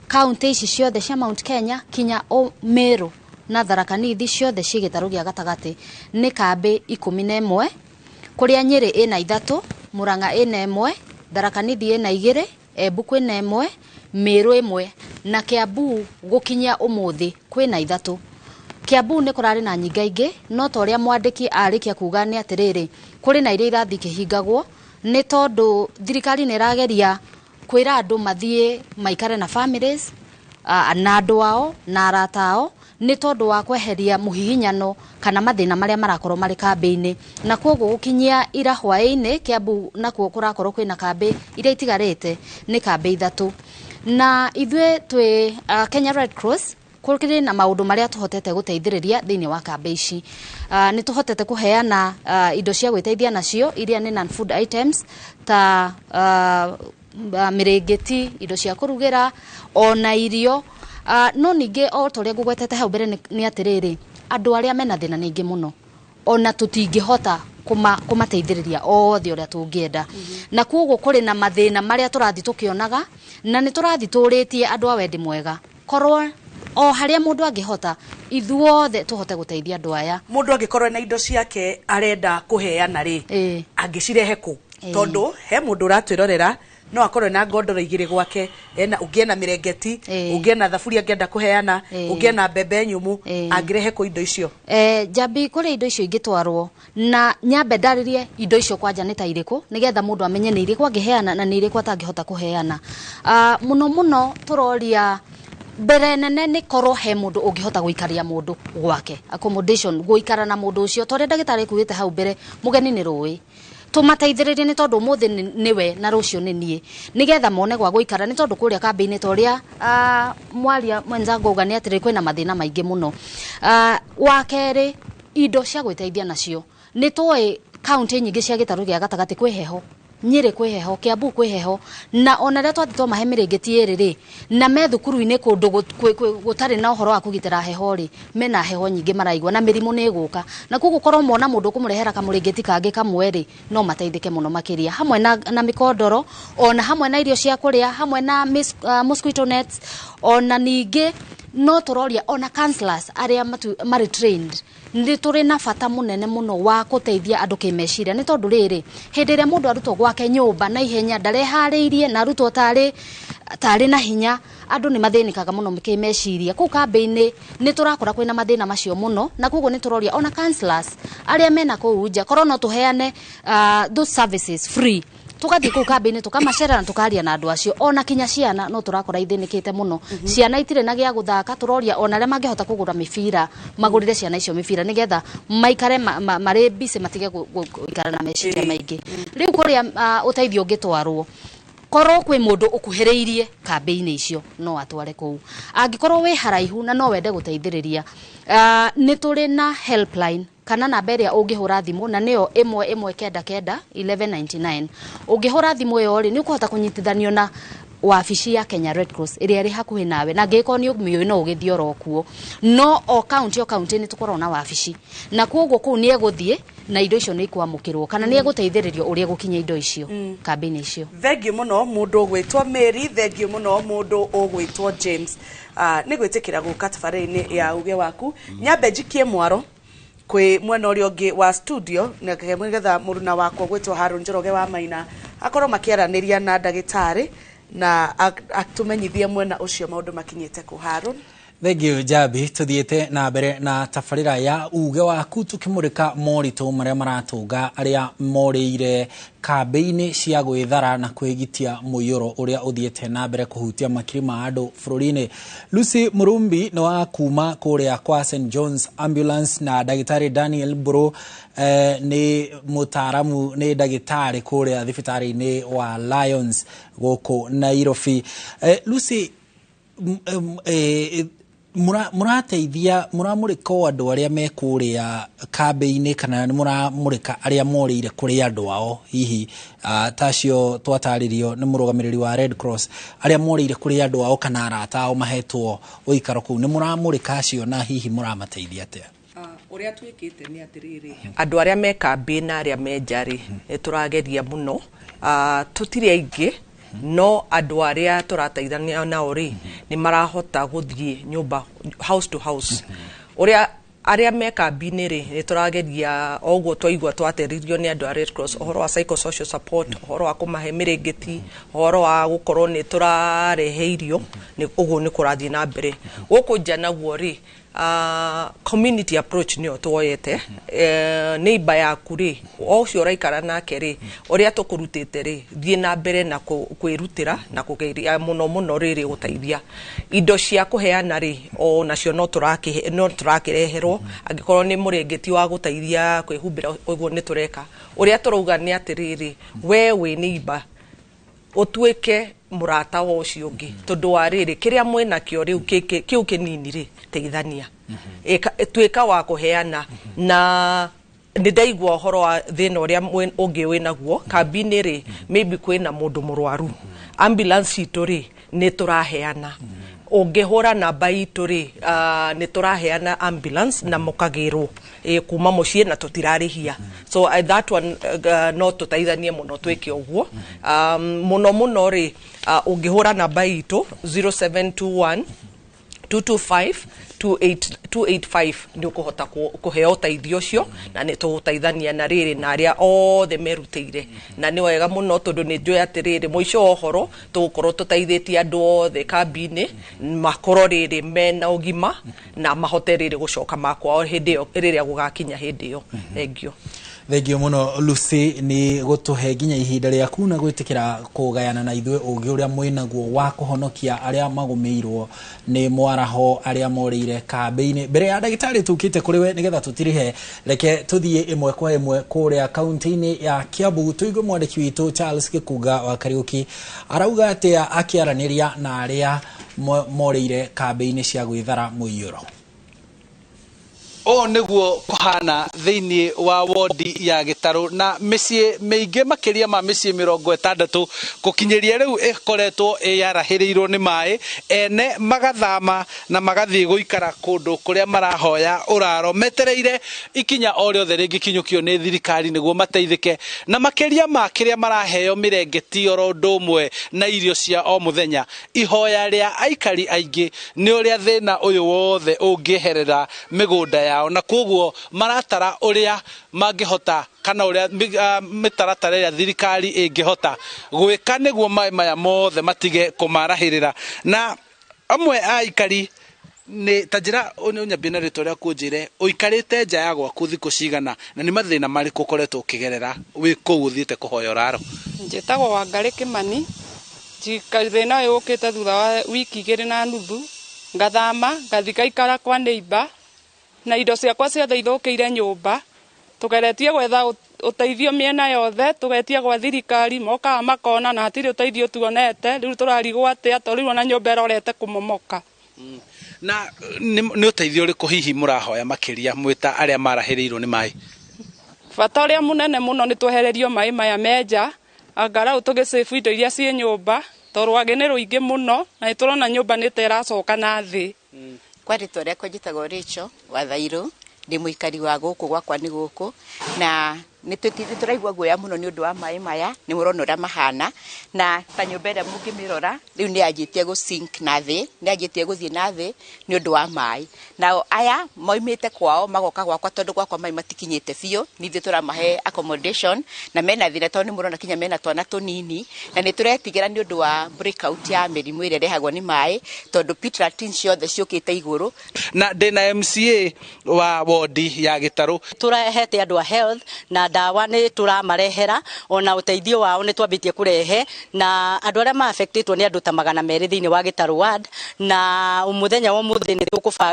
county ici ciothe cia Mount Kenya kinya o Meru na Tharaka Nithi ciothe ci gitaru gia gatagati ni kambe 11 kuria Nyeri ina 3 Murang'a ina 1 Tharaka Nithi ina 2 Embu ina 1 Meru 1 na Kiambu gukinyia umuthi kwina 3. Kiambu ni kurari na nyingaingi no toria mwandiki arikia kuga ni atiriri kuri na iria irathi kihingagwo ni tondu thirikari ni rageria kwira andu mathie maikare na families na andu ao na arata ao ni tondu wa kweheria muhihinyano kana mathina maria marakorwo mari kambe-ini na koguo gukinyia ira hwaini Kiambu nakuo kurakorwo kwina kambe iria itigarite ni kambe 3 na ithwe twe Kenya Red Cross kurikire na maundu maria tuhotete guteithiriria thiini wa kambe ici. Ni tuhotete kuheana indo cia gwiteithia nacio iria ni non food items ta mirengeti indo cia kurugira ona irio no ninge o toria ngugwetete hau mbere ni atiriri andu aria mena thina ningi muno ona tutingihota kumateithiriria othe uria tungienda na koguo kuri na mathina maria turathi tukionaga na ni turathi turitie andu a wendi mwega korwo o haria mundu angihota ithuothe tuhote guteithia andu aya. Mundu angikorwo na indo ciake arenda kuheana ri angicirehe ku tondu he mundu uratwirorera no akorwo na ngondoro igiri gwake ena ungiena mirengeti ungiena thaburia angienda kuheana ungiena mbembe nyumu angirehe ku indo icio. Jabi kuri indo icio ingitwarwo na nyambe ndaririe indo icio kwanja ni ta iriku nigetha mundu amenye ni iriku angiheana na ni iriku atangihota kuheana. Muno turoria mbere nene ni korwo he mundu ungihota guikaria mundu gwake accommodation guikara na mundu ucio tore ndagitari kuite hau mbere mugeni ni rui tumateithiririe ni tondu muthi niwe na rucio ni nie nigetha mone gwa guikara ni tondu kuria kambe-ini toria mwaria mwenzangu uga ni atiri kwina mathina maingi muno. Wa keri indo cia gwiteithia nacio ni toy county nyingi cia gitaru gia gatagati kwi heho Nyeri kwi heho, Kiambu kwi heho, na ona ria twathitwo mahe mirengeti iri ri na me thukuru-ini kundu gutari na uhoro wa kugitira heho ri mena heho nyingi maraigwa na mirimu ni guka na kugukorwo mona mundu kumurehera kamurengeti kangi kamwe ri no mateithike muno makiria hamwe na mikondoro ona hamwe na irio cia kuria hamwe na mosquito nets ona ningi no turoria ona counselors aria mari trained ndi turi na bata munene muno wa kuteithia andu kimeciria ni tondu riri hindi ria mundu arutwo gwake nyumba na ihenya ndarehariirie na arutwo tari na hinya andu ni mathinikaga muno kimeciria ku kambi-ini ni turakora kwina mathina macio muno na koguo ni turoria ona counselors aria mena kuu nja korwo no tuheane those services free tugathi ku kambi-ini tukamacera na tukaria na andu acio ona kinya ciana no turakora ithinikite muno ciana itire na gia guthaka turoria ona aria mangihota kugura mibira magurire ciana icio mibira nigetha maikare mari busy matige guikara na meciria maingi riu kuria uteithio ungitwarwo korwo kwi mundu ukuhiriirie kambi-ini icio no atware kuu angikorwo wi haraihu na no wende guteithiriria ni turi na helpline kana namba iria ungihura thimu na niyo 1199 1199 ungihura thimu iyo ri ni ukuhota kunyitithanio na wabici ya Kenya Red Cross iria ri hakuhi nawe na ngiko ni umiyo no ugithio rokuo no o county ni tukorwo na wabici na koguo kuu ni eguthie na indo icio ni ikwamukirwo kana ni eguteithiririo uria gukinya indo icio kambi-ini icio. Thengio muno mundu ugwitwo Mary, thengio muno mundu ugwitwo James. Ni gwitikira guka tabari-ini ya uge waku nyambe njikie mwaro kwi mwena uria ungi wa studio na getha muruna wakwa gwitwo Harun Njoroge wa Maina akorwo makiaraniria na ndagitari na atumenyithie mwena ucio maundu makinyite ku Harun. Thengio Jabi, tuthiete na mbere na tabarira ya uge waku tukimurika moritu maria maratunga aria moriire kambi-ini cia gwithara na kwigitia muyuro uria uthiete na mbere kuhutia makiri ma andu bururi-ini. Lucy Murumbi no wa kuma kuria kwa St John's Ambulance na dagitari Daniel Bro ni mutaramu ni dagitari kuria thibitari-ini wa Lions goko Nairobi. Lucy murateithia muramurika andu aria mekuria kambi-ini kana muramurika aria morire kuri andu ao hihi tacio twataririo ni murugamiriri wa Red Cross aria morire kuri andu ao kana arata ao mahetwo uikaro kuu ni muramurika acio na hihi muramateithia atia? Uria twikite ni atiriri andu aria me kambi na aria me njari turageria muno tutiri aingi no andu aria turateithania nao ri ni marahota guthie nyumba house to house uria aria me kambi-ini ri ni turageria oguo twaigua twateririo ni andu a Red Cross ohoro wa psychosocial support ohoro wa kumahe mirengeti ohoro wa gukorwo ni turarehe irio ni uguo ni kurathie na mbere guku nja naguo ri community approach ni otwoyete neighbor yaku ri ocio uraikara nake ri uria tukurutite ri thie na mbere na kwirutira na kugeria muno riri guteithia indo cia kuheana ri o nacio no turakireherwo angikorwo ni murengeti wa guteithia kwihumbira uguo ni tureka uria turauga ni atiriri we wi neighbor utwike murata wa ucio ungi tondu wa riri kiria mwena kio riu kiu kinini ri teithania twika wa kuheana na ni ndaigua horo wa thina uria ungi winaguo kambi-ini ri maybe kwina mundu murwaru ambulance itu ri ni turaheana ungihura namba itu ri ni turaheana ambulance na mukagirwo kuma mucie na tutirarihia so that one no tutaithanie muno twike uguo muno ri ungihura namba itu 0721 225 285 ni ukuhota kuheo uteithio cio na ni tugutaithania na riri na aria othe merutire na ni wega muno tondu ni njui atiriri muico ohoro tugukorwo tuteithitie andu othe kambi-ini makorwo riri mena ugima na mahote riri gucoka makwao hindi iyo riria gugakinya hindi iyo. Thengio. Thengio muno Lucy ni gutuhe nginya ihinda riaku na gwitikira kugayana na ithwe ugi uria mwinaguo wa kuhonokia aria magumirwo ni mwaraho aria morire kambi-ini. Mbere ya ndagitari tukite kuri we nigetha tutirihe reke tuthie imwe kwa imwe kuria kaunti-ini ya Kiambu tuigue mwandiki witu Charles Gikuga wa Kariuki arauga atia akiaraniria na aria morire kambi-ini cia gwithara muiyuro. o niguo kuhana thiini wa wodi ya Gitaru na micie meingi makiria ma micie 60 gukinyeria riu ikoretwo yarahiriirwo ni mai ene magathama na magathie guikara kundu kuria marahoya uraro metereire ikinya o riothe ringikinyukio ni thirikari niguo mateithike na makiria ma kiria maraheo mirengeti oro ndumwe na irio cia o muthenya ihoya ria aikari aingi ni uria thina uyu wothe ungieherera migunda yao na koguo maratara uria mangihota kana uria mitaratara ya thirikari ingihota gwika niguo mai maya mothe matige kumarahirira na amwe aikari ni tajira unyambina ritoria kunjire uikarite nja ya gwaku thiku cigana na ni mathina mariku ukoretwo ukigerera wi kuu thiite kuhoya uraro njitagwo Wangari Kimani thina uyu ukite thutha wa wiki 2 na nuthu ngathama ngathika ikara kwa neighbor na indo ciakwa ciothe ithukiire nyumba tugeretie gwetha uteithio miena yothe tugetie gwa thirikari moka makona na hatiri uteithio tuonete riu turarigwo atia to riu na nyumba erorete kumomoka na ni uteithio riku hihi murahoya makiria mwita aria marahiriirwo ni mai bata uria munene muno ni twehererio mai maya menja angara utugisefu indo iria cie nyumba to rwage ni ruingi muno na iturona nyumba ni teracoka na thi kwa rito ria njitagwo Rachel wa Thairu ndi muikari wa guku gwakwa ni guku na ni turaigua guoya muno ni undu wa mai maya ni murona uria mahana na ta nyumba ria mungimirora riu ni anjitie gu sink na thi ni anjitie guthie na thi ni undu wa mai na aya moimite kwao magoka gwakwa tondu gwakwa mai matikinyite biu nithe turamahe accommodation na mena thire to ni murona kinya mena twana tunini na ni turetigira ni undu wa breakout ya mirimu ire rehagwo ni mai tondu pitratin ciothe ciukite iguru na ndina MCA wa wodi ya Gitaru turahete andu a health na dawa ni turamarehera ona uteithio wao ni twambitie kurehe na andu aria ma affectitwo ni andu ta 200 thiini wa Gitaru ward na umuthenya wa muthi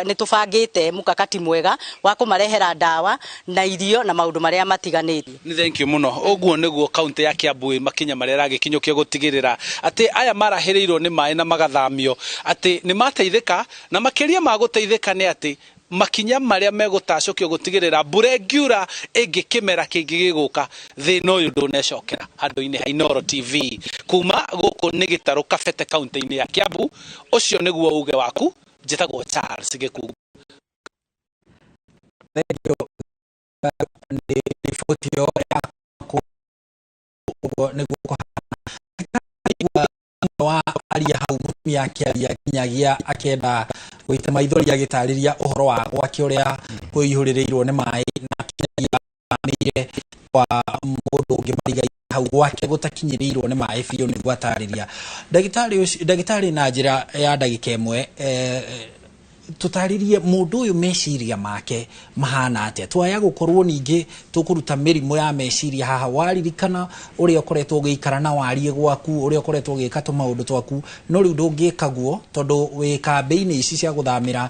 ni tubangite mukakati mwega wa kumarehera dawa na irio na maundu maria matiganirie ni thank you muno uguo niguo county ya Kiambu makinya maria ragikinyukia gutigirira ati aya marahiriirwo ni mai na magathamio ati ni mateithika na makiria ma guteithika ni ati makinya maria megutacukio gutigirira mbura ngiura ingikimera kingi giguka thina uyu ndunecokera handu-ini ha Inooro TV kuma guku ni Gitaru Kabete county-ini ya Kiambu ucio niguo uge waku njitagwo Charles Gikugu ni riboti yako niguo wa aria hau mutumia akiaria kinyagia akenda gwita maithori agitariria uhoro wa gwake uria kuihuririrwo ni mai na kinyagia amire kwa mundu ungi mariga hau gwake gutakinyirirwo ni mai biu ni gwatariria ndagitari na njira ya ndagika imwe tutaririe mundu uyu meciria make mahana atia twaya gukorwo ningi tukuruta mirimu ya meciria haha waririkana uria ukoretwo ugiikara na warie gwaku uria ukoretwo ugika tu maundu twaku no riu ndungikaguo tondu wi kambeini ici cia guthamira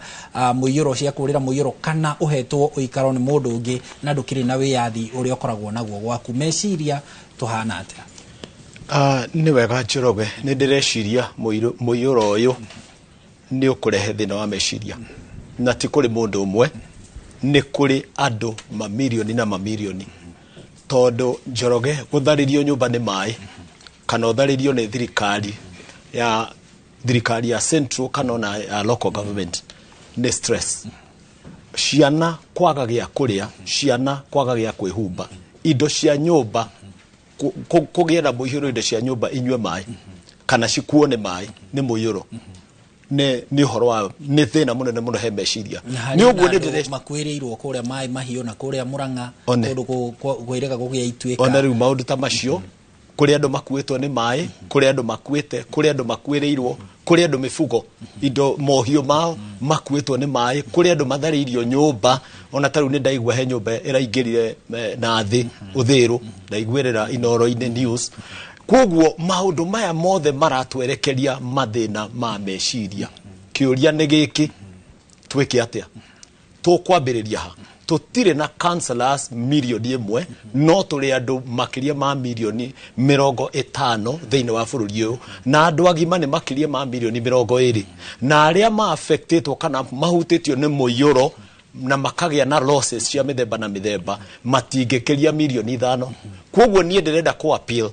muiyuro cia kurira muiyuro kana uhetwo uikaro ni mundu ungi na ndukiri na wiyathi uria ukoragwo naguo gwaku meciria tuhana atia ni wega Njoroge ni ndireciria muiyuro uyu ni ukurehe thina wa meciria na ti kuri mundu umwe ni kuri andu mamilioni na mamilioni tondu Njoroge gutharirio nyumba ni mai kana utharirio ni thirikari ya central kana na ya local government ni stress ciana kwaga gia kuria ciana kwaga gia kwihumba indo cia nyumba kugira muiyuro indo cia nyumba inywe mai kana cikuone mai ni muiyuro ni horo wa ni thina munene muno he meciria ni uguo ni ndire makwirirwo kuria mai mahiu na kuria Murang'a kundu gwirega gugia ituika ona riu maundu ta macio kuri andu makuitwo ni mai kuri andu makuite kuri andu makwirirwo kuri andu mifugo indo mohiu mao makuitwo ni mai kuri andu matharirio nyumba ona taru ni ndaigwa he nyumba iraingirire na thi uthiru ndaigwirira Inooro-ini news koguo maundu maya mothe maratwerekeria mathina ma meciria kiuria ni giki twike atia tukwambiriria ha tutire na counselors milioni 1 no turi andu makiria ma milioni 50 thiini wa bururi uyu na andu agima ni makiria ma milioni 20 na aria ma affected kana mahutitio ni muiyuro na makagia na losses cia mithemba na mithemba matingĩkĩria milioni 5 kwoguo niĩ ndĩrenda ku appeal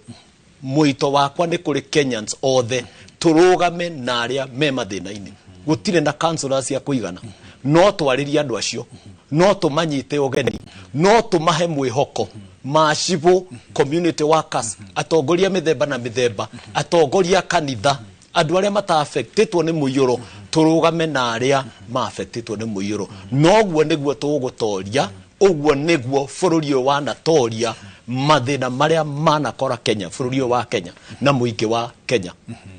muito wakwa nĩ kũrĩ Kenyans othe tũrũgame na arĩa me mathĩna-inĩ gũtirĩ na councillors cia kũigana no twarĩrie andũ acio no tũmanyite ũgeni no tũmahe mwĩhoko macibũ community workers atongoria mithemba na mithemba atongoria kanitha andũ arĩa mata-affectĩtwo nĩ mũiyũro tũrũgame na arĩa ma-affectĩtwo nĩ mũiyũro noguo nĩguo tũgũtoria ũguo nĩguo bũrũri ũyũ wanatoria mathĩna marĩa manakora Kenya bũrũri ũyũ wa Kenya na mũingĩ wa Kenya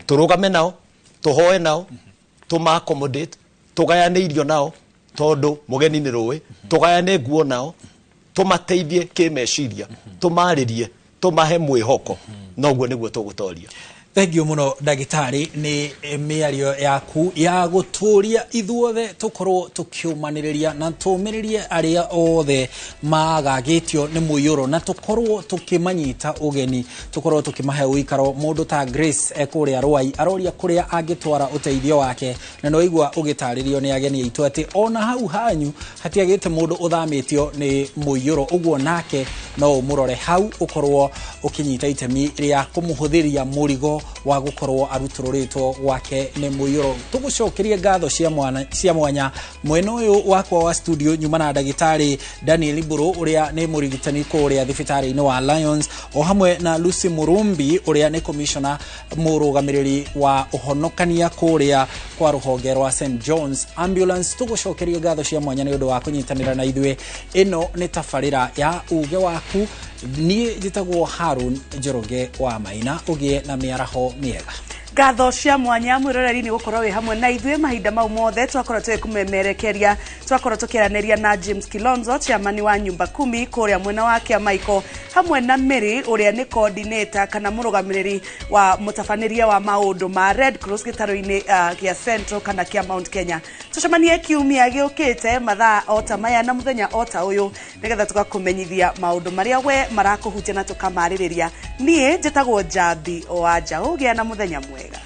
tũrũgame nao tũhoe nao tũma-accommodate tũgayane irio nao tondũ mũgeni nĩ rũĩ tũgayane nguo nao tũmateithie kĩmeciria tũmarĩrie tũmahe mwĩhoko noguo nĩguo tũgũtoria. Thank you muno ndagitari ni miario yaku ya guturia ithuothe tukorwo tukiumaniriria na tumiririe aria othe magagitio ni muyuro na tukorwo tukimanyita ugeni tukorwo tukimahe uikaro mundu ta Grace ekuria Rwai aroria kuria angitwara uteithio wake na no igwa ugitaririo ni ageni aitu ati ona hau hanyu hatiagite mundu uthamitio ni muyuro uguo nake no umurore hau ukorwo ukinyita itemi ria kumuhuthiria murigo wa gukorwo arutururitwo wake ni muyuro tugucokerie ngatho cia mwanya mwena uyu wakwa wa studio nyuma na ndagitari Daniel Mburu uria ni murigitani kuria thibitari-ini wa Lions o hamwe na Lucy Murumbi uria ni commissioner murugamiriri wa uhonokania kuria kwa ruhonge rwa St John's Ambulance tugucokerie ngatho cia mwanya ni undu wa kunyitanira na ithwe ino ni tafarira ya uge waku nie jitagwo Harun Njoroge wa Maina ugie na miaraho miega ngatho cia mwanya mwiroreri ni gukorwo wi hamwe na ithwe mahinda mau mothe twakorwo twikumemerekeria twakorwo tukiaraniria na James Kilonzo chairman wa nyumba 10 kuria mwena wake Michael hamwe na Mary uria ni coordinator kana murugamiriri wa mutafaniria wa maundu ma Red Cross gitaro-ini kia Central kana kia Mount Kenya tucemanie kiumia giukite mathaa ota maya na muthenya ota uyu nigetha tukakumenyithia maundu maria we marakuhutia na tukamaririria nie njitagwo Jabi Oanja ugia na muthenya mwega.